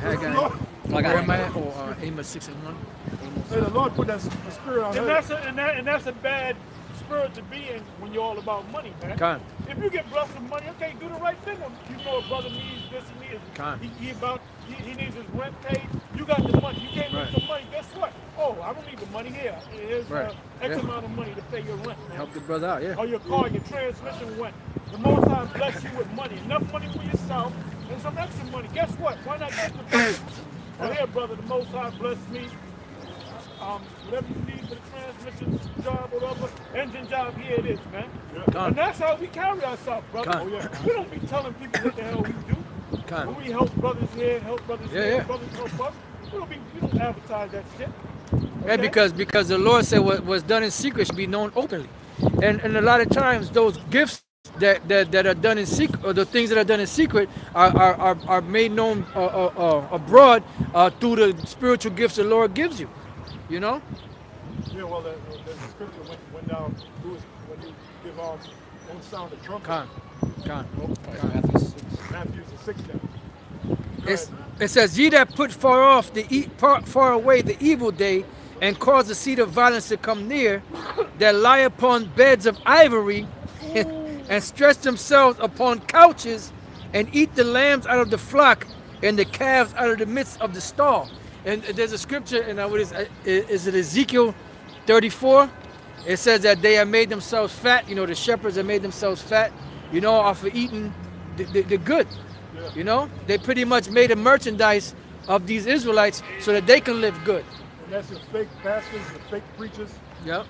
I got it. Where am I at? Oh, Amos 6:1. Hey, the Lord put that spirit on And her. that's a bad spirit to be in when you're all about money, man. Con. If you get blessed with money, okay, do the right thing. You know a brother needs this and needs. Con. He needs his rent paid. You got the money. You can't make Right. some money. Guess what? Oh, I don't need the money here. Here's Right. X Yeah. amount of money to pay your rent, man. Help the brother out, yeah. Or your car, your transmission went. The Most High bless you with money, enough money for yourself, and some extra money. Guess what? Why not get the brother? Oh, here, brother, the Most High bless me. Whatever you need for the transmission job, whatever, engine job, here it is, man. Con. And that's how we carry ourselves, brother. Con. Oh, yeah. We don't be telling people what the hell we do. Con. When we help brothers here, help brothers Yeah, here, yeah. brothers help us. We don't advertise that shit. Yeah, because the Lord said what was done in secret should be known openly, and a lot of times those gifts that are done in secret, or the things that are done in secret, are made known abroad through the spiritual gifts the Lord gives you. You know? Yeah, well, the scripture when when you give don't sound the trumpet. Con. Matthew the 6th chapter. It says, "Ye that put far away the evil day, and cause the seat of violence to come near, that lie upon beds of ivory, and stretch themselves upon couches, and eat the lambs out of the flock, and the calves out of the midst of the stall." And there's a scripture, and is it Ezekiel 34? It says that they have made themselves fat. You know, the shepherds have made themselves fat, you know, off of eating the good. Yeah. You know, they pretty much made a merchandise of these Israelites so that they can live good. And that's your fake pastors, your fake preachers, Yep.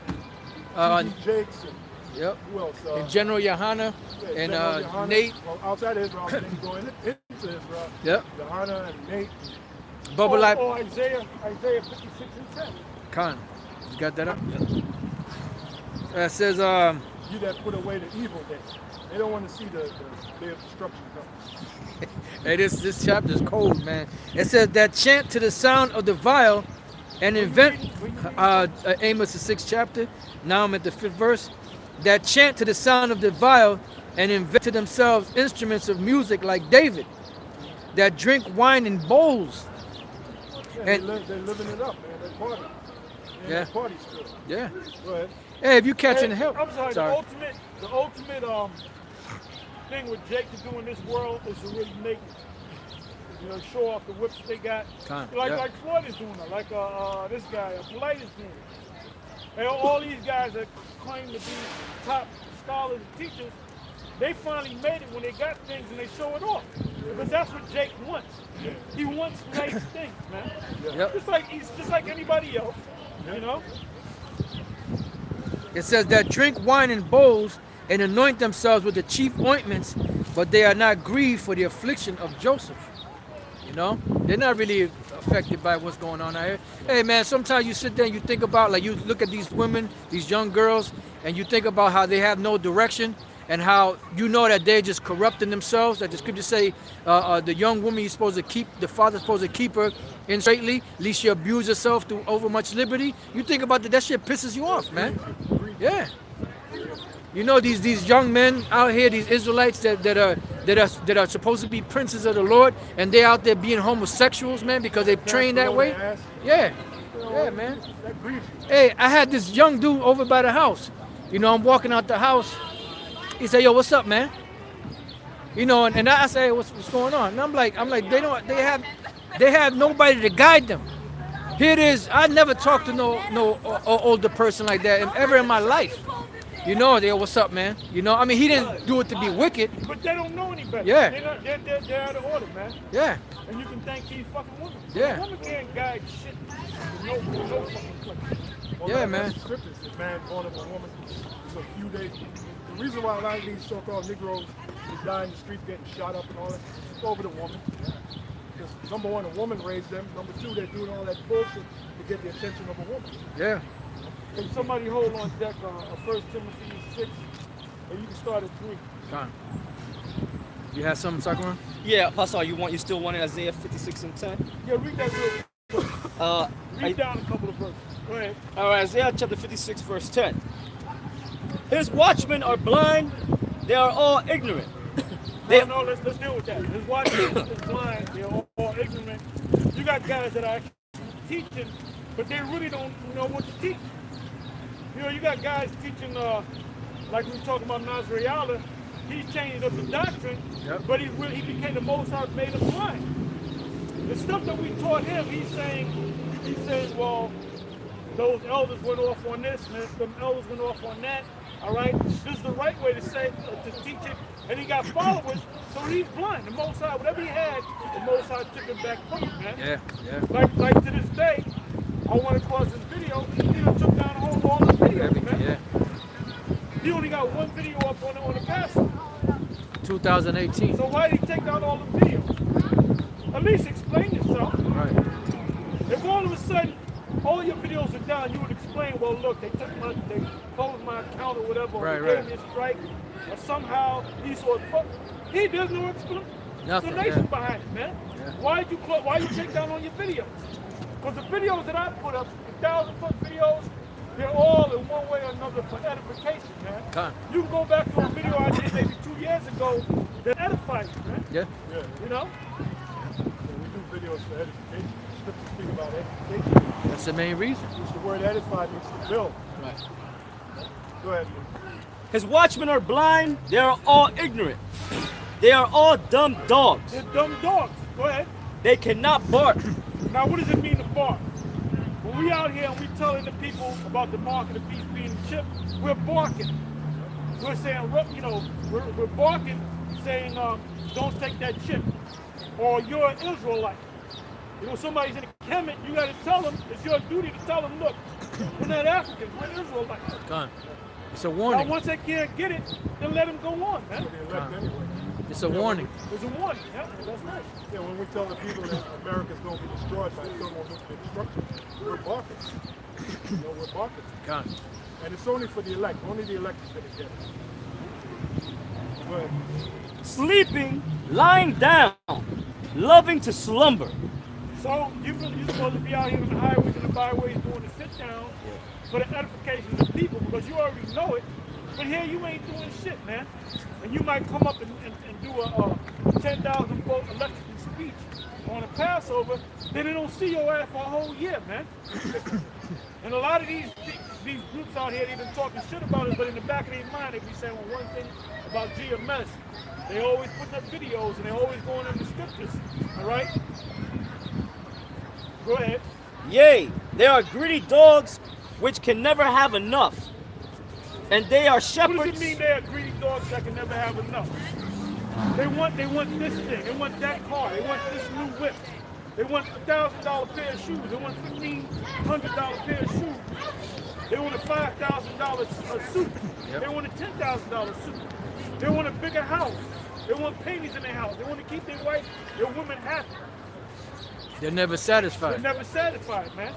Jakes, and Yep. who else? And General Yohana and General Yohana. Nate. Well, outside Israel, then you go into Israel. Yep. Yohana and Nate. Bubble Light. Oh, Isaiah 56 and 10. Khan. You got that up? It says, You that put away the evil day. They don't want to see the day of destruction come. hey, this chapter is cold, man. It says that chant to the sound of the viol and invent, Amos the 6th chapter, now I'm at the 5th verse, that chant to the sound of the viol and invent to themselves instruments of music like David, that drink wine in bowls. Yeah, And- they're living it up, man. They're party. Yeah. They're party spirit. Yeah. Go ahead. Hey, if you catching Hey, help. I'm sorry. The ultimate thing with Jake to do in this world is to really make, show off the whips they got. Con, Like yeah. Floyd is doing it. Like this guy, Blight is doing it. And all these guys that claim to be top scholars and teachers, they finally made it when they got things and they show it off. Because that's what Jake wants. He wants nice things, man. Yep. He's just like anybody else, you know? It says that drink wine in bowls and anoint themselves with the chief ointments, but they are not grieved for the affliction of Joseph. You know, they're not really affected by what's going on out here. Hey man, sometimes you sit there and you think about, like, you look at these women, these young girls, and you think about how they have no direction and how you know that they're just corrupting themselves. That the scriptures say the young woman you're supposed to keep, the father's supposed to keep her in straightly, lest she abuse herself through overmuch liberty. You think about that shit pisses you off, man. Yeah. You know, these young men out here, these Israelites that are supposed to be princes of the Lord, and they're out there being homosexuals, man, because they've trained that way. Yeah, yeah, man. Hey, I had this young dude over by the house. You know, I'm walking out the house. He said, "Yo, what's up, man?" You know, and I say, hey, "What's going on?" And I'm like, they have nobody to guide them. Here it is. I never talked to no older person like that ever in my life. You know, they, what's up, man? You know, I mean, he didn't do it to be wicked. But they don't know any better. Yeah. They're out of order, man. Yeah. And you can thank these fucking women. Yeah. A woman can't guide shit. No fucking place. Yeah, man. The scriptures, the man born of a woman for a few days. The reason why a lot of these so-called Negroes is dying in the streets, getting shot up and all that, it's over the woman. Because number one, a woman raised them. Number two, they're doing all that bullshit to get the attention of a woman. Yeah. Can somebody hold on deck 1 Timothy 6? And you can start at 3. Con. You have something, Sakura? Yeah, Pastor, you still want Isaiah 56 and 10? Yeah, read that real quick. Read down a couple of verses. Go ahead. All right, Isaiah chapter 56, verse 10. His watchmen are blind, they are all ignorant. No, let's deal with that. His watchman is blind, they're all ignorant. You got guys that are teaching, but they really don't know what to teach. You know, you got guys teaching, like we were talking about Nasrayala, he's changed up the doctrine, but he became the Most High, made him blind. The stuff that we taught him, he's saying, well, those elders went off on this, and them elders went off on that. All right, this is the right way to say to teach it, and he got followers, so he's blind. The Most High, whatever he had, the Most High took it back from him, man. Yeah, yeah. Like to this day, I want to cause this video. He done took down all the videos, man. Yeah. He only got one video up on the castle. 2018. So why did he take down all the videos? At least explain yourself. Right. If all of a sudden all your videos are down, you would explain, well, look, they closed my account or whatever, or they gave me a strike, or somehow he saw it. He does no explanation behind it, man. Yeah. Why you take down all your videos? Because the videos that I put up, the 1,000-foot videos, they're all in one way or another for edification, man. You can go back to a video I did maybe 2 years ago that edifies you, man. Yeah. You know? Yeah, we do videos for edification. Scriptures speak about edification. That's the main reason. Which the word edify means to build. Right. Go ahead. His watchmen are blind, they are all ignorant. They are all dumb dogs. They're dumb dogs. Go ahead. They cannot bark. Now, what does it mean to bark? When we out here and we telling the people about the mark of the beast being chipped, we're barking. We're saying, you know, we're barking, saying, don't take that chip. Or you're an Israelite. You know, somebody's in a Kemet, you got to tell them, it's your duty to tell them, look, we're not Africans, we're Israelites. Con. It's a warning. Now, once they can't get it, then let them go on, man. It's a warning. It's a warning, yeah, that's right. Yeah, when we tell the people that America's going to be destroyed by someone nuclear destruction, we're barking. You know, we're barking. Con. And it's only for the elect. Only the elect is going to get it. Go ahead. Sleeping, lying down, loving to slumber. So you're supposed to be out here on the highways and the byways doing the sit down for the edification of the people because you already know it. But here you ain't doing shit, man. And you might come up and do a 10,000 vote electrical speech on a Passover, then they don't see your ass for a whole year, man. And a lot of these groups out here, they've been talking shit about it, but in the back of their mind, they be saying, well, one thing about GMS, they always putting up videos and they always going in the scriptures, all right? Go ahead. Yea, they are greedy dogs which can never have enough. And they are What does it shepherds. mean they are greedy dogs that can never have enough? They want this thing. They want that car. They want this new whip. They want $1,000 pair of shoes. They want $1,500 pair of shoes. They want a $5,000 suit. Yep. They want a $10,000 suit. They want a bigger house. They want paintings in their house. They want to keep their wife, their women happy. They're never They're satisfied. never satisfied, man.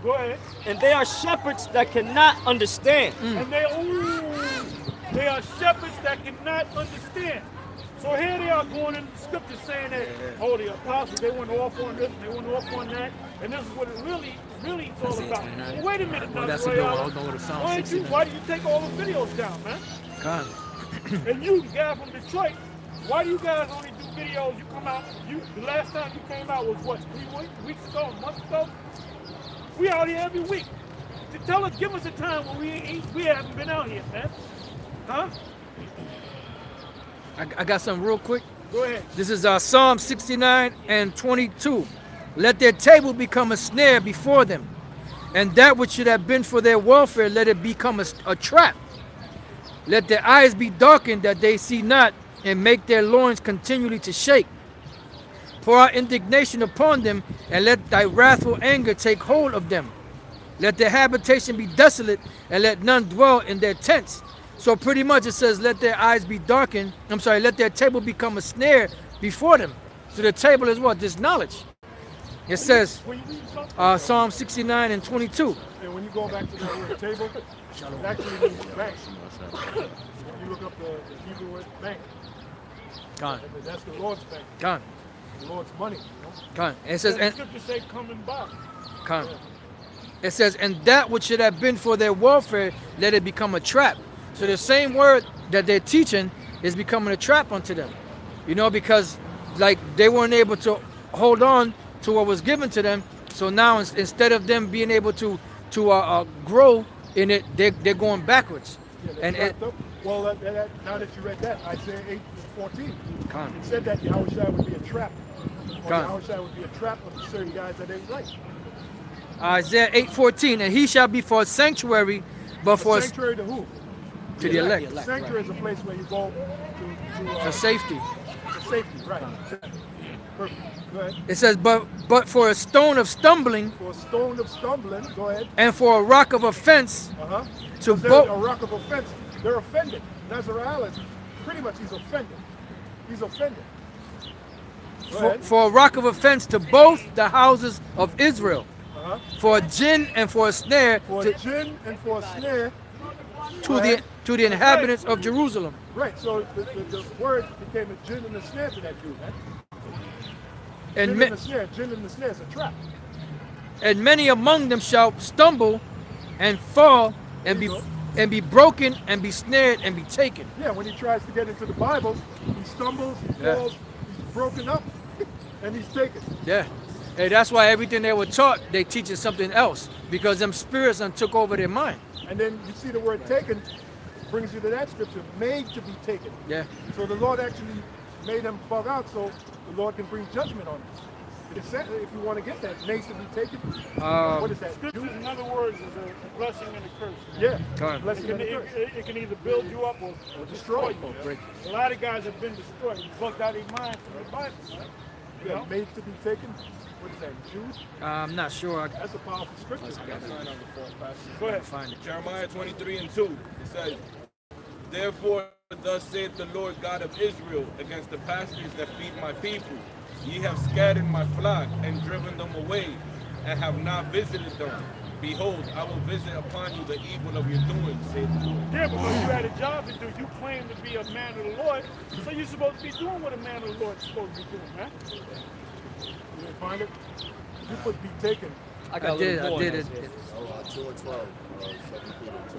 Go ahead. And they are shepherds that cannot understand. And they are shepherds that cannot understand. So here they are going in the scripture saying that, oh, the apostles, they went off on this, they went off on that, and this is what it really is all about. Well, wait a minute, Well, now, that's a good one. I'll go to Psalm 69. why do you take all the videos down, man? Con. And you, the guy from Detroit, why do you guys only do videos? You come out, the last time you came out was what, 3 weeks ago, a month ago? We out here every week. To tell us, give us a time when we haven't been out here, man. Huh? I got something real quick. Go ahead. This is Psalm 69 and 22. Let their table become a snare before them, and that which should have been for their welfare, let it become a trap. Let their eyes be darkened that they see not, and make their loins continually to shake. Pour out indignation upon them, and let thy wrathful anger take hold of them. Let their habitation be desolate, and let none dwell in their tents. So pretty much it says, let their eyes be darkened. Let their table become a snare before them. So the table is what? This knowledge. It says, Psalm 69 and 22. And when you go back to that word table, it actually means bank. You look up the Hebrew word bank. Gone. And that's the Lord's bank, Gone. the Lord's money. You know? Gone. It says, The and scripture say coming back. Gone. It says, and that which should have been for their welfare, let it become a trap. So the same word that they're teaching is becoming a trap unto them. You know, because like they weren't able to hold on to what was given to them. So now instead of them being able to grow in it, they're going backwards. Yeah, And it, well, now that you read that, Isaiah 8:14, Con. it said that Yahushua would be a trap. Or Con. Yahushua would be a trap of certain guys that ain't right. Isaiah 8:14, and he shall be for a sanctuary, but for Sanctuary to who? to the elect, Sanctuary is a place where you go for safety. for safety, right? Perfect. Go ahead. It says, but for a stone of stumbling, For a stone of stumbling, go ahead. and for a rock of offense, Uh-huh. to There's a both. rock of offense. They're offended. Nazariah is pretty much he's offended. He's offended. Go ahead. For a rock of offense to both the houses of Israel, Uh-huh. for a gin and for a snare For a gin and for a snare. to the inhabitants of Jerusalem. Right, so the word became a gin and a snare to that dude, man. And, Gin ma- and the snare is a trap. and many among them shall stumble and fall and be broken and be snared and be taken. Yeah, when he tries to get into the Bible, he stumbles, he Yeah. falls, he's broken up, and he's taken. Yeah. Hey, that's why everything they were taught, they teaching something else, because them spirits done took over their mind. And then you see the word taken brings you to that scripture, made to be taken. Yeah. So the Lord actually made them bug out so the Lord can bring judgment on them. It said, if you want to get that, made to be taken. What is that? Scripture, in other words, is a blessing and a curse. Yeah. Come on. Blessing and a curse. It can either build you up or destroy you. Break. A lot of guys have been destroyed, bugged out of their mind from the Bible. Right? You Yeah, know? made to be taken. What is that? Jews? I'm not sure. That's a powerful scripture. Go ahead. Find it. Jeremiah 23 and 2. It says, therefore, thus saith the Lord God of Israel against the pastors that feed my people. Ye have scattered my flock and driven them away, and have not visited them. Behold, I will visit upon you the evil of your doing, saith the Lord. Yeah, because you had a job to do. You claim to be a man of the Lord, so you're supposed to be doing what a man of the Lord is supposed to be doing, man. You didn't find it? You put be taken. I got a little more. I did it. 2 and 12.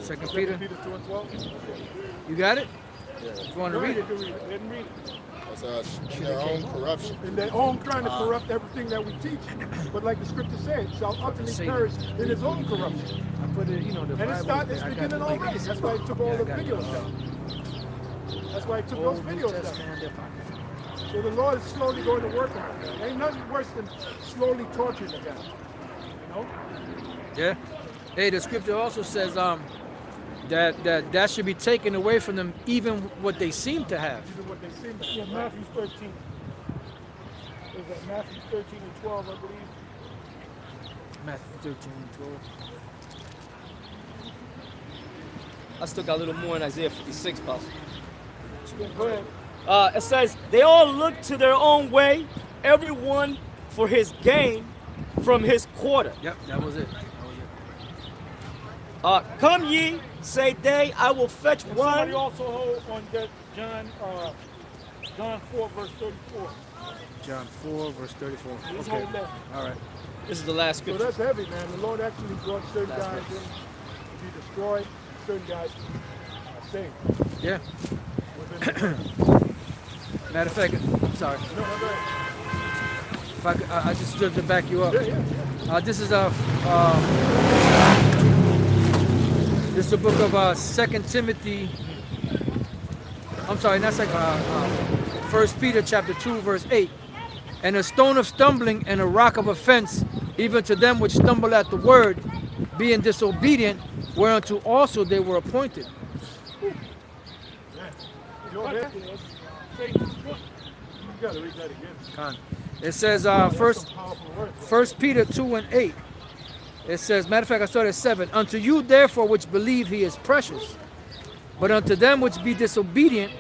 2 2 Peter. Peter 2 and 12. You got it? Yeah. You want to read it? You can read it. Didn't read it. That's in their own corruption. In their own trying to corrupt everything that we teach. But like the scripture said, shall utterly perish in his own corruption. I put it, you know, the And it's Bible. it's I got beginning the link. already. That's why he took all Yeah, I the got videos down. That's why he took those Old New videos Testament down. in their pocket. So the Lord is slowly going to work on it. Ain't nothing worse than slowly torturing the guy. You know? Yeah. Hey, the scripture also says, that should be taken away from them, even what they seem to have. Even what they seem to Yeah, have. Matthew 13. Is that Matthew 13 and 12, I believe? Matthew 13 and 12. I still got a little more in Isaiah 56, Pastor. Yeah, go ahead. It says, they all look to their own way, everyone for his gain from his quarter. Yep, that was it. Come ye, say they, I will fetch Somebody wine. also hold on that John 4, verse 34. John 4, verse 34. Just Okay. hold that. All right. This is the last So scripture. that's heavy, man. The Lord actually brought certain That's guys right. in to be destroyed, certain guys are saved. Yeah. Within Matter of fact, I'm sorry. no, no, go ahead. If I, could- I just stood to back you up. Yeah. This is this is the book of 2 Timothy. I'm sorry, not second. 1 Peter chapter 2, verse 8. And a stone of stumbling and a rock of offense, even to them which stumble at the word, being disobedient, whereunto also they were appointed. You know that? Say, You gotta read that again. Con. It says That's first some powerful words. 1 Peter 2 and 8. It says, matter of fact, I started at 7. Unto you, therefore, which believe he is precious. But unto them which be disobedient,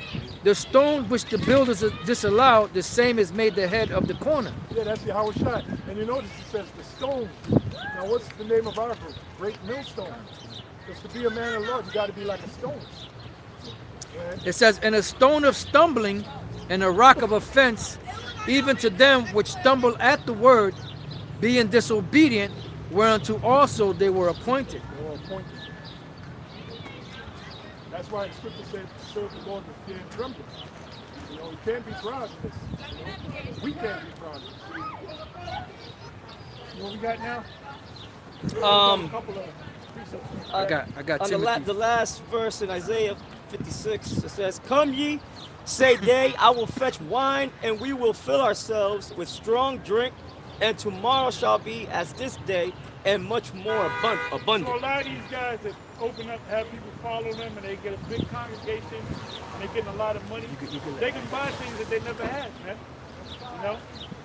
the stone which the builders disallowed, the same is made the head of the corner. Yeah, that's the Howard shot. And you notice it says the stone. Now, what's the name of our group? Great Millstone. Because to be a man of Lord, you got to be like a stone. Right? It says, and a stone of stumbling and a rock of offense, even to them which stumble at the word, being disobedient, whereunto also they were appointed. They were appointed. That's why the scripture said, serve the Lord with fear and trembling. You know, we can't be proud of this. You know? We can't be proud of this. what we got now? Um, A couple of precepts. I got on Timothy. the last verse in Isaiah 56, it says, come ye, say they, I will fetch wine, and we will fill ourselves with strong drink, and tomorrow shall be as this day, and much more So a abundant. lot of these guys that open up, have people follow them, and they get a big congregation, and they're getting a lot of money. They can buy things that they never had, man. You know,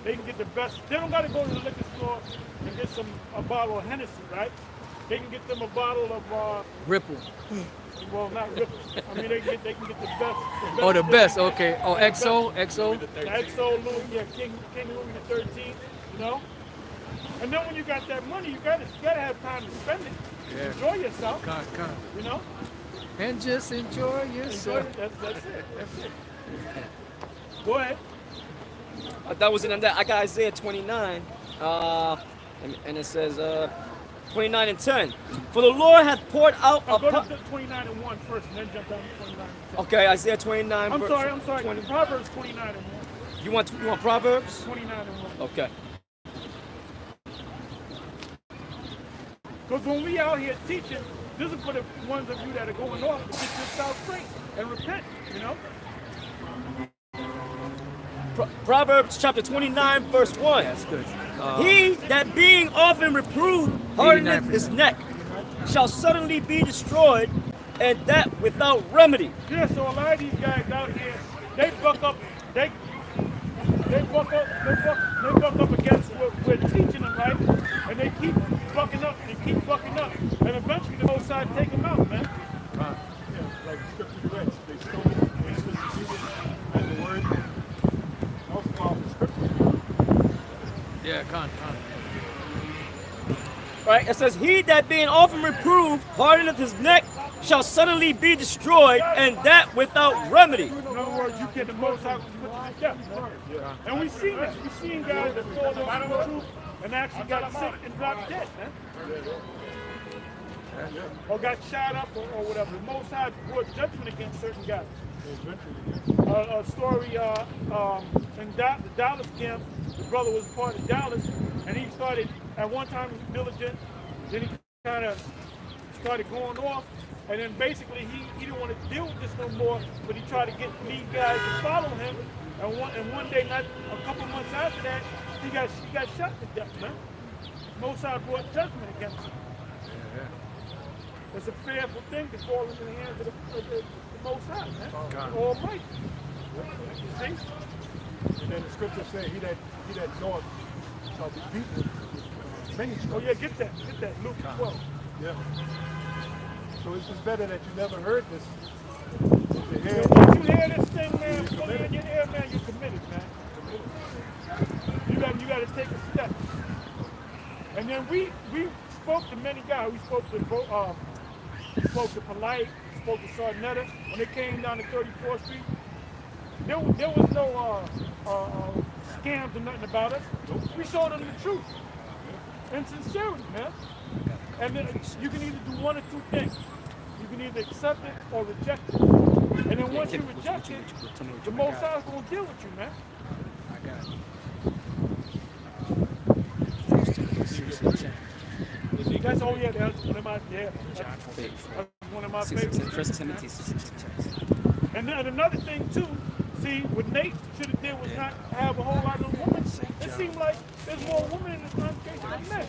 they can get the best. They don't got to go to the liquor store and get a bottle of Hennessy, right? They can get them a bottle of Ripple. well, not Ripple. I mean, they can get the best. Oh, the best. Okay. Oh, XO. The XO Louis, yeah, King Louis the 13th, you know. And then when you got that money, you gotta have time to spend it. Yeah. Enjoy yourself, Con. you know. And just enjoy Enjoy yourself. it. That's it. That's it. Go ahead. That was in that. I got Isaiah 29, and it says 29 and 10. For the Lord hath poured out Go upon. to 29 and 1 first, and then jump down to 29 and 10. Okay, Isaiah 29. I'm verse sorry. 20. Proverbs 29 and 1. You want Proverbs? 29 and 1. Okay. Because when we out here teaching, this is for the ones of you that are going off to get yourself straight and repent, you know? Proverbs chapter 29, verse 1. That's good. He that being often reproved hardeneth 89%. his neck shall suddenly be destroyed, and that without remedy. Yeah, so a lot of these guys out here, they buck up against what we're teaching them, right? And they keep bucking up and eventually the whole side take them out, man. Yeah, like the scripture read, they stoned him, and he was defeated at the word. That was powerful scripture. Yeah, con. Right? It says, he that being often reproved hardeneth his neck shall suddenly be destroyed, and that without remedy. In other words, you get the most out of what you get, man. And we seen that. We seen guys that told us the truth and actually got sick and dropped dead, man. Or got shot up or whatever. The Most High brought judgment against certain guys. A story in the Dallas camp, the brother was part of Dallas, and he started, at one time he was diligent, then he kind of started going off, and then basically he didn't want to deal with this no more, but he tried to get these guys to follow him, and one day, not a couple months after that, he got shot to death, man. Most High brought judgment against him. It's a fearful thing to fall into the hands of the Most High, man. God. Almighty. You see? And then the scriptures say, he that knoweth shall be beaten with many stripes. Oh yeah, get that. Luke 12. Yeah. So it's just better that you never heard this. You Yeah, hear once you hear this thing, man, fully in your ear, man, you're committed, man. You got to take a step. And then we spoke to many guys. We spoke to Polite, spoke to Sarnetta. When they came down to 34th Street, there was no scams or nothing about us. We showed them the truth and sincerity, man. And then you can either do one or two things. You can either accept it or reject it. And then once you reject it, the Most High is going to deal with you, man. I got it. 1 Timothy 6 and 10. That's one of my that's one of my favorites. 1 Timothy 6 and 10. And then another thing too, see, what Nate should have did was not have a whole lot of women. It seemed like there's more women in this congregation than men,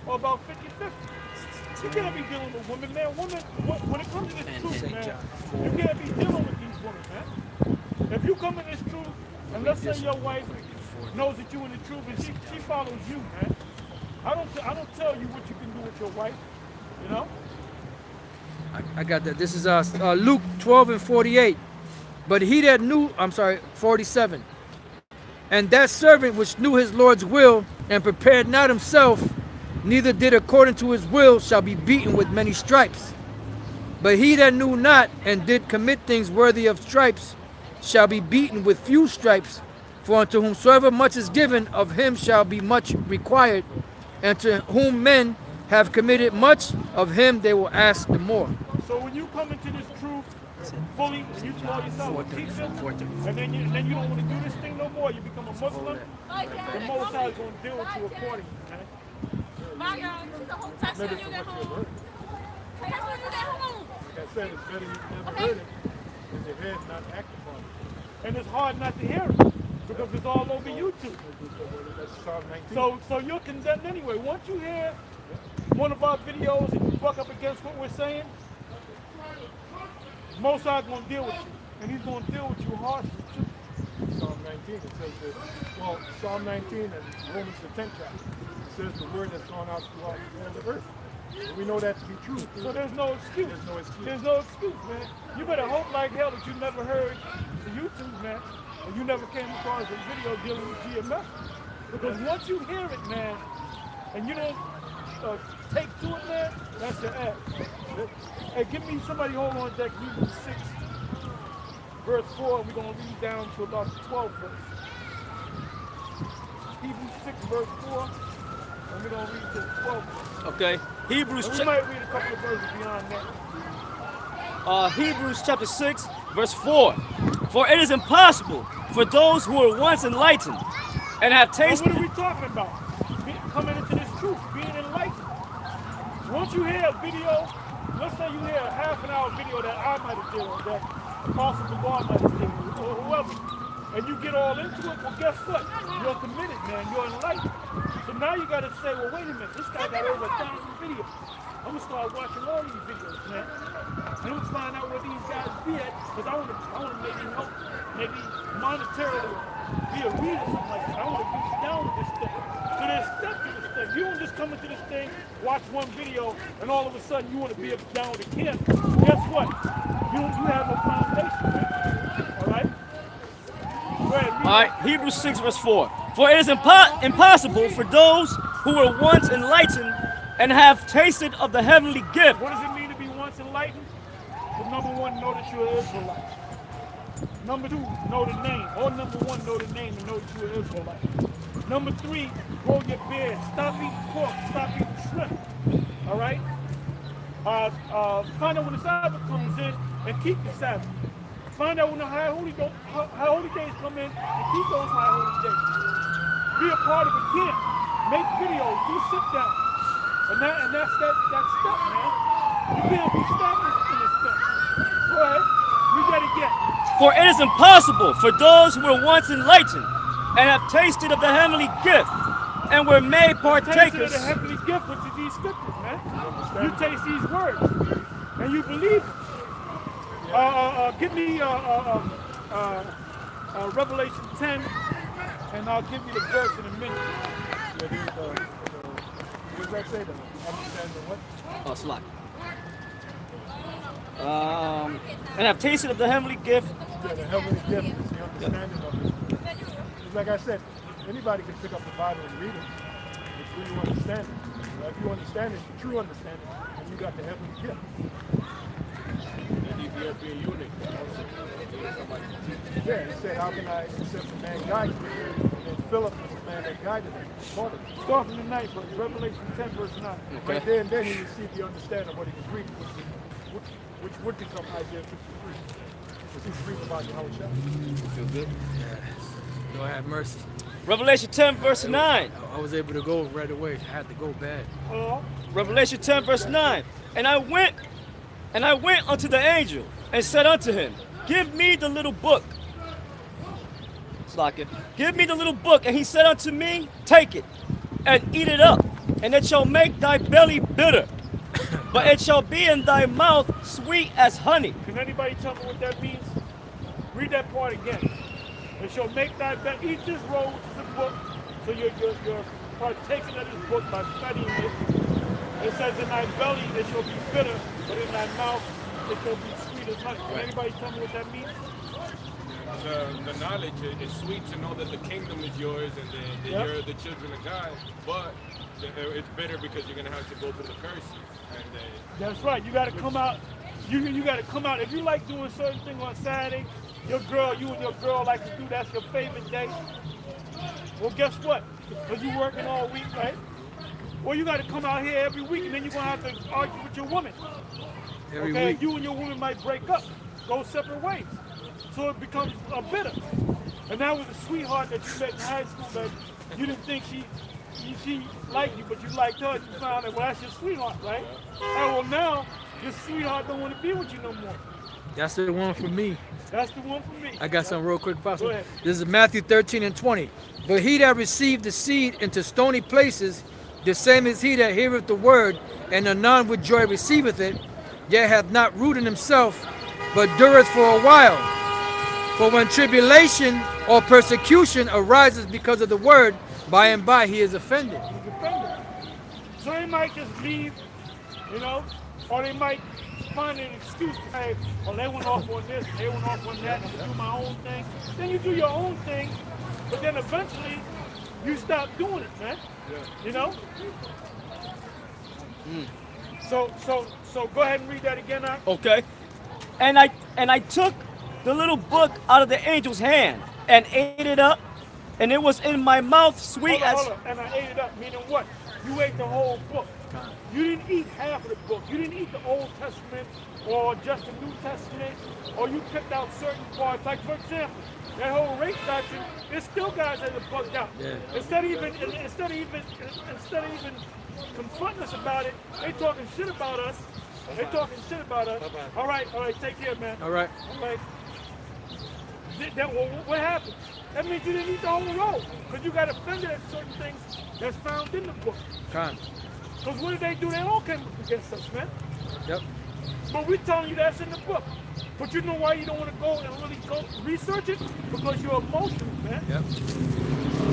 or about 50-50. You can't be dealing with women, man. Women, when it comes to this truth, man, you can't be dealing with these women, man. If you come in this truth, and let's say your wife knows that you're in the truth, and she follows you, man. I don't tell you what you can do with your wife, you know. I got that. This is Luke 12 and 48. But he that knew, 47. And that servant which knew his Lord's will and prepared not himself, neither did according to his will, shall be beaten with many stripes. But he that knew not and did commit things worthy of stripes shall be beaten with few stripes. For unto whomsoever much is given, of him shall be much required. And to whom men have committed much, of him they will ask the more. So when you come into this truth fully, and you call yourself a teacher, and then you don't want to do this thing no more, you become a Muslim, the Most High is going to deal with you accordingly, man. Like I said, it's better you never heard it than your head not act upon it. And it's hard not to hear it because it's all over YouTube. That's Psalm 19. So you're condemned anyway. Once you hear one of our videos and you buck up against what we're saying, Most High is going to deal with you. And he's going to deal with you harshly too. Psalm 19, it says that, Psalm 19 and Romans the 10th chapter, it says the word has gone out throughout the earth. And we know that to be true. So there's no excuse. There's no excuse. There's no excuse, man. You better hope like hell that you never heard the YouTube, man, or you never came across a video dealing with GMS. Because once you hear it, man, and you don't take to it, man, that's your ass. Hey, give me somebody hold on deck, Hebrews 6, verse 4, and we're going to read down to about the 12th verse. Hebrews 6, verse 4, and we're going to read to the 12th verse. Okay. Hebrews And we might read a couple of verses beyond that. Hebrews chapter 6, verse 4. For it is impossible for those who were once enlightened and have But tasted. what are we talking about? Coming into this truth, being enlightened. Once you hear a video, let's say you hear a half-an-hour video that I might have did, or that Apostle Gabar might have did, or whoever, and you get all into it, well, guess what? You're committed, man. You're enlightened. So now you got to say, well, wait a minute. This guy got over 1,000 videos. I'm going to start watching all these videos, man. And I'm going to find out where these guys be at, because I want to maybe help, maybe monetarily be a reader or something like that. I want to be down with this thing. So there's steps to this thing. You don't just come into this thing, watch one video, and all of a sudden you want to be down with the camp. Guess what? You have a foundation, man. All right? Go ahead, All right, Hebrews 6, verse 4. For it is impossible for those who were once enlightened and have tasted of the heavenly gift. What does it mean to be once enlightened? Well, number one, know that you're an Israelite. Number two, know the name. Or number one, know the name and know that you're an Israelite. Number three, grow your beard. Stop eating pork. Stop eating shrimp. All right? Find out when the Sabbath comes in and keep the Sabbath. Find out when the high holy days come in and keep those high holy days. Be a part of a camp. Make videos. Do sit-downs. And that's that step, man. You can't be stagnant in this thing. Go ahead. You gotta get. For it is impossible for those who were once enlightened and have tasted of the heavenly gift and were made Taste of partakers. the heavenly gift, which is these scriptures, man. You taste these words, and you believe them. Give me Revelation 10, and I'll give you the verse in a minute. What does that say then? Understanding what? Oh, slack. And I've tasted of the heavenly gift. Yeah, the heavenly gift is the understanding of it. It's like I said, anybody can pick up the Bible and read it. It's when you understand it. Now, if you understand it, the true understanding, then you got the heavenly gift. The Ethiopian eunuch. Yeah, he said, how can I accept the man guide me? And then Philip is the man that guided him. Taught him. Start from the 9th verse, Revelation 10, verse 9. Right there and then he received the understanding of what he was reading, which would become Isaiah 53. Because he's reading about Yahushua. Feel good? Yes. Lord have mercy. Revelation 10, verse 9. I was able to go right away. I had to go bad. Revelation 10, verse 9. And I went unto the angel and said unto him, give me the little book. Slack it. Give me the little book. And he said unto me, take it and eat it up, and it shall make thy belly bitter, but it shall be in thy mouth sweet as honey. Can anybody tell me what that means? Read that part again. It shall make thy belly. Eat this roll, which is a book, so you're partaking of this book by studying it. It says in thy belly it shall be bitter, but in thy mouth it shall be sweet as honey. Can anybody tell me what that means? The knowledge is sweet to know that the kingdom is yours and that you're the children of God, but it's bitter because you're gonna have to go through the curses. And that's right. You got to come out. You got to come out. If you like doing certain things on Saturday, you and your girl like to do. That's your favorite day. Well, guess what? Because you're working all week, right? Well, you got to come out here every week, and then you're gonna have to argue with your woman. Every Okay, week. you and your woman might break up, go separate ways. So it becomes bitter. And that was a sweetheart that you met in high school that you didn't think she liked you, but you liked her. You found out, well, that's your sweetheart, right? And well, now your sweetheart don't want to be with you no more. That's the one for me. That's the one for me. I got some real quick, Apostle. Go ahead. This is Matthew 13 and 20. But he that received the seed into stony places, the same is he that heareth the word, and anon with joy receiveth it, yet hath not root in himself, but dureth for a while. For when tribulation or persecution arises because of the word, by and by he is offended. He's offended. So they might just leave, or they might find an excuse to say, well, they went off on this, they went off on that, and I do my own thing. Then you do your own thing, but then eventually you stop doing it, man. So go ahead and read that again now. Okay. And I took the little book out of the angel's hand and ate it up, and it was in my mouth sweet Hold on. And I ate it up, meaning what? You ate the whole book. You didn't eat half of the book. You didn't eat the Old Testament or just the New Testament, or you picked out certain parts. Like, for example, that whole race doctrine, there's still guys that are bugged out. Yeah. Instead of even confronting us about it, they talking shit about us. They talking shit about us. All right, take care, man. All right. What happened? That means you didn't eat the whole roll, because you got offended at certain things that's found in the book. Because what did they do? They all came against us, man. Yep. But we're telling you that's in the book. But you know why you don't want to go and really go research it? Because you're emotional, man. Yep.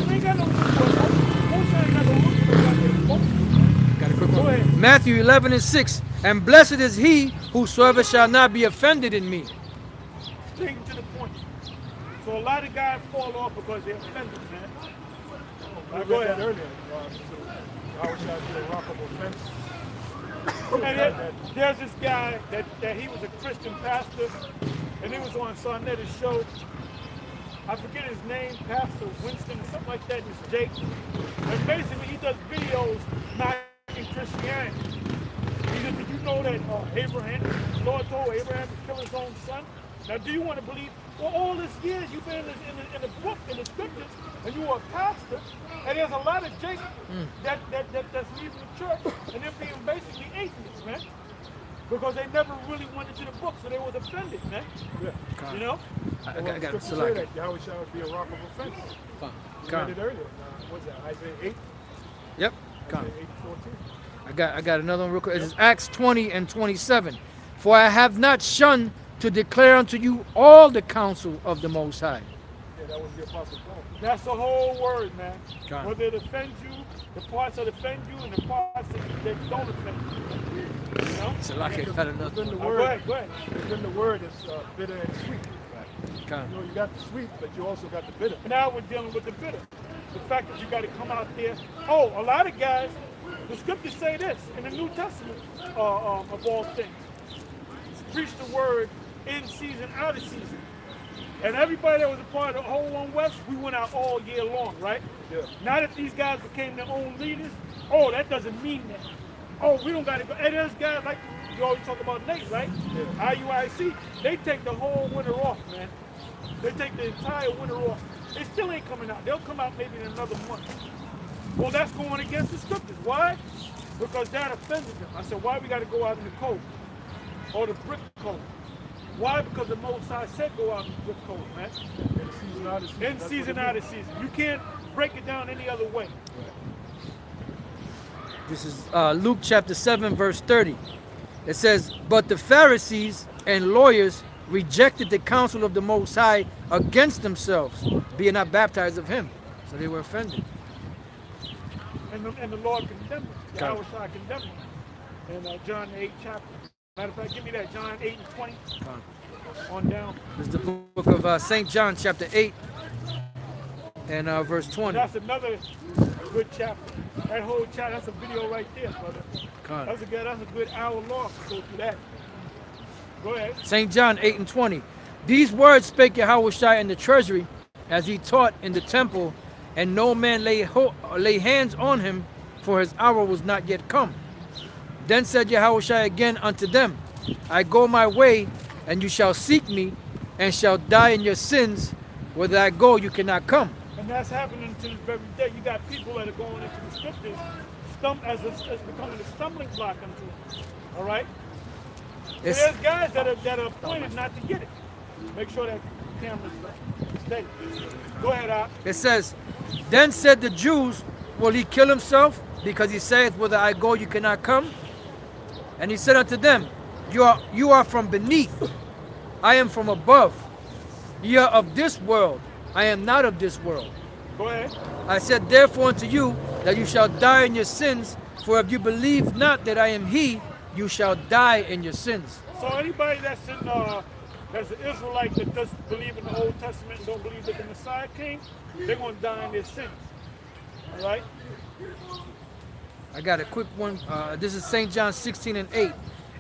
You ain't got no room for emotion. Most ain't got no room for emotion. Got a quick Go one. ahead. Matthew 11 and 6. And blessed is he whosoever shall not be offended in me. Taking to the point. So a lot of guys fall off because they're offended, man. I Go read that ahead. earlier. I wish I'd be a rock of offense. And there's this guy that he was a Christian pastor, and he was on Sarnetta's show. I forget his name, Pastor Winston or something like that. It's Jake. And basically he does videos knocking Christianity. He said, did you know that the Lord told Abraham to kill his own son? Now, do you want to believe? Well, all this years you've been in the book, in the scriptures, and you were a pastor, and there's a lot of Jake that's leaving the church, and they're being basically atheists, man. Because they never really went into the book, so they was offended, man. Yeah. You know? I got it. Scripture say that Yahweh shall be a rock of offense. You read it earlier. What's that? Isaiah 8? Come. 8:14. I got another one real quick. It's Acts 20 and 27. For I have not shunned to declare unto you all the counsel of the Most High. Yeah, that was the Apostle Paul. That's the whole word, man. Got it. Whether it offends you, the parts that offend you, and the parts that don't offend you. You know? So like I got another Within the one. Go word, ahead, go ahead. within the word is bitter and sweet. Come. You know, you got the sweet, but you also got the bitter. Now we're dealing with the bitter. The fact that you got to come out there. Oh, a lot of guys, the scriptures say this in the New Testament of all things. Preach the word in season, out of season. And everybody that was a part of the whole One West, we went out all year long, right? Yeah. Now that these guys became their own leaders, oh, that doesn't mean that. Oh, we don't got to go. Hey, there's guys like you always talk about Nate, right? Yeah. IUIC, they take the whole winter off, man. They take the entire winter off. It still ain't coming out. They'll come out maybe in another month. Well, that's going against the scriptures. Why? Because that offended them. I said, why we got to go out in the cold? Or the brick cold? Why? Because the Most High said go out in the brick cold, man. In season, out of season. In That's what season, it out is. of season. You can't break it down any other way. This is Luke chapter 7, verse 30. It says, but the Pharisees and lawyers rejected the counsel of the Most High against themselves, being not baptized of him. So they were offended. And the Lord condemned them. Got Yahweh Shai condemned them. In John 8 chapter. Matter of fact, give me that, John 8 and 20. On down. This is the book of St. John chapter 8 and verse 20. That's another good chapter. That whole chapter, that's a video right there, brother. Con. That's a good hour long to go through that. Go ahead. St. John 8 and 20. These words spake Yahweh Shai in the treasury as he taught in the temple, and no man lay hands on him, for his hour was not yet come. Then said Yahweh Shai again unto them, I go my way, and you shall seek me, and shall die in your sins. Whither I go, you cannot come. And that's happening to this very day. You got people that are going into the scriptures as becoming a stumbling block unto them. All right? So It's, there's guys that are appointed not to get it. Make sure that camera's steady. Go ahead, Al. it says, then said the Jews, will he kill himself? Because he saith, whither I go, you cannot come. And he said unto them, you are from beneath, I am from above. Ye are of this world, I am not of this world. Go ahead. I said therefore unto you, that you shall die in your sins, for if you believe not that I am he, you shall die in your sins. So anybody that's that's an Israelite that doesn't believe in the Old Testament and don't believe that the Messiah came, they're going to die in their sins. All right? I got a quick one. This is St. John 16 and 8.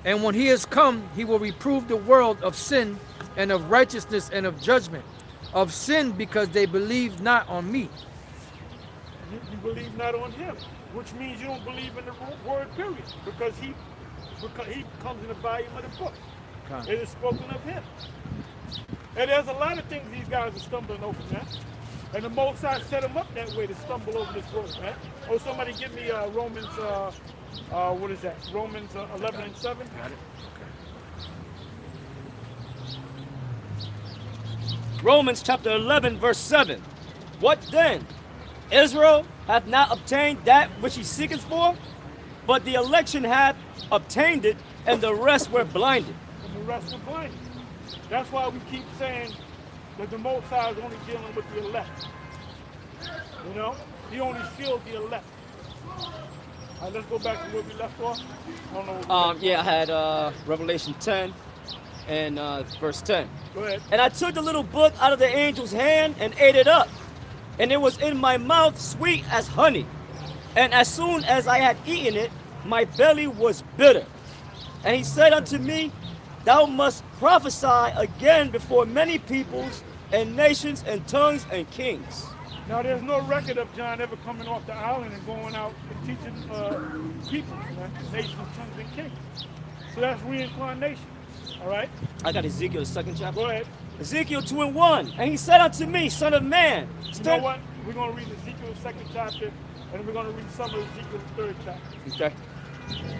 And when he is come, he will reprove the world of sin and of righteousness and of judgment. Of sin, because they believe not on me. You believe not on him, which means you don't believe in the word, period. Because he comes in the volume of the book. It is spoken of him. And there's a lot of things these guys are stumbling over, man. And the Most High set them up that way to stumble over this word, man. Oh, somebody give me Romans, what is that? Romans 11 and 7. Got it. Romans chapter 11, verse 7. What then? Israel hath not obtained that which he seeketh for, but the election hath obtained it, and the rest were blinded. And the rest are blind. That's why we keep saying that the Most High is only dealing with the elect. You know? He only sealed the elect. All right, let's go back to where we left off. I don't know where we left Yeah, I had Revelation 10 and verse 10. off. Go ahead. And I took the little book out of the angel's hand and ate it up. And it was in my mouth sweet as honey. And as soon as I had eaten it, my belly was bitter. And he said unto me, thou must prophesy again before many peoples and nations and tongues and kings. Now, there's no record of John ever coming off the island and going out and teaching people, man, nations, tongues, and kings. So that's reincarnation. All right? I got Ezekiel, the 2nd chapter. Go ahead. Ezekiel 2 and 1. And he said unto me, son of man, You know what? We're going to read Ezekiel 2nd chapter, and we're going to read some of Ezekiel 3rd chapter. Okay.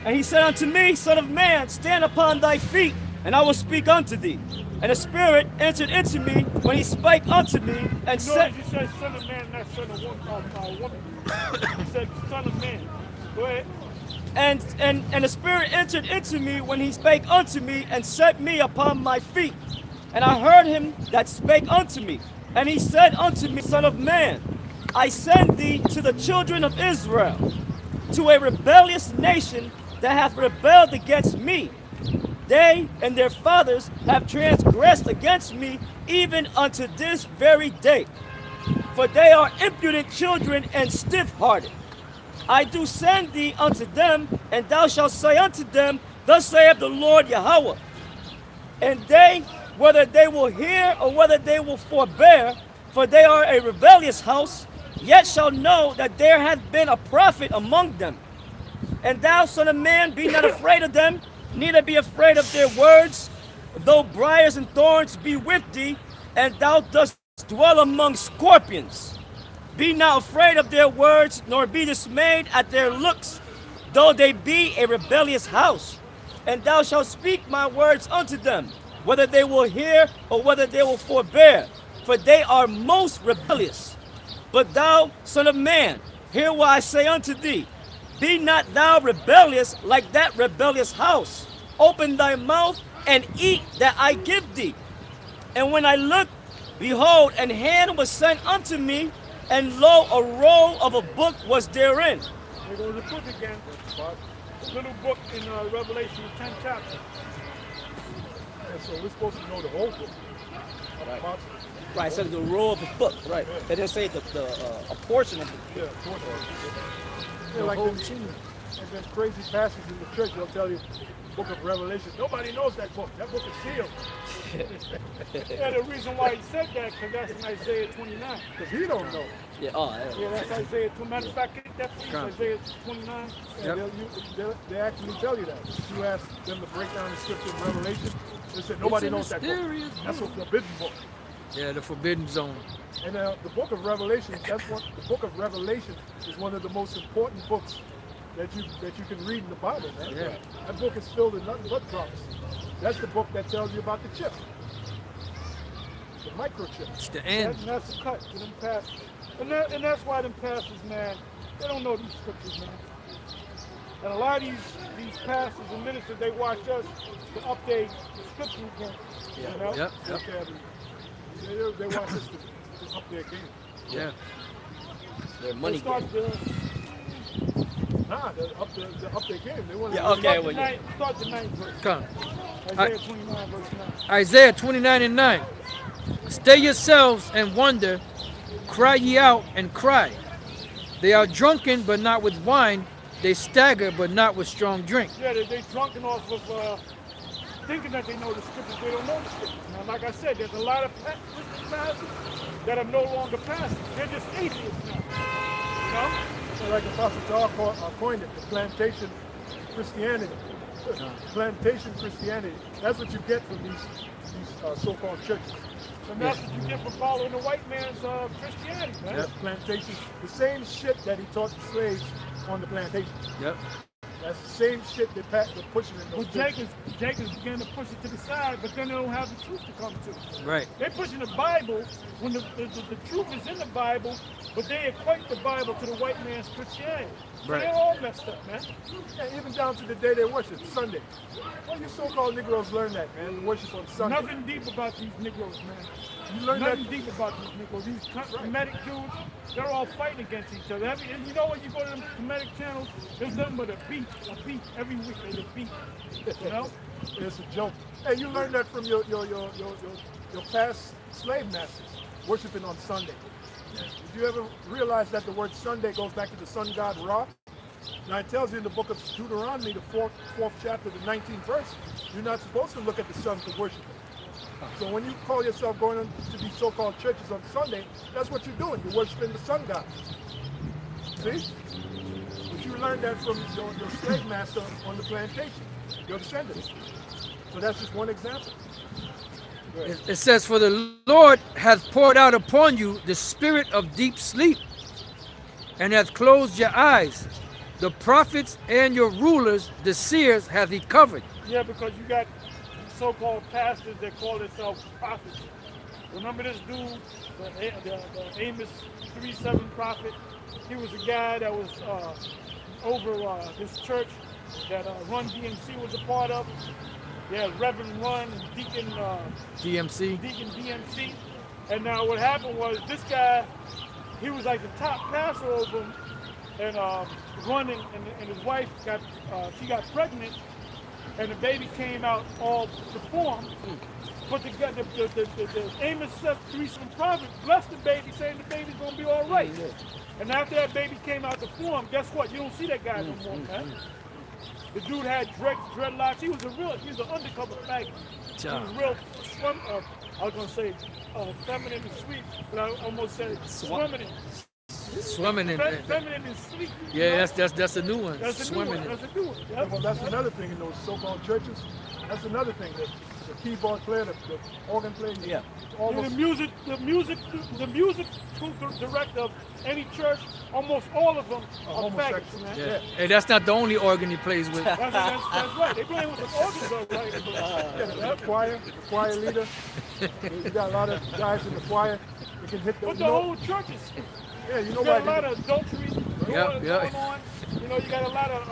And he said unto me, son of man, stand upon thy feet, and I will speak unto thee. And the Spirit entered into me when he spake unto me, and said, Notice he said son of man, not son of woman. He said son of man. Go ahead. And the Spirit entered into me when he spake unto me and set me upon my feet. And I heard him that spake unto me. And he said unto me, Son of man, I send thee to the children of Israel, to a rebellious nation that hath rebelled against me. They and their fathers have transgressed against me even unto this very day. For they are impudent children and stiff-hearted. I do send thee unto them, and thou shalt say unto them, Thus saith the Lord Yahweh. And they, whether they will hear or whether they will forbear, for they are a rebellious house, yet shall know that there hath been a prophet among them. And thou, son of man, be not afraid of them, neither be afraid of their words, though briars and thorns be with thee, and thou dost dwell among scorpions. Be not afraid of their words, nor be dismayed at their looks, though they be a rebellious house. And thou shalt speak my words unto them, whether they will hear or whether they will forbear, for they are most rebellious. But thou, son of man, hear what I say unto thee. Be not thou rebellious like that rebellious house. Open thy mouth and eat that I give thee. And when I looked, behold, an hand was sent unto me, and lo, a roll of a book was therein. There goes the book again. A little book in Revelation, 10 chapters. And so we're supposed to know the whole book. Right. Right, so the roll of a book, right. Yeah. They didn't say a portion of it. Yeah, portion. Yeah, like them crazy passages in the church, they'll tell you, book of Revelation. Nobody knows that book. That book is sealed. Yeah, the reason why he said that, because that's in Isaiah 29. Because he don't know. Yeah, Yeah, that's Isaiah 29. Matter of fact, get that please, Isaiah 29. And they actually tell you that. If you ask them to break down the scripture in Revelation, they said nobody knows that book. That's a forbidden book. Yeah, the forbidden zone. And the book of Revelation, the book of Revelation is one of the most important books that you can read in the Bible, man. Yeah. That book is filled with nothing but prophecy. That's the book that tells you about the chip. The microchip. It's the end. That's the cut to them pastors. And that's why them pastors, man, they don't know these scriptures, man. And a lot of these pastors and ministers, they watch us to update the scripture again. Yeah. You know? Yep. They want us to up their game. Yeah. Their money They start game. Nah, they're up their game. They want to Yeah, okay, well, yeah. Start the 9th verse. Come. Isaiah 29, verse 9. Isaiah 29 and 9. Stay yourselves and wonder, cry ye out and cry. They are drunken, but not with wine. They stagger, but not with strong drink. Yeah, they drunken off of thinking that they know the scriptures. They don't know the scriptures. Now, like I said, there's a lot of pastors that are no longer pastors. They're just atheists now. You know? So like Apostle Paul coined it, the plantation Christianity. Plantation Christianity. That's what you get from these so-called churches. And that's what you get for following the white man's Christianity, man. Yep. Plantation, the same shit that he taught the slaves on the plantation. Yep. That's the same shit they're pushing in those Well, churches. Jacobs began to push it to the side, but then they don't have the truth to come to. Right. They're pushing the Bible when the truth is in the Bible, but they equate the Bible to the white man's Christianity. So Right. they're all messed up, man. Yeah, even down to the day they worship, Sunday. Well, you so-called Negroes learn that, man. Worship on Sunday. Nothing deep about these Negroes, man. You learn Nothing that. deep about these Negroes. These Kemetic dudes, they're all fighting against each other. And you know when you go to them Kemetic channels, there's nothing but a beat every week. There's a beat, you know? It's a joke. Hey, you learned that from your past slave masters, worshiping on Sunday. Did you ever realize that the word Sunday goes back to the sun god Ra? Now it tells you in the book of Deuteronomy, the fourth chapter, the 19th verse, you're not supposed to look at the sun to worship it. So when you call yourself going to these so-called churches on Sunday, that's what you're doing. You're worshiping the sun god. See? But you learned that from your slave master on the plantation, your descendants. So that's just one example. It says, for the Lord hath poured out upon you the spirit of deep sleep, and hath closed your eyes. The prophets and your rulers, the seers, hath he covered. Yeah, because you got so-called pastors that call themselves prophets. Remember this dude, the Amos 3:7 prophet? He was a guy that was over this church that Run DMC was a part of. Yeah, Reverend Run, Deacon DMC. Deacon DMC. And now what happened was this guy, he was like the top pastor over him, and Run and his wife got pregnant, and the baby came out all deformed. But the Amos 3:7 prophet blessed the baby, saying the baby's gonna be all right. And after that baby came out deformed, guess what? You don't see that guy no more, man. The dude had dreadlocks. He was an undercover faggot. He was real I was gonna say feminine and sweet, but I almost said swimming. Swimming in Feminine and sweet. Yeah, that's a new one. That's a new Swimming one. in. That's a new one. Yeah, Yep. well, that's another thing in those so-called churches. That's another thing. The keyboard player, the organ player. Yeah. Almost. The music director of any church, almost all of them are homosexual. faggots, man. Yeah. Hey, that's not the only organ he plays with. That's right. They playing with the organs, all right. Yeah, the choir leader. You got a lot of guys in the choir. You can hit the. But the whole church is. Yeah, you know You got a why? lot of adultery going Yep. on. You know, you got a lot of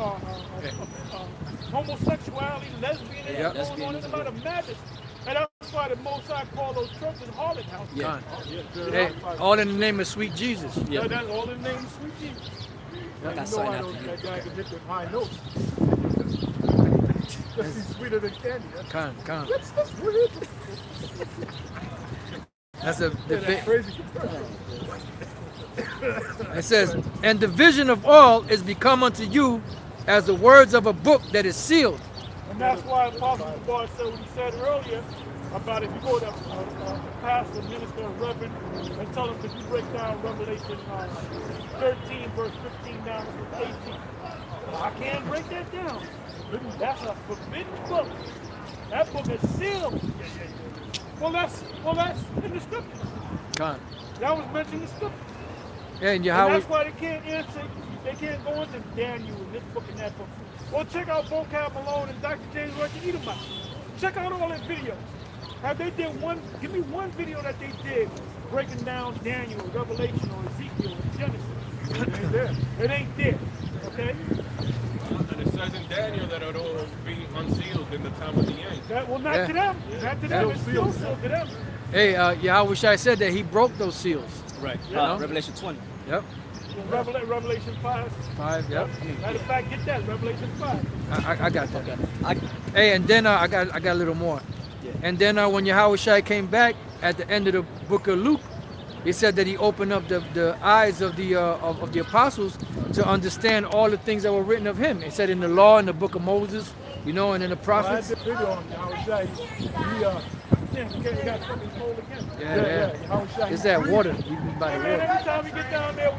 homosexuality, lesbian, Yep. going on. There's a lot of madness. And that's why the Most High call those churches harlot houses. Con. Hey, all in the name of sweet Jesus. Yeah. That's all in the name of sweet Jesus. I got You know something why after those you. that guy can hit them high notes. Just be sweeter than candy. Con. That's weird. That's a That's crazy comparison. It says, and the vision of all is become unto you as the words of a book that is sealed. And that's why Apostle Bar said what he said earlier about if you go to a pastor, minister, or reverend, and tell them, could you break down Revelation 13, verse 15 down to 18? I can't break that down. That's a forbidden book. That book is sealed. Well, that's in the scriptures. Con. That was mentioned in the scriptures. And And Yahweh, that's why they can't answer, they can't go into Daniel and this book and that book. Well, check out Vocab Malone and Dr. James Roger Edomite. Check out all their videos. Have they did give me one video that they did breaking down Daniel, Revelation, or Ezekiel, or Genesis. It ain't there. It ain't there, okay? And it says in Daniel that it'll be unsealed in the time of the end. Not to them. Not to them. It's still sealed to them. hey, Yahweh Shai said that he broke those seals. Right. know? Revelation 20. Yep. Revelation 5. 5, yep. Matter of fact, get that, Revelation 5. I got that. I, Hey, and then I got a little more. Yeah. And then when Yahweh Shai came back at the end of the book of Luke, he said that he opened up the eyes of the apostles to understand all the things that were written of him. He said in the law, in the book of Moses, and in the I prophets. did a video on Howard Shai. You got something cold again. Yeah. Howard Shai. It's that water. You can buy the Man, water. every time we get down there,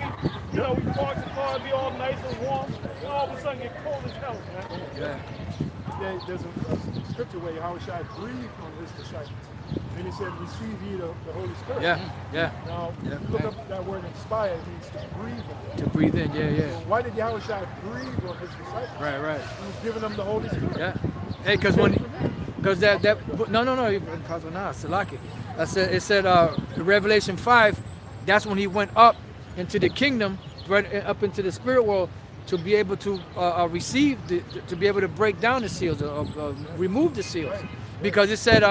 we park the car, be all nice and warm, and all of a sudden get cold as hell, man. Yeah. There's a scripture where Howard Shai breathed on his disciples. And he said, receive ye the Holy Spirit. Yeah. Now, Yeah. look up that word inspire, it means to breathe on. To breathe in. Yeah. So why did Howard Shai breathe on his disciples? Right. He was giving them the Holy Spirit. Yeah. Hey, because Salaki. It said Revelation 5. That's when he went up into the kingdom, right up into the spirit world, to be able to receive, to be able to break down the seals, remove the seals, because it said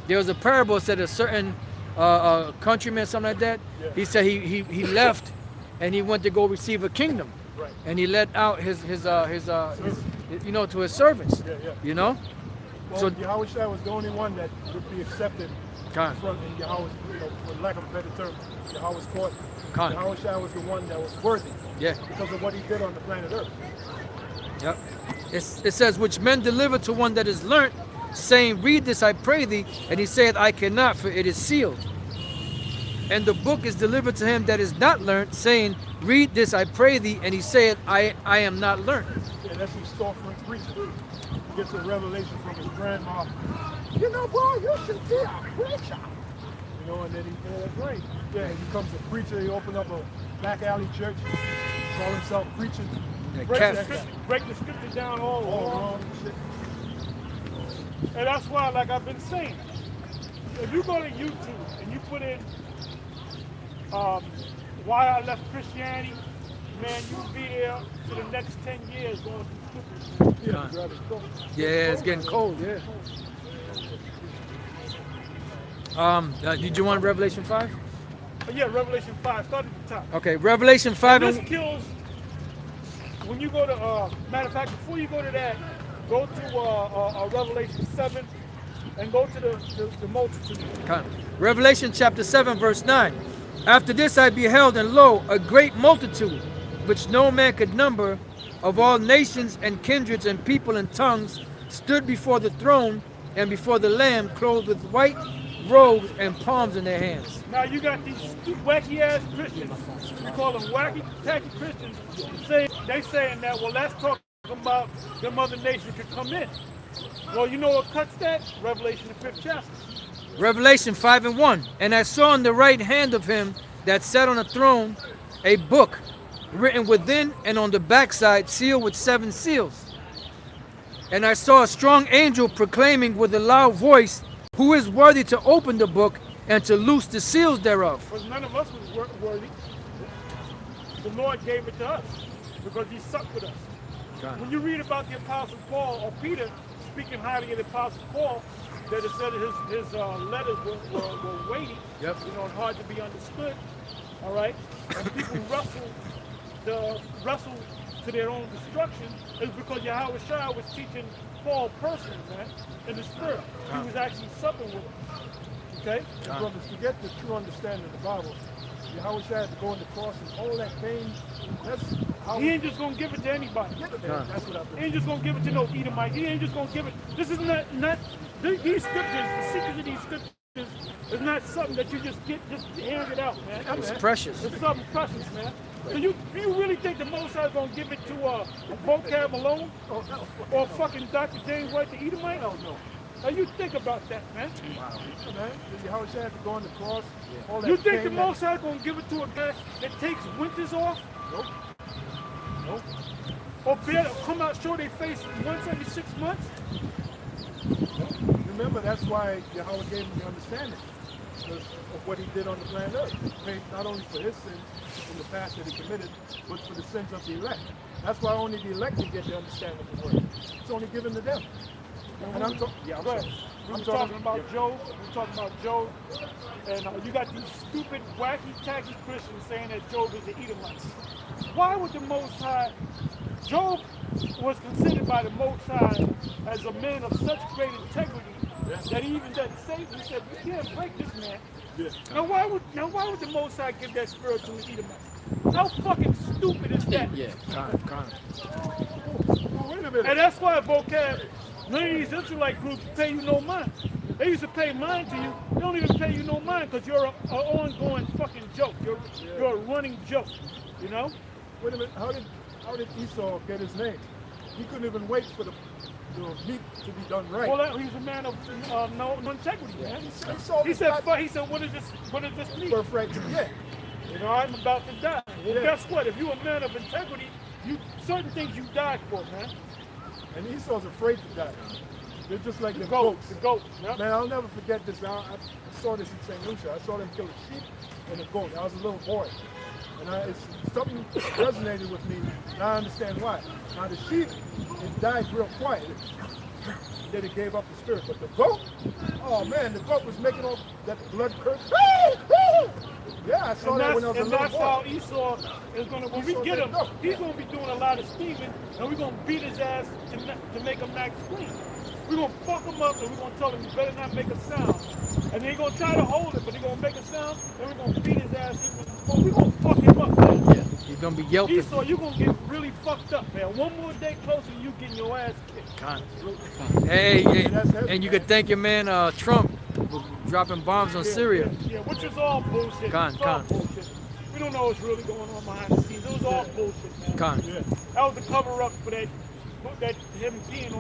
there was a parable. It said a certain countryman, something like that. Yeah. He said he left, and he went to go receive a kingdom, Right. and he let out his to his servants. Yeah. Well, So- Yahweh Shai was the only one that would be accepted Con. in Yahweh's, for lack of a better term, Yahweh's court. Con. Yahweh Shai was the one that was worthy Yeah. because of what he did on the planet Earth. Yep. It says, which men deliver to one that is learnt, saying, read this, I pray thee. And he saith, I cannot, for it is sealed. And the book is delivered to him that is not learnt, saying, read this, I pray thee. And he saith, I am not learnt. Yeah, that's his storefront preacher. He gets a revelation from his grandma. Boy, you should be a preacher. And then that's right. Yeah, he becomes a preacher. He opened up a back alley church. Call himself preaching. Yeah, Break the scripture down all wrong. wrong and shit. And that's why, like I've been saying, if you go to YouTube and you put in why I left Christianity, man, you'll be there for the next 10 years going through stupid. Con. Grab it, go. Yeah, it's getting cold. Yeah. Did you want Revelation 5? But yeah, Revelation 5, start at the top. Okay, Revelation 5 This and kills, when you go to, matter of fact, before you go to that, go to Revelation 7 and go to the multitude. Con. Revelation chapter 7 verse 9. After this I beheld, and lo, a great multitude, which no man could number, of all nations and kindreds and people and tongues, stood before the throne and before the Lamb, clothed with white robes and palms in their hands. Now you got these wacky ass Christians, we call them wacky, tacky Christians, they saying that, well, that's talking about them other nations could come in. Well, you know what cuts that? Revelation the 5th chapter. Revelation 5 and 1. And I saw in the right hand of him that sat on the throne a book, written within and on the backside, sealed with 7 seals. And I saw a strong angel proclaiming with a loud voice, who is worthy to open the book and to loose the seals thereof? Because none of us was worthy. The Lord gave it to us because he sucked with us. God. When you read about the Apostle Paul or Peter speaking highly of the Apostle Paul, that it said his letters were weighty, Yep. you know, and hard to be understood. All right, and people wrestle to their own destruction is because Yahweh Shai was teaching Paul personally, man, in the spirit. He was actually supping with him. Okay? And brothers, to get the true understanding of the Bible, Yahweh had to go on the cross and all that pain. That's how He ain't just gonna give it to anybody. That's what I He believe. ain't just gonna give it to no Edomite. He ain't just gonna give it. This is not these scriptures. The secret of these scriptures is not something that you just hand it out, man. It's precious. It's something precious, man. So you really think the Most High is gonna give it to a vocab alone, or fucking Dr. James White the Edomite? No. Now you think about that, man. Man, Yahweh had to go on the cross. All that You think pain the that- Most High is gonna give it to a guy that takes winters off? Nope. Nope. Or better come out show their face once every 6 months? Remember, that's why Yahweh gave him the understanding because of what he did on the planet Earth. He paid not only for his sins in the past that he committed, but for the sins of the elect. That's why only the elect can get the understanding of the word. It's only given to them. And I'm talking. Yeah, I'm Go sorry. ahead. We I'm were talking about Job. We were talking about Job. And you got these stupid, wacky, tacky Christians saying that Job is an Edomite. Why would the Most High... Job was considered by the Most High as a man of such great integrity that he even said, Satan said, we can't break this man. Yeah. Now why would the Most High give that spirit to an Edomite? How fucking stupid is that? Yeah. Con. Wait a minute. And that's why vocab, none of these Israelite groups pay you no mind. They used to pay mind to you. They don't even pay you no mind because you're an ongoing fucking joke. You're a running joke, you know? Wait a minute. How did Esau get his name? He couldn't even wait for the meat to be done right. Well, he's a man of no integrity, man. Esau He said, what is this meat? birthright to get. You know, I'm about to die. Well, Yeah. guess what? If you're a man of integrity, certain things you died for, man. And Esau's afraid to die. They're just like the Goat, goats. the goat. Yep. Man, I'll never forget this. I saw this in St. Lucia. I saw them kill a sheep and a goat. I was a little boy. And something resonated with me, and I understand why. Now the sheep, it died real quiet. Then it gave up the spirit. But the goat, oh man, the goat was making all that blood curse. Yeah, I saw that when I was a And little that's how boy. Esau is going to, when we Esau's get him, like, no. he's going to be doing a lot of scheming, and we're going to beat his ass to make him act clean. We're going to fuck him up, and we're going to tell him, you better not make a sound. And they're going to try to hold it, but they're going to make a sound, and we're going to beat his ass. We're going to fuck him up, man. Yeah. He's gonna be yelping. Esau, you're going to get really fucked up, man. One more day closer, you getting your ass kicked. Con. Hey, and you could thank your man Trump for dropping bombs on Syria. Yeah, which is all bullshit. Con. Bullshit. We don't know what's really going on behind the scenes. It was all bullshit, man. Con. That was a cover up for that him getting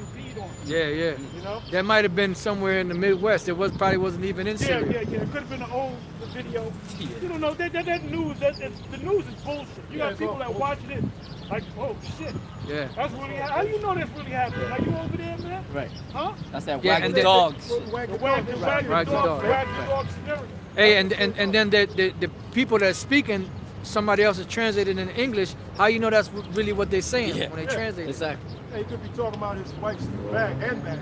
peed on. Yeah. You know? That might have been somewhere in the Midwest. It probably wasn't even in Yeah. Syria. It could have been an old video. You don't know that news. The news is bullshit. You got it's people all that watching it like, oh shit. Yeah. That's really how you know that's really happening? Are you over there, man? Right. Huh? That's that Yeah, wag and the then- dogs. Wag The the wag dog. the Wag the dog. dog scenario. Hey, and then the people that are speaking somebody else is translated in English, how you know that's really what they're saying Yeah. when they translate it? Exactly. Hey, he could be talking about his wife's handbag.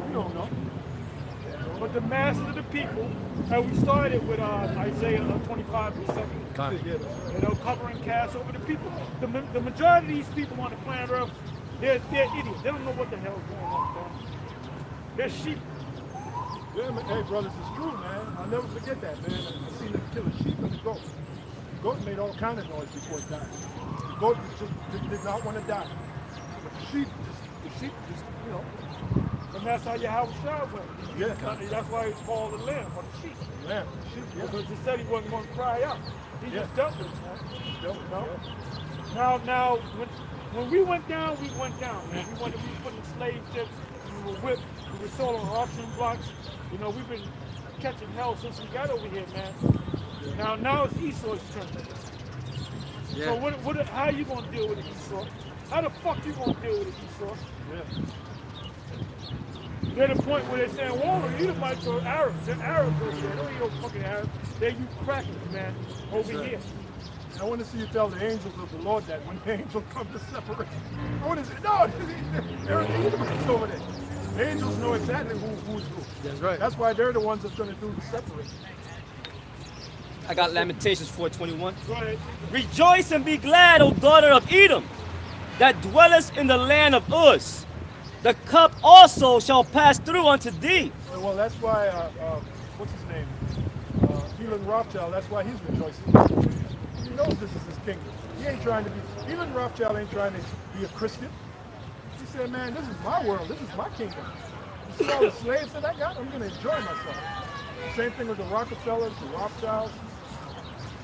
You don't know. But the masses of the people, and we started with Isaiah 25 and 2, covering cast over the people. The majority of these people on the planet Earth, they're idiots. They don't know what the hell's going on, man. They're sheep. Yeah, man. Hey, brothers, it's true, man. I'll never forget that, man. I seen them kill a sheep and a goat. The goat made all kind of noise before it died. The goat just did not want to die. But the sheep just, you know. And that's how Yahweh Shah went. Yeah. That's why it's called the lamb or the sheep. Lamb, sheep, yeah. Because he said he wasn't going to cry out. He just dealt with it, man. Dealt with it, Now, when we went down, we went down, man. We were put in slave ships. We were whipped. We were sold on auction blocks. You know, we've been catching hell since we got over here, man. Now it's Esau's turn. Yeah. So how you gonna deal with it, Esau? How the fuck you gonna deal with it, Esau? Yeah. They're at the point where they're saying, well, the Edomites are Arabs. They're Arabs over there. They ain't no fucking Arabs. They're you crackers, man, over here. I want to see you tell the angels of the Lord that when the angels come to separate. I want to say, no, there are the Edomites over there. The angels know exactly who's who. That's right. That's why they're the ones that's going to do the separating. I got Lamentations 4:21. Go ahead. Rejoice and be glad, O daughter of Edom, that dwellest in the land of Uz. The cup also shall pass through unto thee. Well, that's why, what's his name? Elon Rothschild, that's why he's rejoicing. He knows this is his kingdom. He ain't trying to be, Elon Rothschild ain't trying to be a Christian. He said, man, this is my world. This is my kingdom. You see all the slaves that I got? I'm going to enjoy myself. Same thing with the Rockefellers, the Rothschilds.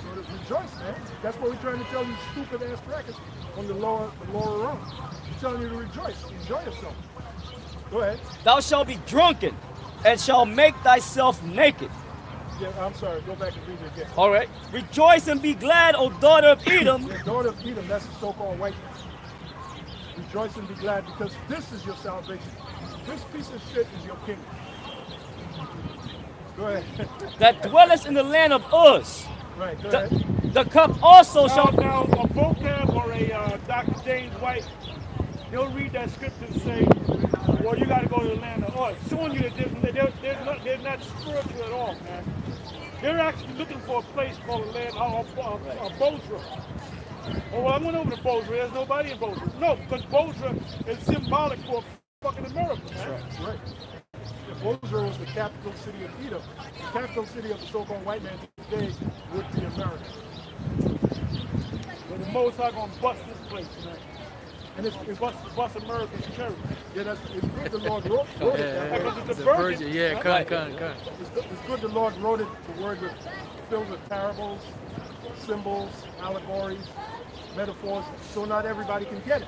So rejoice, man. That's what we're trying to tell you stupid ass crackers on the lower rung. We're telling you to rejoice. Enjoy yourself. Go ahead. Thou shalt be drunken, and shalt make thyself naked. Yeah, I'm sorry. Go back and read it again. All right. Rejoice and be glad, O daughter of Edom. The daughter of Edom, that's the so-called white man. Rejoice and be glad because this is your salvation. This piece of shit is your kingdom. Go ahead. That dwellest in the land of Uz. Right, go ahead. The cup also shall. Now, a vocab or a Dr. James White, he'll read that scripture and say, well, you got to go to the land of Uz. Showing you that they're not spiritual at all, man. They're actually looking for a place called the land of Bozrah. Oh, well, I went over to Bozrah. There's nobody in Bozrah. No, because Bozrah is symbolic for fucking America, man. That's right. Bozrah was the capital city of Edom. The capital city of the so-called white man today would be America. But the most are going to bust this place, man. And it's bust America's cherry. Yeah, it's good the Lord wrote it that way. Because it's a The virgin. virgin, yeah, come. It's good the Lord wrote it, the word was filled with parables, symbols, allegories, metaphors, so not everybody can get it.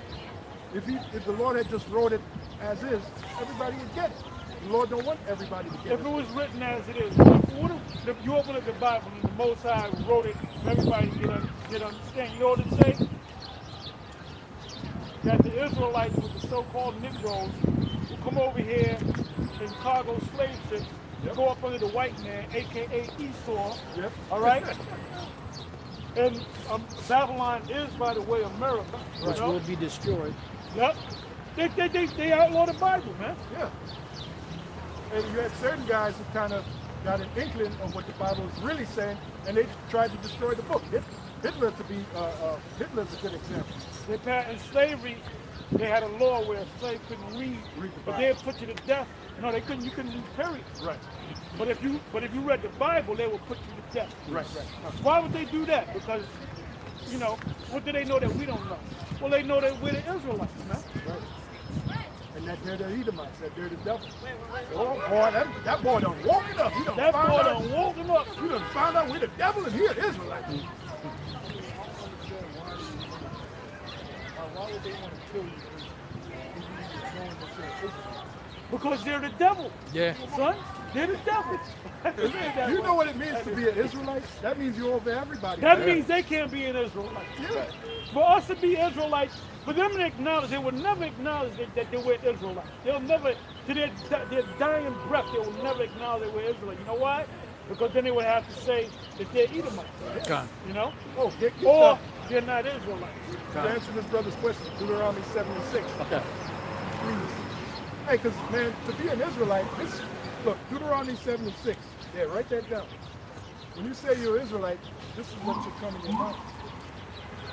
If the Lord had just wrote it as is, everybody would get it. The Lord don't want everybody to get If it. it was written as it is, if you open up the Bible and the Most High wrote it for everybody to get understand, you know what it says? That the Israelites with the so-called Negroes who come over here in cargo slave ships, go up under the white man, a.k.a. Esau, Yep. all right? And Babylon is, by the way, America. you Which know? will be destroyed. Yep. They outlaw the Bible, man. Yeah. And you had certain guys who kind of got an inkling of what the Bible is really saying, and they tried to destroy the book. Hitler's a good example. They in slavery, they had a law where a slave couldn't read the but Bible. they'd put you to death. No, they couldn't. You couldn't read, period. Right. But if you read the Bible, they would put you to death. Right. Why would they do that? Because, you know, what do they know that we don't know? Well, they know that we're the Israelites, man. Right. And that they're the Edomites, that they're the devil. Oh boy, that boy done woken up. He done That found boy out. done woken up. You done found out we're the devil and he an Israelite. Why would they want to kill you? Because they're the devil. Yeah. Son, they're the devil. You know what it means to be an Israelite? That means you're over everybody. That means they can't be an Israelite. Yeah. For us to be Israelites, for them to acknowledge, they will never acknowledge that they were Israelites. They'll never, to their dying breath, they will never acknowledge they were Israelites. You know why? because then they would have to say that they're Edomites. Okay. You know? Oh, get Or they're not Israelites. to answer this brother's question, Deuteronomy 76. Okay. Please. Hey, because, man, to be an Israelite, look, Deuteronomy 76. Yeah, write that down. When you say you're Israelite, this is what should come in your mind.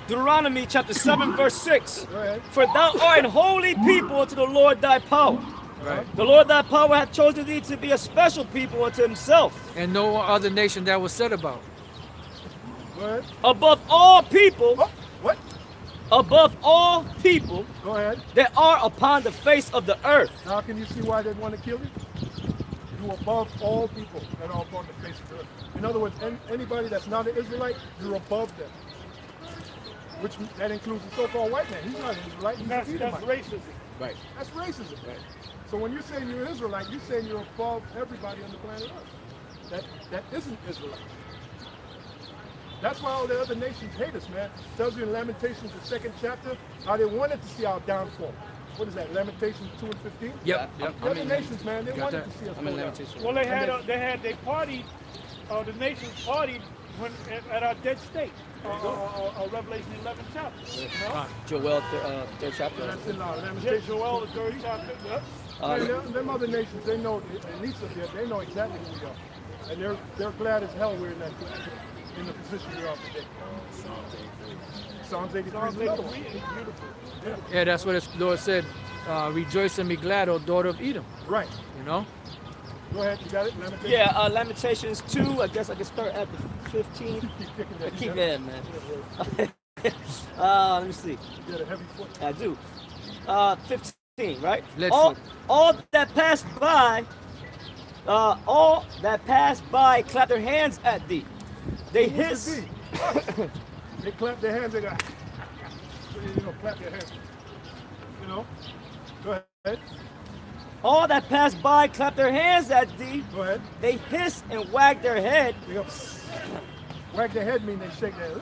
Deuteronomy chapter 7, verse 6. Go ahead. For thou art an holy people unto the Lord thy power. Right. The Lord thy power hath chosen thee to be a special people unto himself, And no other nation that was said about. Go ahead. above all people, Oh, what? above all people Go ahead. that are upon the face of the earth. Now can you see why they want to kill you? You're above all people that are upon the face of the earth. In other words, anybody that's not an Israelite, you're above them. Which that includes the so-called white man. He's not an Israelite, he's That's an Edomite. racism. Right. That's racism. So when you're saying you're Israelite, you're saying you're above everybody on the planet Earth. That isn't Israelite. That's why all the other nations hate us, man. It tells you in Lamentations, the 2nd chapter, how they wanted to see our downfall. What is that, Lamentations 2 and 15? Yep. The other nations, man, they got wanted that. to see us I'm in go down. Lamentations. Well, they partied, the nations partied when at our dead state. Revelation 11 chapter. You know? Joel, third chapter. That's in Lamentations. Joel, the 3rd chapter. Yep. Man, them other nations, they know, they know exactly who we are. And they're glad as hell we're in the position we are today. Psalms 83 Psalms is another 83 one. is beautiful. Yeah, that's what the Lord said. Rejoice and be glad, O daughter of Edom. Right. You know? Go ahead, you got it? Lamentations? Yeah, Lamentations 2, I guess I can start at the 15. Keep kicking that. Keep You it, man. Let me see. got a heavy foot. I do. 15, right? Let's All that passed by, clap their hands at thee. They Who's hiss. the D? They clap their hands, they go, clap their hands. You know? Go ahead. All that passed by, clap their hands at thee. Go ahead. They hiss and wag their head. They go, wag their head mean they shake their head.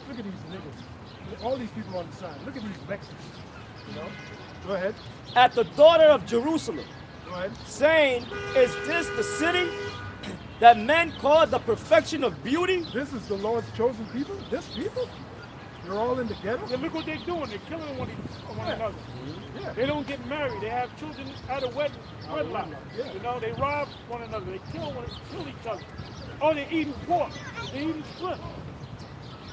Look at these niggas. All these people on the side. Look at these Mexicans. You know? Go ahead. At the daughter of Jerusalem, Go ahead. saying, Is this the city that men call the perfection of beauty? This is the Lord's chosen people? This people? You're all in the ghetto? Yeah, look what they're doing. They're killing one another. Yeah. They don't get married. They have children out of wedlock. Yeah. You know, they rob one another. They kill each other. Oh, they're eating pork. They're eating shrimp.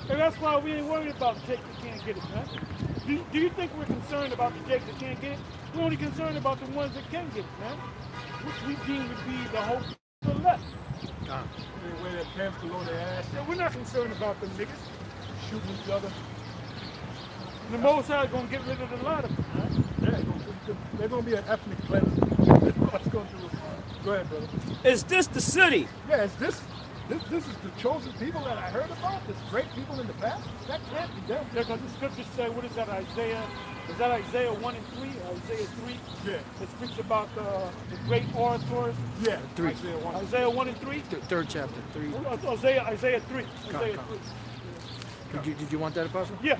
And that's why we ain't worried about the Jake that can't get it, man. Do you think we're concerned about the Jake that can't get it? We're only concerned about the ones that can get it, man. Which we deem to be the hope to the left. They wear their pants below their ass. Yeah, we're not concerned about them niggas. Shooting each other. And the Most High is going to get rid of a lot of them, man. Yeah, they're going to be an ethnic cleanse. What's going to Go ahead, brother. Is this the city? Yeah, this is the chosen people that I heard about? This great people in the past? That can't be them. Yeah, because the scriptures say, what is that, Isaiah? Is that Isaiah 1 and 3? Isaiah 3? Yeah. It speaks about the great orators. Yeah. 3. Isaiah 1. Isaiah 1 and 3? Third chapter, 3. Isaiah 3. Isaiah 3. Did you want that, Apostle? Yeah.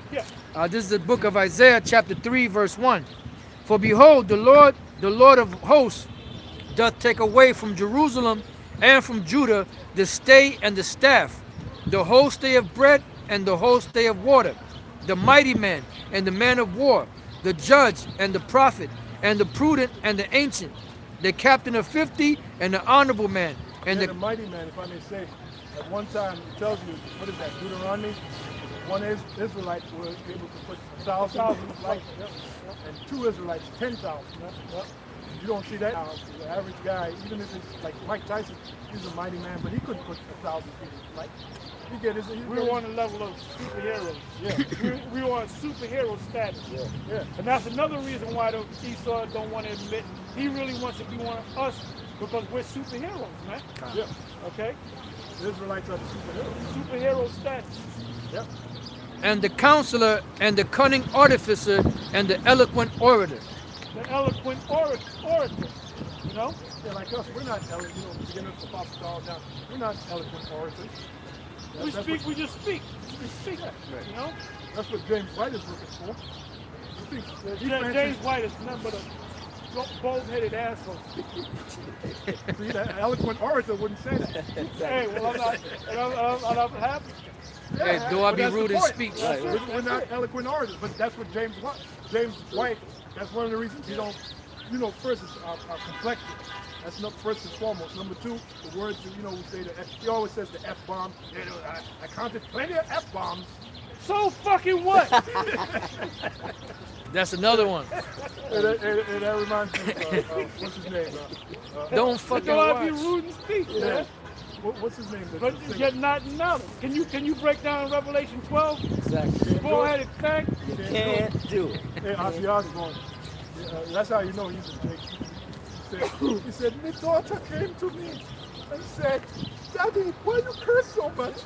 This is the book of Isaiah, chapter 3, verse 1. For behold, the Lord of hosts, doth take away from Jerusalem and from Judah the stay and the staff, the whole stay of bread and the whole stay of water, the mighty man and the man of war, the judge and the prophet, and the prudent and the ancient, the captain of 50 and the honorable man, and the mighty man, if I may say, at one time it tells you, what is that, Deuteronomy? One Israelite was able to put 1,000 in his life, and 2 Israelites, 10,000. You don't see that now. The average guy, even if it's like Mike Tyson, he's a mighty man, but he couldn't put 1,000 people in his life. We're on the level of superheroes. Yeah. we're on superhero status. Yeah. And that's another reason why the Esau don't want to admit he really wants to be one of us because we're superheroes, man. Yeah. Okay? The Israelites are the superheroes. Superhero status. Yep. and the counselor and the cunning artificer and the eloquent orator. The eloquent orator. You know? Yeah, like us, we're not eloquent, beginners of Apostle all down. We're not eloquent orators. We just speak. We speak. You know? That's what James White is looking for. James White is nothing but bald-headed asshole. See, that eloquent orator wouldn't say that. Hey, well, I'm not happy. Hey, do I But be that's the rude in point. speech? We're not eloquent orators, but that's what James wants. James White, that's one of the reasons he don't, first is our complexion. That's not first and foremost. Number two, the words, we say the F, he always says the F-bomb. I counted plenty of F-bombs. So fucking what? That's another one. And that reminds me of, what's his name? Don't fucking Do I be watch. rude in speech, man? What's his name? But yet not another. Can you break down Revelation 12? Exactly. Bald-headed fact. You can't do it. Hey, Ozzy Osbourne. That's how you know he's a Jake. He said, my daughter came to me and said, Daddy, why you curse so much?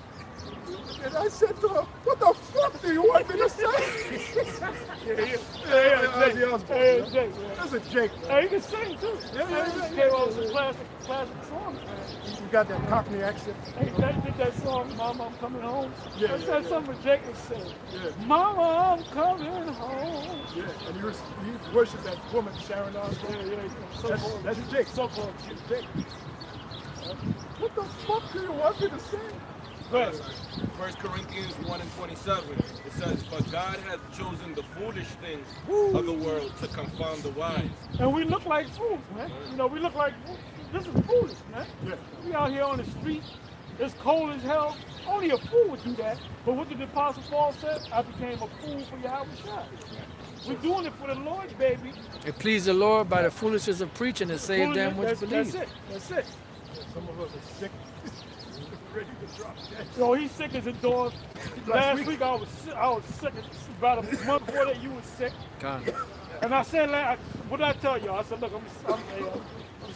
And I said to her, what the fuck do you want me to say? Ozzy Osbourne. Hey, Jake. That's a Jake. Hey, you can sing too. Yeah. He came out with some classic songs, man. You got that Cockney accent. Hey, they did that song, Mama, I'm Coming Home. Yeah, That's yeah, that something Jacob said. Yeah. Mama, I'm coming home. Yeah, and he worshipped that woman, Sharon Osbourne. Yeah. That's Jake. So called Jake. What the fuck do you want me to say? But 1 Corinthians 1:27. It says, but God hath chosen the foolish things of the world to confound the wise. and we look like fools, man. We look like this is foolish, man. Yeah. We out here on the street. It's cold as hell. Only a fool would do that. But what did the Apostle Paul say? I became a fool for Yahweh Shai. We're doing it for the Lord, baby. It pleased the Lord by the foolishness of preaching to save them which That's believe. it. That's it. Some of us are sick. Ready to drop dead. So he's sick as a dog. Last week I was sick. About a month before that you was sick. God. And I said, what did I tell y'all? I said, look, I'm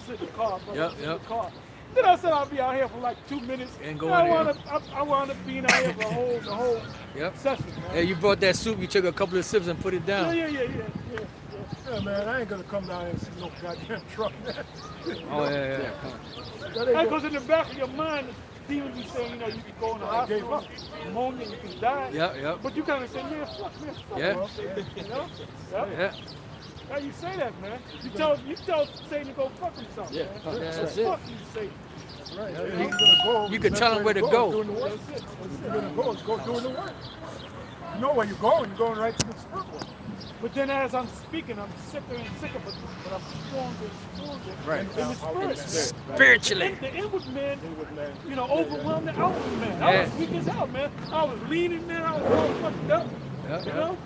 sitting in the car. Brother. Yep, I'm sitting in yep. the car. Then I said I'll be out here for like 2 minutes. And go I in wound there. up I wound up being out here for the whole Yep. session, man. Hey, you brought that soup, you took a couple of sips and put it down. Yeah. Yeah, man, I ain't gonna come down here and see no goddamn truck, man. Oh, yeah. That ain't That gonna- goes in the back of your mind. Demons be saying, you could go in the I gave hospital, up. pneumonia, you can die. Yep. But you kind of say, man, fuck. Yeah. Well, Yeah. Yeah. How you say that, man? You tell Satan to go fuck himself, Yeah, man. fuck that's Fuck it. you, Satan. Right. Yeah, If you're gonna go, you could the tell best him way where to go. is doing the work. That's it. If you're gonna go, go doing the work. You know where you're going right to the spirit world. But then as I'm speaking, I'm sicker and sicker, but I'm stronger and stronger. Right. In the spirit. Spiritually. The inward man, Man. overwhelmed the outward man. I was Yeah. weak as hell, man. I was leaning there, I was all fucked up. You know?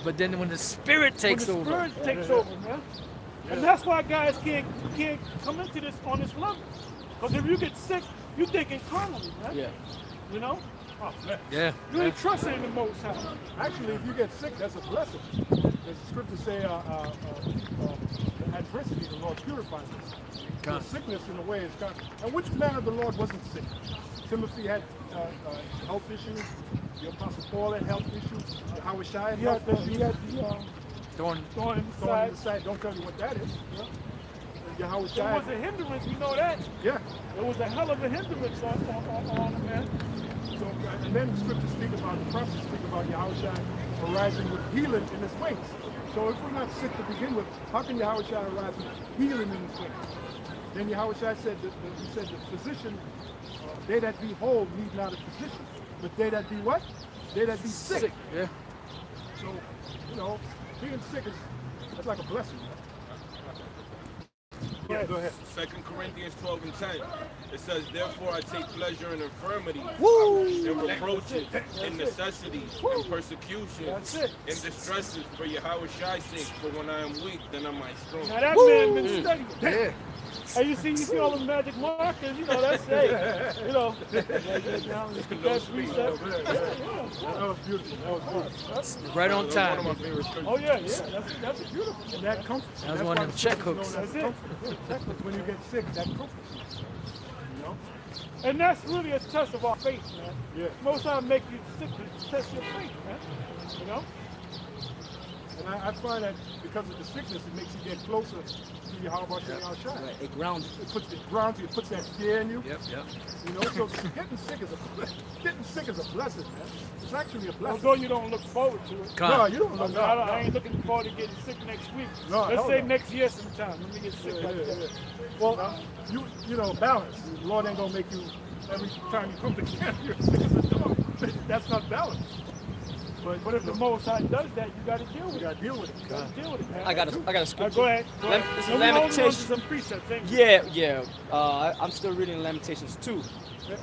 But then when the spirit takes when the over. spirit takes over, man. And that's why guys can't come into this on this level. Because if you get sick, you thinking carnally, man. Yeah. You know? Oh, man. Yeah. You ain't trusting in the Most High. Actually, if you get sick, that's a blessing. As the scriptures say, adversity, the Lord purifies us. So God. sickness, in a way, is God. And which man of the Lord wasn't sick? Timothy had health issues. The Apostle Paul had health issues. Yahweh Shai had health issues. He had the Thorn. thorn in the Thorn in side. the side. Don't tell you what that is. Yahweh It Shai. was a hindrance, we know that. Yeah. It was a hell of a hindrance on the man. So, and then the scriptures speak about, the prophets speak about Yahweh Shai arising with healing in his wings. So if we're not sick to begin with, how can Yahweh Shai arise with healing in his wings? Then Yahweh Shai said, he said the physician, they that be whole need not a physician, but they that be what? They that be sick. Yeah. So, being sick that's like a blessing. Yeah, go ahead. 2 Corinthians 12:10. It says, therefore I take pleasure in infirmity, in reproaches, in necessities, in persecutions, That's it. in distresses, for Yahweh Shai's sake. For when I am weak, then am I strong. Now that man been studying. Yeah. Hey, you see all the magic markers, that's that's research. That was beautiful. That was good. Right on That's one of my time. favorite scriptures. Oh yeah, that's beautiful. And that comforts. That was That's one why of them the check scriptures hooks. know that's That's comfort. When you get sick, that comforts you. And that's really a test of our faith, man. Yeah. Most time make you sick to test your faith, man. And I find that because of the sickness, it makes you get closer to your Yahweh Shai. Right. It grounds. It puts it grounds you, it puts that fear in you. Yep. You know, so getting sick is a blessing, man. It's actually a blessing. Although you don't look forward to it. No, you don't look I ain't looking forward to getting sick next week. No, Let's hell say no. next year sometime. Let me get sick like that. Well, you know, balance. The Lord ain't gonna make you every time you come to camp you're sick as a dog. That's not balance. But if the Most High does that, you got to deal with you it. gotta deal with it. You got to deal with it, man. I got a scripture. Go ahead. Go ahead. This is Let me hold on to Lamentations. some precepts. Thank you. Yeah. I'm still reading Lamentations 2.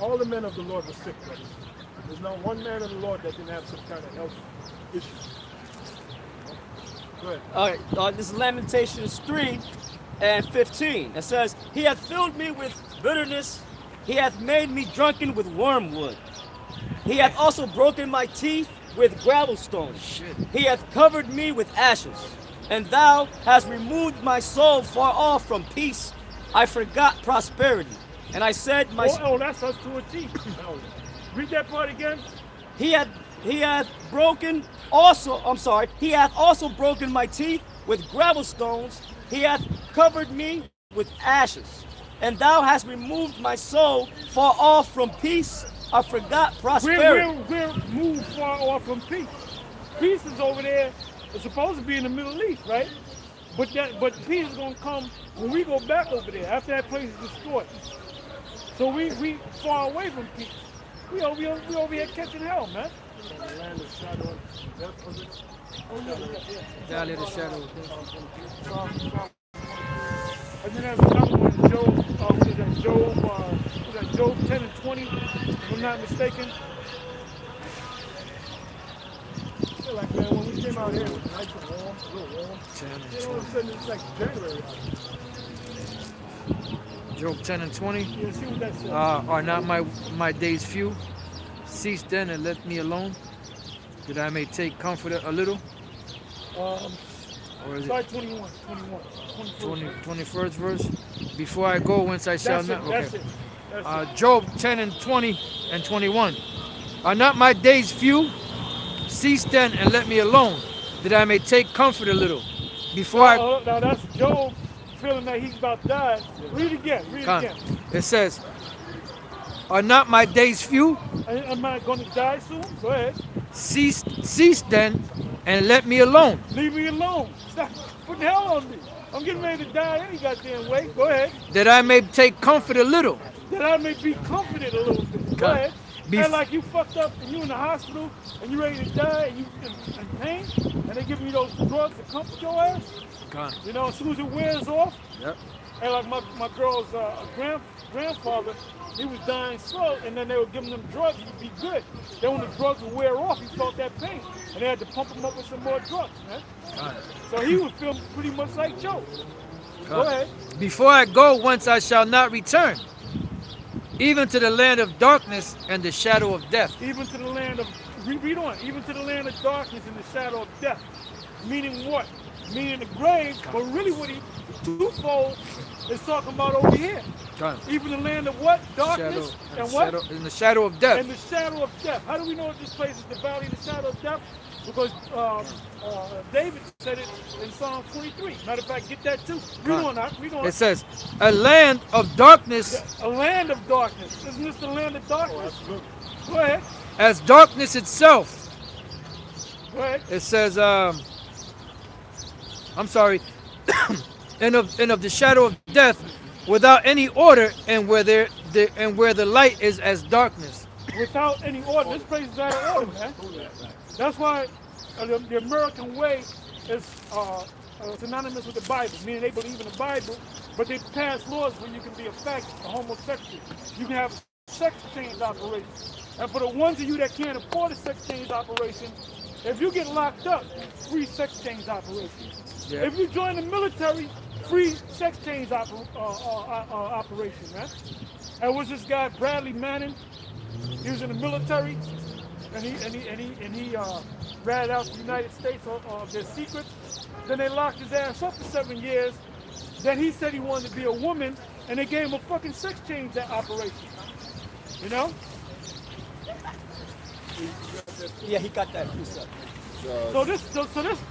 All the men of the Lord were sick, brothers. There's not one man of the Lord that didn't have some kind of health issue. Go ahead. All right, this is Lamentations 3 and 15. It says, He hath filled me with bitterness. He hath made me drunken with wormwood. He hath also broken my teeth with gravel stones. He hath covered me with ashes. And thou hast removed my soul far off from peace. I forgot prosperity. And I said, that's us to a T. Read that part again. He hath also broken my teeth with gravel stones. He hath covered me with ashes. And thou hast removed my soul far off from peace. I forgot prosperity. We're moved far off from peace. Peace is over there. It's supposed to be in the Middle East, right? But peace is gonna come when we go back over there after that place is destroyed. So we far away from peace. We over here catching hell, man. The land of shadow and death was it? Valley of the shadow of death. And then there's another one, Job 10 and 20, if I'm not mistaken. I feel like, man, when we came out here, it was nice and warm, a little warm. Then all of a sudden, it's like January. Job 10 and 20. Yeah, see what that says. Are not my days few? Cease then and let me alone, that I may take comfort a little. Or is it Start 21. 21st verse? Before I go, whence I shall not. That's it. Job 10 and 20 and 21. Are not my days few? Cease then and let me alone, that I may take comfort a little. Before Now that's Job feeling that he's about to die. Read again. It says, are not my days few? Am I going to die soon? Go ahead. Cease then and let me alone. Leave me alone. Stop putting hell on me. I'm getting ready to die any goddamn way. Go ahead. That I may take comfort a little. That I may be comforted a little bit. Go ahead. And like you fucked up and you in the hospital and you ready to die and you in pain and they give you those drugs to comfort your ass. You know, as soon as it wears off. Yep. And like my girl's grandfather, he was dying slow, and then they were giving him drugs to be good. Then when the drugs would wear off, he felt that pain, and they had to pump him up with some more drugs, man. So he would feel pretty much like Joe. Go ahead. Before I go, whence I shall not return, even to the land of darkness and the shadow of death. Even to the land of, read on, even to the land of darkness and the shadow of death. Meaning what? Meaning the grave, but really what he twofold is talking about over here. Even the land of what? Darkness and what? In the shadow of death. And the shadow of death. How do we know this place is the valley of the shadow of death? Because David said it in Psalm 23. Matter of fact, get that too. Read on that. Read on. It says, a land of darkness. A land of darkness. Isn't this the land of darkness? Go ahead. As darkness itself. Go ahead. It says, I'm sorry, and of the shadow of death, without any order, and where the light is as darkness. Without any order, this place is out of order, man. That's why the American way is synonymous with the Bible. Meaning they believe in the Bible, but they pass laws where you can be a homosexual. You can have a sex change operation. And for the ones of you that can't afford a sex change operation, if you get locked up, free sex change operation. Yeah. If you join the military, free sex change operation, man. And was this guy Bradley Manning? He was in the military, and he ratted out the United States of their secrets. Then they locked his ass up for 7 years. Then he said he wanted to be a woman, and they gave him a fucking sex change operation. You know? Yeah, he got that. So this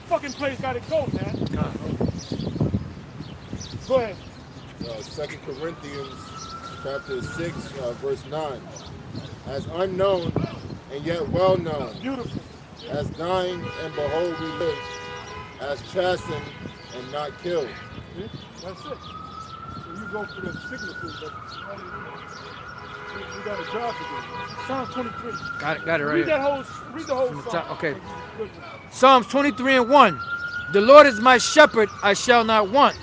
fucking place got to go, man. Go ahead. 2 Corinthians chapter 6, verse 9. As unknown and yet well known, Beautiful. as dying and behold we live, as chastened and not killed. See? That's it. So you go for the signatures, but we got a job to do. Psalm 23. Got it right Read here. read the whole From the psalm. top, okay. Good. Psalms 23 and 1. The Lord is my shepherd, I shall not want.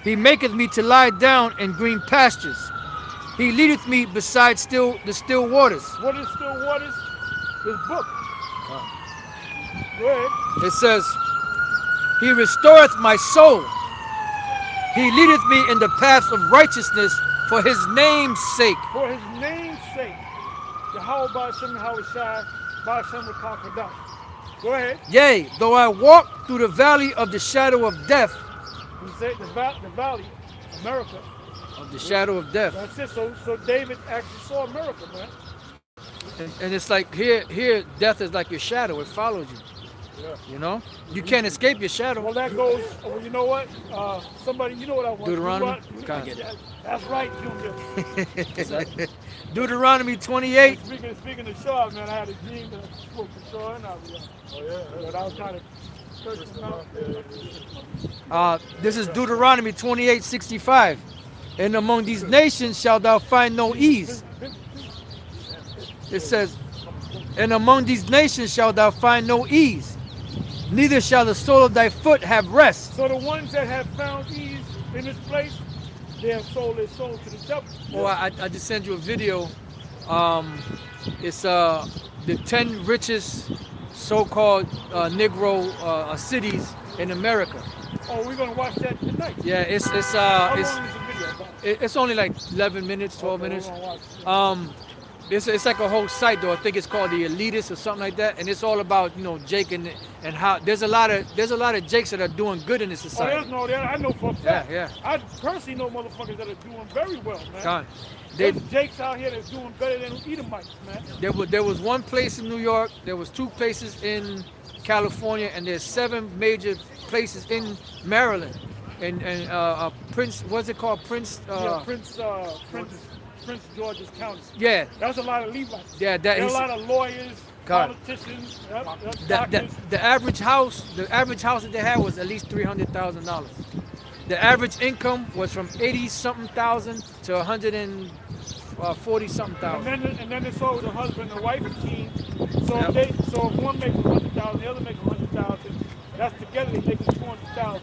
He maketh me to lie down in green pastures. He leadeth me beside the still waters. What is still waters? This book. Go ahead. It says, He restoreth my soul. He leadeth me in the paths of righteousness for his name's sake. For his name's sake. Yahweh Ba'ashem Hawashai Ba'ashem Wakakodah. Go ahead. Yea, though I walk through the valley of the shadow of death. You say the valley, America. Of the shadow of death. That's it. So David actually saw America, man. And it's like here death is like your shadow. It follows you. Yeah. You know? You can't escape your shadow. Well, that goes, well, you know what? Somebody, you know what I want. Deuteronomy? God. That's right, Junior. Deuteronomy 28. Speaking of Shaw, man, I had a dream that I spoke to Shaw and I was but I was kind of cursing him out. This is Deuteronomy 28:65. And among these nations shalt thou find no ease. It says, and among these nations shalt thou find no ease, neither shall the sole of thy foot have rest. So the ones that have found ease in this place, they have sold their soul to the devil. Oh, I just sent you a video. It's the 10 richest so-called Negro cities in America. Oh, we're gonna watch that tonight. Yeah, it's How long is the video about? it's only like 11 minutes, 12 minutes. We're gonna watch it. It's like a whole site though. I think it's called the Elitist or something like that, and it's all about Jake and how there's a lot of Jakes that are doing good in this Oh, society. there's no, I know for a fact. Yeah. I personally know motherfuckers that are doing very well, man. Con. There's Jakes out here that's doing better than Edomites, man. There was one place in New York, there was 2 places in California, and there's 7 major places in Maryland. And Prince, what's it called? Prince George's County. Yeah. That's a lot of Levites. Yeah, There are is a lot of lawyers, Got it. politicians, doctors. the average house that they had was at least $300,000. The average income was from 80-something thousand to 140-something thousand. And then it's always a husband and wife team. So Yep. if one makes 100,000, the other makes 100,000. That's together they make 200,000.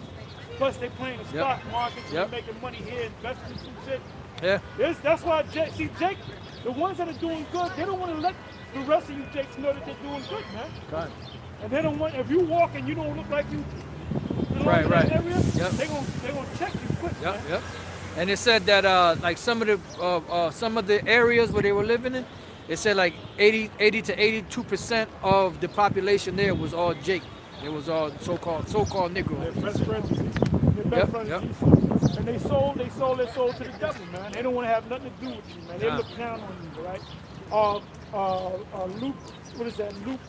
Plus they playing the stock market, so Yep. they're making money here, investments and shit. Yeah. That's why Jake, the ones that are doing good, they don't want to let the rest of you Jakes know that they're doing good, man. Got it. And they don't want, if you walk and you don't look like you belong Right, in right. that area, Yep. they gonna check you quick, man. Yep. And it said that like some of the areas where they were living in, it said like 80 to 82% of the population there was all Jake. It was all so-called Negro. Their best friends. Their best friends. And they sold their soul to the devil, man. They don't want to have nothing to do with you, man. They look down on you, right? Luke, what is that? Luke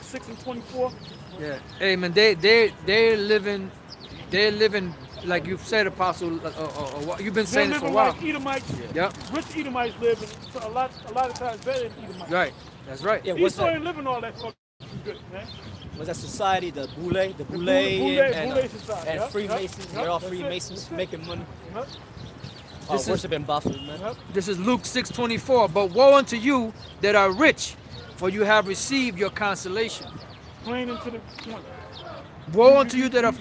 6:24. Yeah. Hey man, they're living like you've said, Apostle. You've been saying this for a while. Like Edomites. Yep. Rich Edomites live a lot of times better than Edomites. Right. That's right. Yeah, Esau ain't living all that fucking good, man. Was that society, the Boule Boule society, and yep, Freemasons? yep, They're all that's it, Freemasons that's it. making money. Yep. This is- Worshiping Buffalo, man. Yep. This is Luke 6:24. But woe unto you that are rich, for you have received your consolation. Plain into the point. Woe unto you that are.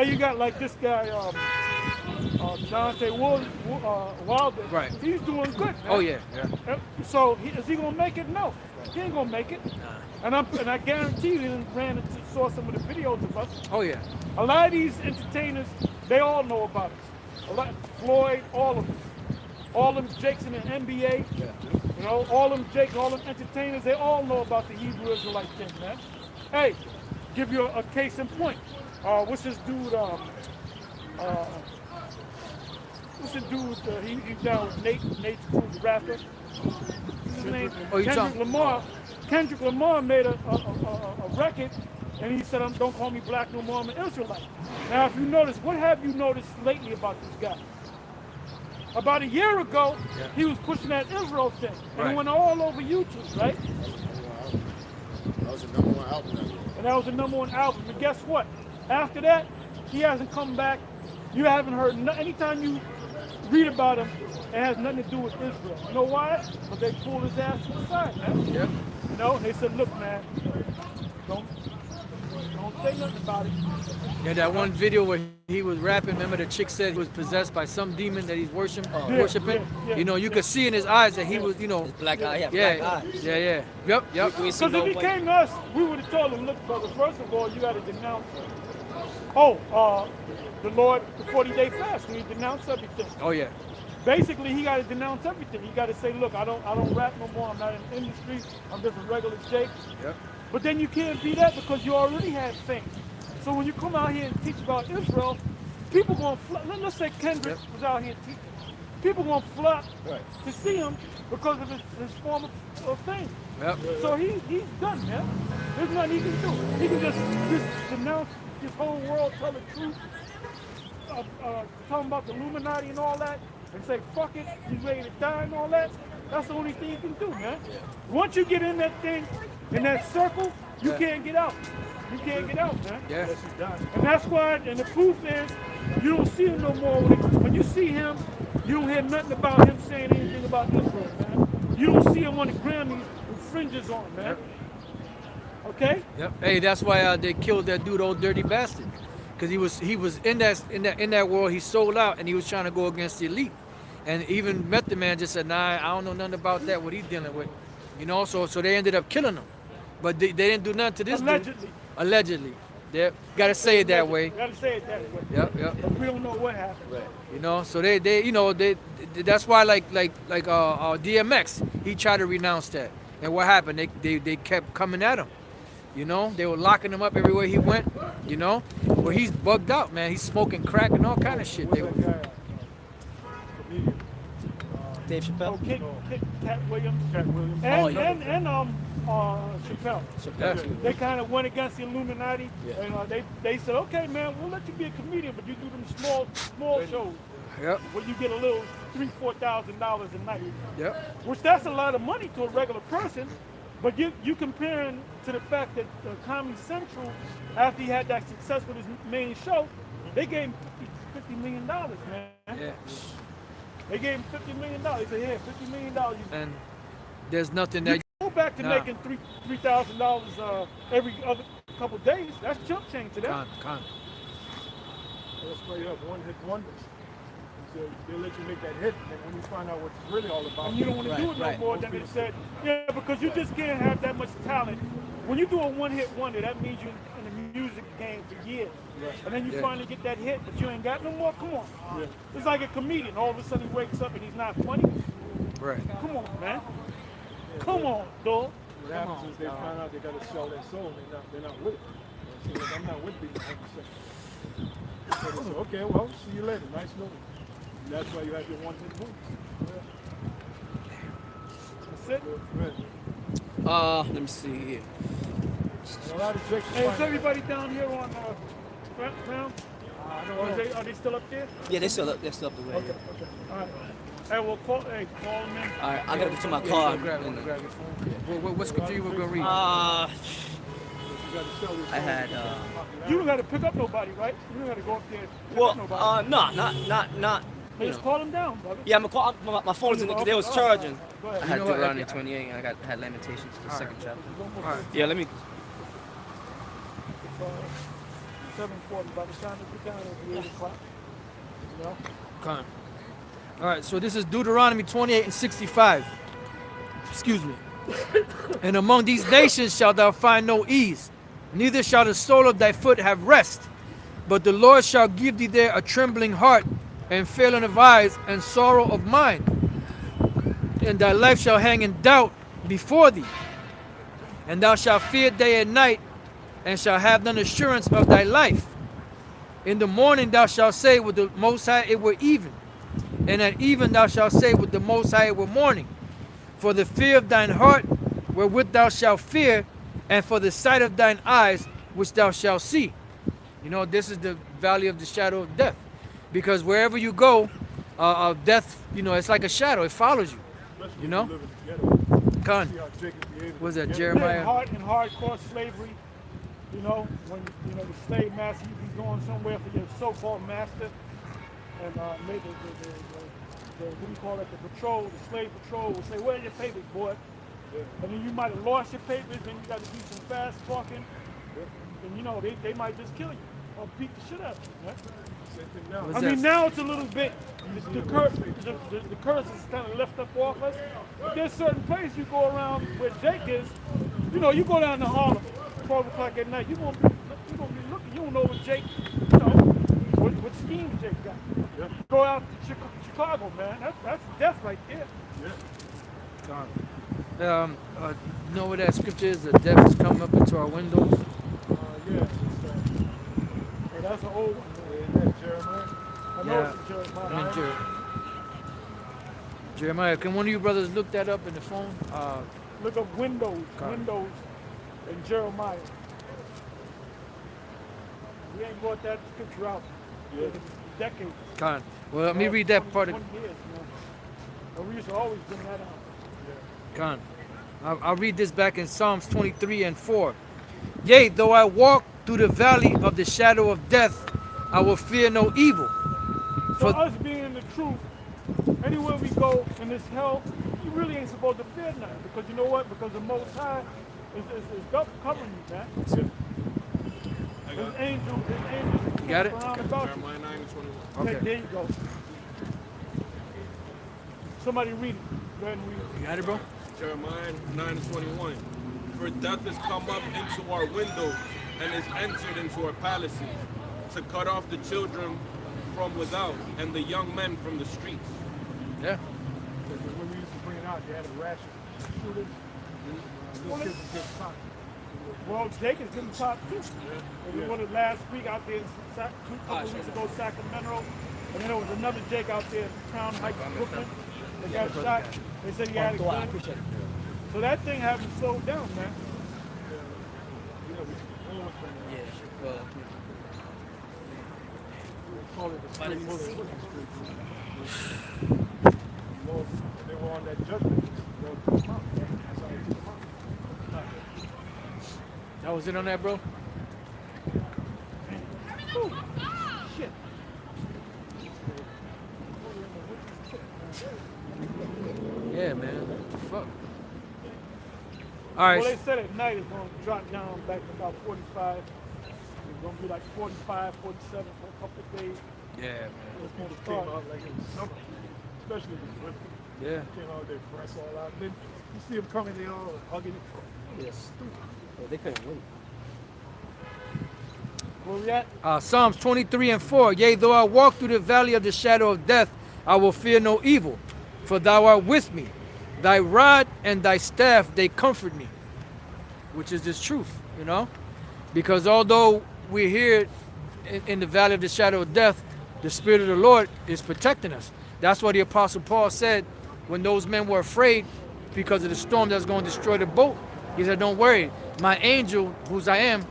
You got like this guy, Dante Wilder. Right. He's doing good, man. Oh yeah. So is he gonna make it? No, he ain't gonna make it. And I guarantee you, he ran and saw some of the videos of us. Oh yeah. A lot of these entertainers, they all know about us. A lot, Floyd, all of us. All them Jakes in the NBA, you know, all them Jakes, all them entertainers, they all know about the Hebrew Israelite thing, man. Hey, give you a case in point. What's this dude? What's the dude? He's down with Nate's crew, the rapper. What's his name? Oh, you Kendrick talking- Lamar. Kendrick Lamar made a record, and he said, "Don't call me black no more, I'm an Israelite." Now, if you notice, what have you noticed lately about this guy? About a year ago, he was pushing that Israel thing, and it went all over YouTube, right? That was the number one album that year. And that was the number one album. But guess what? After that, he hasn't come back. You haven't heard anytime you read about him, it has nothing to do with Israel. You know why? Because they pulled his ass to the side, man. Yep. You know, and they said, "Look, man, don't say nothing about it." Yeah, that one video where he was rapping, remember the chick said he was possessed by some demon that he's worshiping? yeah, You know, you could see in his eyes that he was, you know. Black eye, Yeah, black eyes. yeah. Yep. We see Because no if he white. came to us, we would have told him, "Look, brother, first of all, you got to denounce the Lord, the 40-day fast, when he denounced everything." Oh, yeah. Basically, he got to denounce everything. He got to say, "Look, I don't rap no more. I'm not in the industry. I'm just a regular Jake." Yep. But then you can't be that because you already had fame. So when you come out here and teach about Israel, people gonna flock. Let's say Kendrick was out here teaching. People gonna flock to see him because of his form of fame. Yep. So he's done, man. There's nothing he can do. He can just denounce his whole world, tell the truth, talking about the Illuminati and all that, and say, "Fuck it, he's ready to die" and all that. That's the only thing you can do, man. Once you get in that thing, in that circle, you can't get out. You can't get out, man. Yeah. And that's why, and the proof is, you don't see him no more. When you see him, you don't hear nothing about him saying anything about Israel, man. You don't see him on the Grammys with fringes on, man. Okay? Yep. Hey, that's why they killed that dude, Old Dirty Bastard, because he was in that world. He sold out, and he was trying to go against the elite, and even Method Man just said, "Nah, I don't know nothing about that. What he's dealing with, you know." So they ended up killing him, but they didn't do nothing to this Allegedly. dude. Allegedly. They gotta say it that way. Gotta say it that way. Yep. But we don't know what happened. Right. You know, so they you know that's why like DMX, he tried to renounce that, and what happened? They kept coming at him. You know, they were locking him up everywhere he went. You know, but he's bugged out, man. He's smoking crack and all kind of shit. They were, Dave Chappelle. Oh, Cat Williams. And Chappelle. yeah. They kind of went against the Illuminati, and they said, "Okay, man, we'll let you be a comedian, but you do them small shows Yep. where you get a little $3,000-4,000 a night." Yep. Which that's a lot of money to a regular person, but you comparing to the fact that Comedy Central, after he had that success with his main show, they gave him $50 million, man. Yeah. They gave him $50 million. They said, "Here, $50 million. And there's nothing that. Go back to making $3,000 every other couple days. That's chump change to them." Con. That's straight up one-hit wonders. So they'll let you make that hit, and when you find out what it's really all about, And you don't want to do it no more than it said. Yeah, because you just can't have that much talent. When you do a one-hit wonder, that means you're in the music game for years. And then you finally get that hit, but you ain't got no more. Come on. It's like a comedian. All of a sudden he wakes up and he's not funny. Right. Come on, man. Come on, dog. what happens is they find out they got to sell their soul, and they're not with it. So like, I'm not with being 100%. So they say, "Okay, well, see you later. Nice movie." And that's why you have your one-hit movies. That's it. Right. Let me see here. And a lot of chicks Hey, is find everybody down here on Crown? I don't Or know. are they still up there? Yeah, they're still up the way. Okay. All right. Hey, well, call them in. All right, I gotta go to my Yeah, car. grab your phone. What scripture you were gonna read? You got to sell your soul. I had You don't got to pick up nobody, right? You don't got to go up there and pick well, up nobody. not. Hey, just call them down, brother. Yeah, I'm gonna call. My phone is in the. They was charging. Go I ahead. had know what, Deuteronomy okay. 28, and I had Lamentations, the second chapter. All right. Yeah, let me. 7:40. By the time we get down, it'll be 8 o'clock. You know? Con. All right, so this is Deuteronomy 28 and 65. Excuse me. And among these nations shalt thou find no ease, neither shall the sole of thy foot have rest. But the Lord shall give thee there a trembling heart, and failing of eyes, and sorrow of mind. And thy life shall hang in doubt before thee. And thou shalt fear day and night, and shalt have none assurance of thy life. In the morning thou shalt say with the Most High it were even, and at even thou shalt say with the Most High it were morning. For the fear of thine heart wherewith thou shalt fear, and for the sight of thine eyes, which thou shalt see. You know, this is the valley of the shadow of death. Because wherever you go, death, you know, it's like a shadow. It follows you. Especially You if know? live in the ghetto. Con. See how Jacob behaved. Was that Yeah, Jeremiah? in hardcore slavery, you know, when you know the slave master, you be going somewhere for your so-called master, and maybe the what do you call it, the patrol, the slave patrol will say, "Where are your papers, boy?" And then you might have lost your papers, and you got to do some fast talking, and you know they might just kill you or beat the shit out of you. Right? Same thing now. What's I that? mean, now it's a little bit, the curse is kind of left up off us. But there's certain places you go around where Jake is, you know, you go down to Harlem, 12 o'clock at night, you're gonna be looking, you don't know what Jake, you know, what scheme Jake got. Yeah. Go out to Chicago, man, that's death right there. Yeah. Con. You know what that scripture is? The death is coming up into our windows. Yeah. Hey, that's an old one, man. Is that Jeremiah? I know Yeah. it's in Jeremiah. I mean, Jeremiah, can one of you brothers look that up in the phone? Look up Windows, Con. Windows, and Jeremiah. We ain't brought that scripture out in decades. Con. Well, let me read that part. 20 years, you know. But we used to always bring that out. Con. I'll read this back in Psalms 23 and 4. Yea, though I walk through the valley of the shadow of death, I will fear no evil. For For us being in the truth, anywhere we go in this hell, you really ain't supposed to fear nothing. Because you know what? Because the Most High is covering you, man. His angels got it? around about you. Jeremiah 9 and 21. okay. There you go. Somebody read it. Go ahead and read it. You got it, bro? Jeremiah 9 and 21. For death has come up into our windows and is entered into our palaces, to cut off the children from without and the young men from the streets. Yeah. Because when we used to bring it out, they had a ration. Shooters. Those kids would get shot. Well, Jake is getting top too. We went last week out there, two couple weeks ago, Sacramento, and then there was another Jake out there in Crown Heights, Brooklyn. They got shot. They said he had a gun. So that thing hasn't slowed down, man. You know, we always bring it out. Yeah, well, They call it the street Vitamin bullet. C. Lord, when they were on that judgment, Lord took them out. That's how they took them out. That was it on that, bro? Ooh, shit. Yeah, man. What the fuck? All right. Well, they said at night it's going to drop down back to about 45. It's going to be like 45, 47 for a couple of days. Yeah, man. It's going to Came start. out like in the summer, especially with women. Yeah. Came out their breasts all out. Then you see them coming, they all hugging it. yeah, stupid. Well, they couldn't win. Where we at? Psalms 23 and 4. Yea, though I walk through the valley of the shadow of death, I will fear no evil, for thou art with me. Thy rod and thy staff, they comfort me. Which is this truth, you know? Because although we're here in the valley of the shadow of death, the Spirit of the Lord is protecting us. That's why the Apostle Paul said when those men were afraid because of the storm that's going to destroy the boat, he said, don't worry. My angel, whose I am,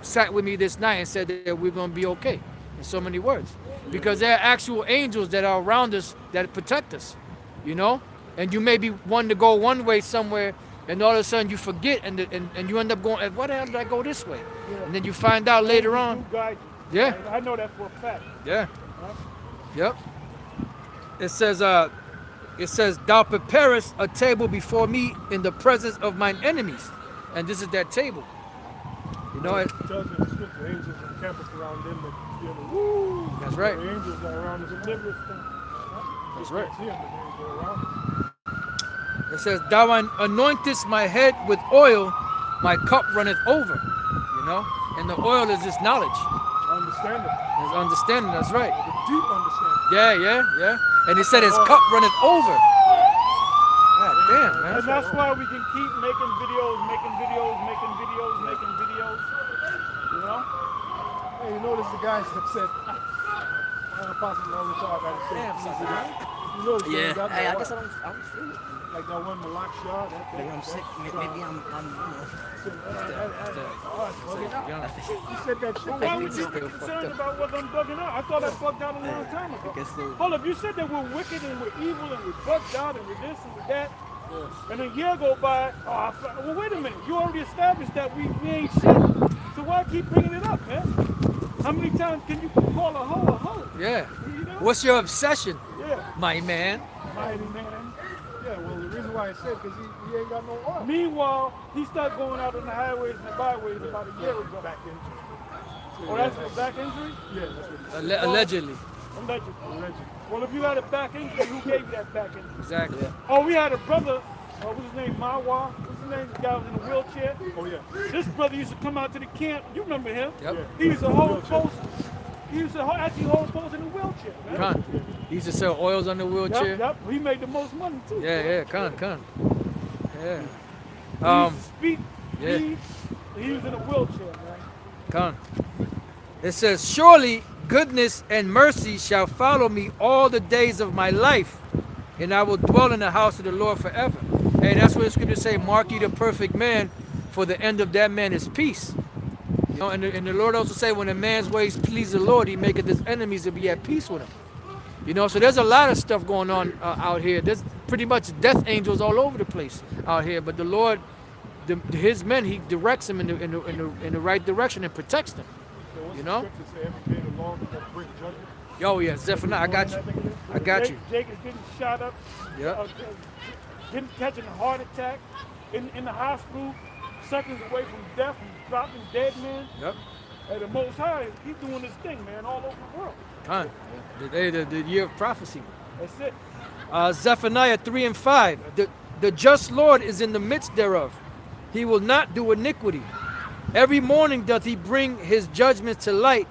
sat with me this night and said that we're going to be okay. In so many words. Because there are actual angels that are around us that protect us, you know? And you may be wanting to go one way somewhere, and all of a sudden you forget, and you end up going, why the hell did I go this way? Yeah. And then you find out later on. Do guide you. Yeah. I know that for a fact. Yeah. Huh? Yep. It says, thou preparest a table before me in the presence of mine enemies. And this is that table. You know it. It tells you in the scripture, angels and campers around them that feel the woo. That's right. The angels are around us. Deliverance thing. That's right. See them, but they go around us. It says, thou anointest my head with oil, my cup runneth over. You know? And the oil is this knowledge. Understanding. It's understanding, that's right. The deep understanding. Yeah. And he said his cup runneth over. God damn, man. And that's why we can keep making videos. You know? Hey, you notice the guys that said, Apostle all the time, I gotta say, Damn, easy, son. You know the Yeah. that Hey, I why. guess I don't feel it. Like that one Malak Shah. Maybe I'm sick. Maybe I'm Young. You said that shit. Well, why would you be concerned about whether I'm bugging out? I thought I bugged out a long time ago. guess so. Hold up, you said that we're wicked and we're evil and we're bugged out and we're this and we're that. And a year go by, well, wait a minute. You already established that we ain't shit. So why keep bringing it up, man? How many times can you call a hoe a hoe? Yeah. You know? What's your obsession, Yeah, my man? mighty man. Yeah, well, the reason why I said because he ain't got no arm. Meanwhile, he started going out on the highways and the byways about a year ago. Back injury. Oh, that's a back injury? Yeah, that's what he said. Allegedly. Allegedly. Well, if you had a back injury, who gave you that back injury? Exactly. Oh, we had a brother, what's his name, Mawa? What's his name? The guy was in a wheelchair. Oh, yeah. This brother used to come out to the camp. You remember him? Yep. He used to hold post. He used to actually hold post in a wheelchair, man. Con. He used to sell oils on the wheelchair. Yep. He made the most money too. Yeah, con. Yeah. He used to speak. yeah. He was in a wheelchair, man. Con. It says, surely goodness and mercy shall follow me all the days of my life, and I will dwell in the house of the Lord forever. And that's what the scriptures say, mark ye the perfect man, for the end of that man is peace. You know, and the Lord also say, when a man's ways please the Lord, he maketh his enemies to be at peace with him. You know, so there's a lot of stuff going on out here. There's pretty much death angels all over the place out here. But the Lord, his men, he directs them in the right direction and protects them. You know? Yo, yeah, Zephaniah, I got you. I got you. Jake is getting shot up. Yep. Catching a heart attack in the hospital, seconds away from death, and dropping dead men. Yep. At the Most High, he's doing this thing, man, all over the world. Con. The year of prophecy. That's it. Zephaniah 3 and 5. The just Lord is in the midst thereof. He will not do iniquity. Every morning doth he bring his judgments to light.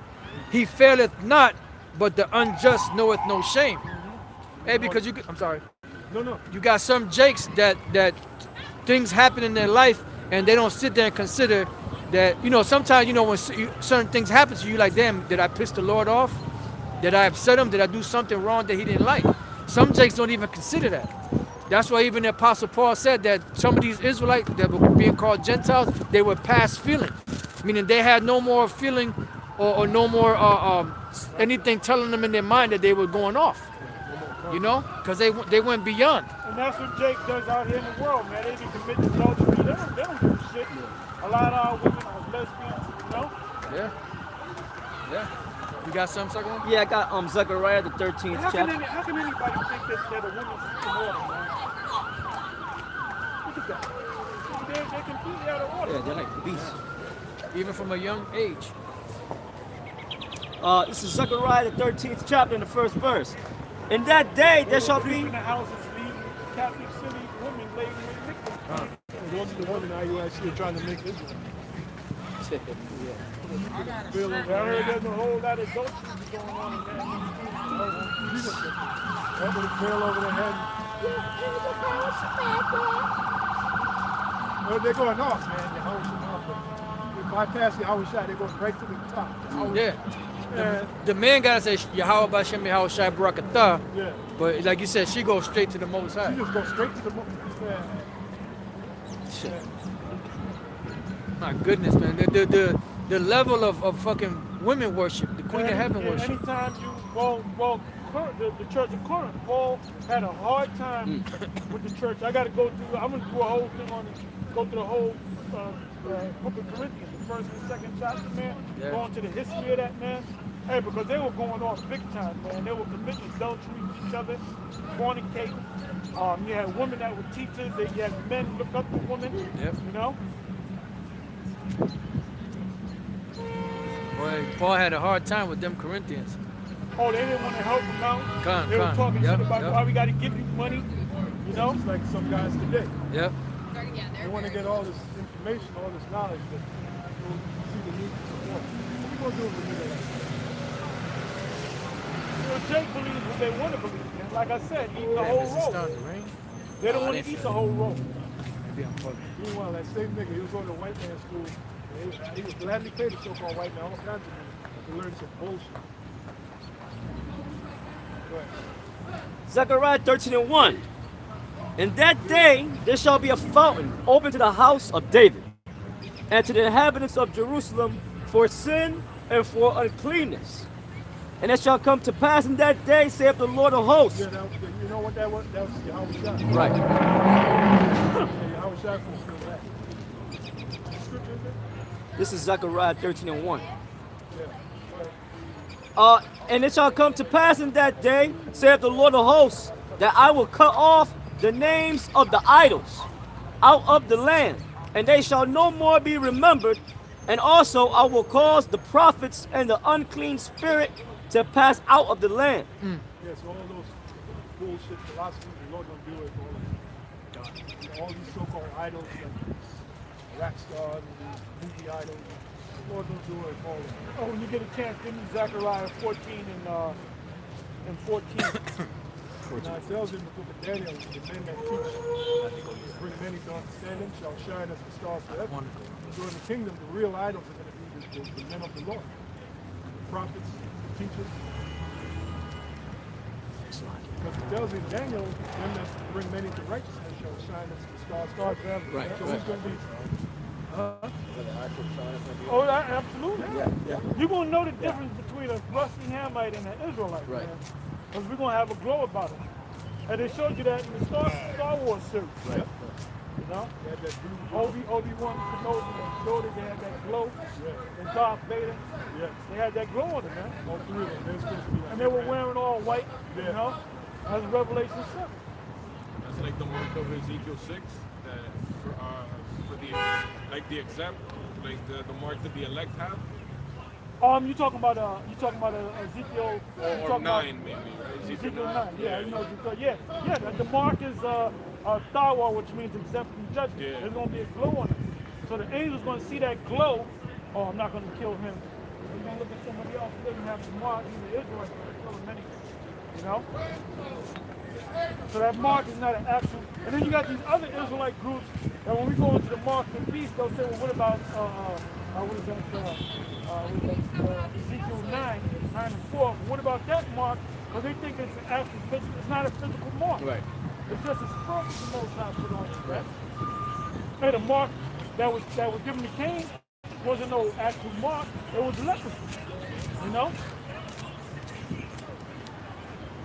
He faileth not, but the unjust knoweth no shame. Hey, because I'm sorry. No. You got some jakes that things happen in their life and they don't sit there and consider that, you know, sometimes, you know, when certain things happen to you, like, damn, did I piss the Lord off? Did I upset him? Did I do something wrong that he didn't like? Some jakes don't even consider that. That's why even the Apostle Paul said that some of these Israelites that were being called Gentiles, they were past feeling, meaning they had no more feeling or no more anything telling them in their mind that they were going off, you know, because they went beyond. And that's what Jake does out here in the world, man. They be committing adultery. They don't do shit. A lot of our women are lesbians, you know? Yeah. You got something, Sucker? Yeah, I got Zechariah the 13th How chapter. can anybody think that a woman's in order, man? Look at that. They're completely out of order. Yeah, they're like beasts. Even from a young age. This is Zechariah the 13th chapter in the first verse. In that day there shall be. In the houses, leave Catholic city women laden with victims. Those are the women that you actually are trying to make Israel. I heard there's a whole lot of adultery going on in there. That with a veil over their head. Well, they're going off, man. They're off. If I pass the hour shot, they're going right to the top. Yeah. The man gotta say Yahweh Bashem Yahweh Shai Barakatah, Yeah. but like you said, she goes straight to the Most High. You just go straight to the moon. Shit. My goodness, man. The level of fucking women worship, the Queen of Heaven worship. Anytime you, the Church of Corinth, Paul had a hard time with the church. I got to go through, I'm going to do a whole thing on it, go through the whole book of Corinthians, the first and second chapter, man. Yeah. Going to the history of that, man. Hey, because they were going off big time, man. They were committing adultery with each other, fornicating. You had women that were teachers. You had men look up to women. Yep. You know. Boy, Paul had a hard time with them Corinthians. Oh, they didn't want to help him out. They were talking shit about why we got to give you money. You know, Just like some guys today. Yep. They want to get all this information, all this knowledge, but they don't see the need to support. What you gonna do with a nigga like that? well, Jake believes what they want to believe. And like I said, eat the Damn, whole is it roll. starting to rain? They don't want to eat the whole roll. Maybe I'm fucking. Meanwhile, that same nigga, he was going to white man school. He was gladly paid the so-called white man all kinds of money to learn some bullshit. Go ahead. Zechariah 13:1. In that day there shall be a fountain open to the house of David, and to the inhabitants of Jerusalem for sin and for uncleanness. And it shall come to pass in that day, saith the Lord of hosts. Yeah, you know what that was? That was Yahweh Shai. Right. Yeah, Yahweh Shai fulfilled that. Scripture is there? This is Zechariah 13:1. Yeah. And it shall come to pass in that day, saith the Lord of hosts, that I will cut off the names of the idols out of the land, and they shall no more be remembered. And also I will cause the prophets and the unclean spirit to pass out of the land. Yeah, so all those bullshit philosophies, the Lord don't do it for all of them. You know, all these so-called idols, like rap stars and these movie idols, the Lord don't do it for all of them. Oh, when you get a chance, give me Zechariah 14 and 14. Now it tells in the book of Daniel, the men that teach, bring many to understanding, shall shine as the stars forever. So in the kingdom, the real idols are going to be the men of the Lord, the prophets, the teachers. Because it tells in Daniel, them that bring many to righteousness shall shine as the stars forever. Right, So right. who's going to be? Oh, absolutely. Yeah. You're going to know the difference between a rusty Hamite and an Israelite, Right. man. Because we're going to have a glow about it. And they showed you that in the Star Wars series. Right. You know? They had that Obi-Wan Kenobi and Yoda, they had that glow. And Darth Vader. Yeah. They had that glow on them, man. All three of them, they're supposed to be like And they were wearing all white, you know? That's Revelation 7. That's like the mark of Ezekiel 6, that for the exempt, like the mark that the elect have. You talking about Ezekiel Or 9 maybe. Ezekiel 9. Yeah, you know what you're talking. Yeah. The mark is Thawa, which means exempt from judgment. Yeah. There's going to be a glow on it. So the angel's going to see that glow. Oh, I'm not going to kill him. He's going to look at somebody else who doesn't have the mark. He's an Israelite, going to kill him anyway. You know? So that mark is not an actual. And then you got these other Israelite groups that when we go into the mark of the beast, they'll say, well, what about Ezekiel 9 and 4? What about that mark? Because they think it's an actual physical. It's not a physical mark. Right. It's just a spirit the Most High put on it. Right. Hey, the mark that was given to Cain wasn't no actual mark. It was leprosy. You know.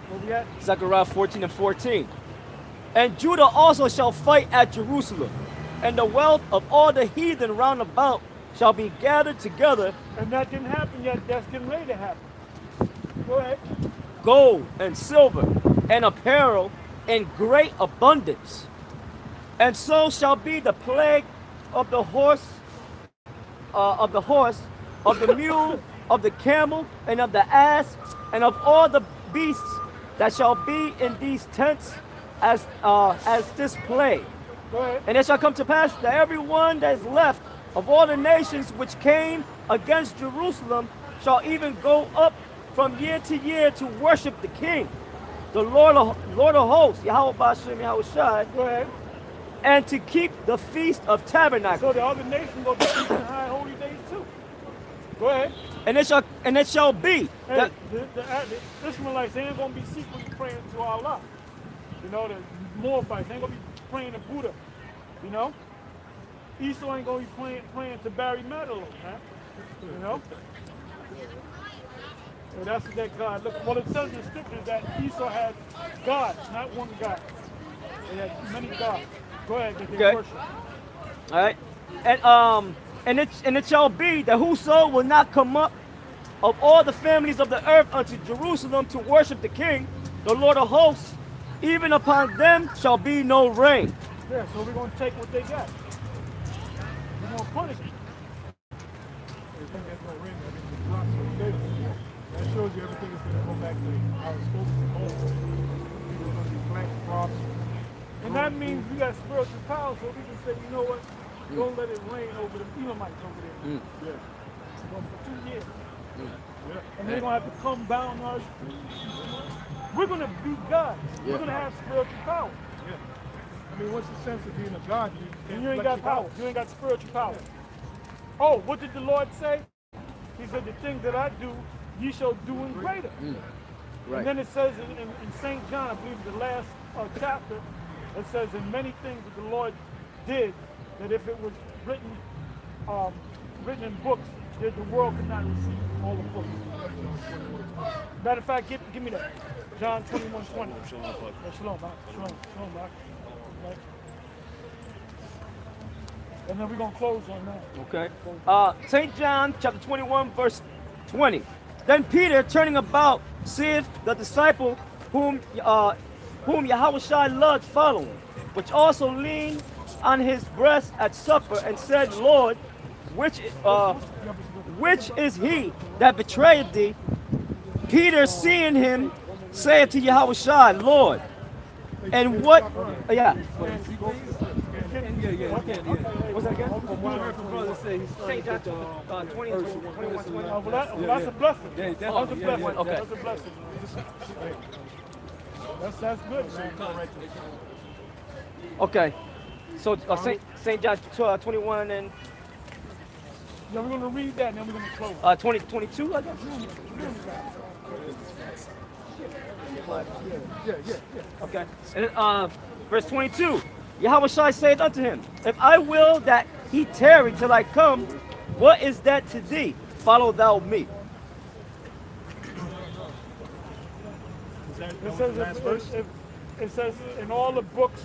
Where we at? Zechariah 14 and 14. And Judah also shall fight at Jerusalem, and the wealth of all the heathen round about shall be gathered together, And that didn't happen yet. That's getting ready to happen. Go ahead. gold and silver and apparel in great abundance. And so shall be the plague of the horse, of the mule, of the camel, and of the ass, and of all the beasts that shall be in these tents as this plague. Go ahead. And it shall come to pass that every one that is left of all the nations which came against Jerusalem shall even go up from year to year to worship the King, the Lord of hosts, Yahweh Bashem, Yahweh Shai, Go ahead. and to keep the Feast of Tabernacles. So the other nations go to keep the high holy days too. Go ahead. And it shall be Hey, that the Ishmaelites, they ain't going to be secretly praying to Allah. You know, the Moabites, they ain't going to be praying to Buddha. You know? Esau ain't going to be praying to Barry Manilow, man. You know? So that's what that God. Look, well, it says in the scriptures that Esau had gods, not one God. They had many gods. Go ahead, that they Okay. worship. all right, and it shall be that whoso will not come up of all the families of the earth unto Jerusalem to worship the King, the Lord of hosts, even upon them shall be no rain. Yeah, so we're going to take what they got. We're going to punish them. They think there's no rain, everything's dropped, so he gave it. That shows you everything is going to go back to how it's supposed to go. People are going to be planting crops. And that means we got spiritual power, so we can say, you know what? Don't let it rain over the Edomites over there. Yeah. Well, for 2 years. Yeah. And they're going to have to come down us. We're going to be God. We're going to have spiritual power. Yeah. I mean, what's the sense of being a god? And you ain't got power. You ain't got spiritual power. Oh, what did the Lord say? He said, the things that I do, ye shall do in greater. Right. And then it says in St. John, I believe the last chapter, it says, in many things that the Lord did, that if it was written in books, that the world could not receive all the books. Matter of fact, give me that. John 21:20. Shalom, Mark. Shalom, Mark. Right. And then we're going to close on that. Okay. St. John chapter 21, verse 20. Then Peter, turning about, seeth the disciple whom Yahushua loved following, which also leaned on his breast at supper, and said, Lord, which is he that betrayed thee? Peter, seeing him, saith to Yahushua, Lord. And what? Yeah. What's that again? St. John 20, 21, 20. Well, that's a blessing. That's a blessing. Okay. That's a blessing. That's good, man. Okay. So St. John 21 and Yeah, we're going to read that and then we're going to close. 22, I guess. Okay. And verse 22. Yahushua saith unto him, If I will that he tarry till I come, what is that to thee? Follow thou me. It says in all the books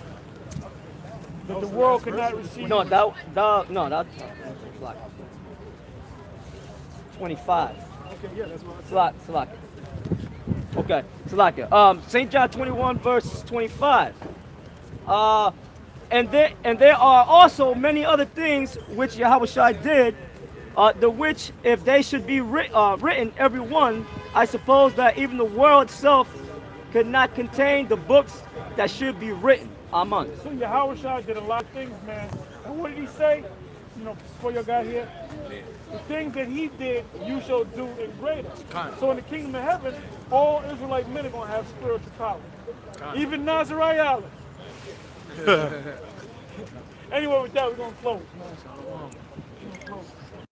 that the world could not receive. No, that's 25. Okay, yeah, that's what Salak. Okay, Salak. St. John 21, verse 25. And there are also many other things which Yahushua did, the which, if they should be written, every one, I suppose that even the world itself could not contain the books that should be written. Amen. So Yahushua did a lot of things, man. And what did he say? You know, before you got here, the things that he did, you shall do in greater. So in the kingdom of heaven, all Israelite men are going to have spiritual power. Even Nazariah Island. Anyway, with that, we're going to close, man. We're gonna close.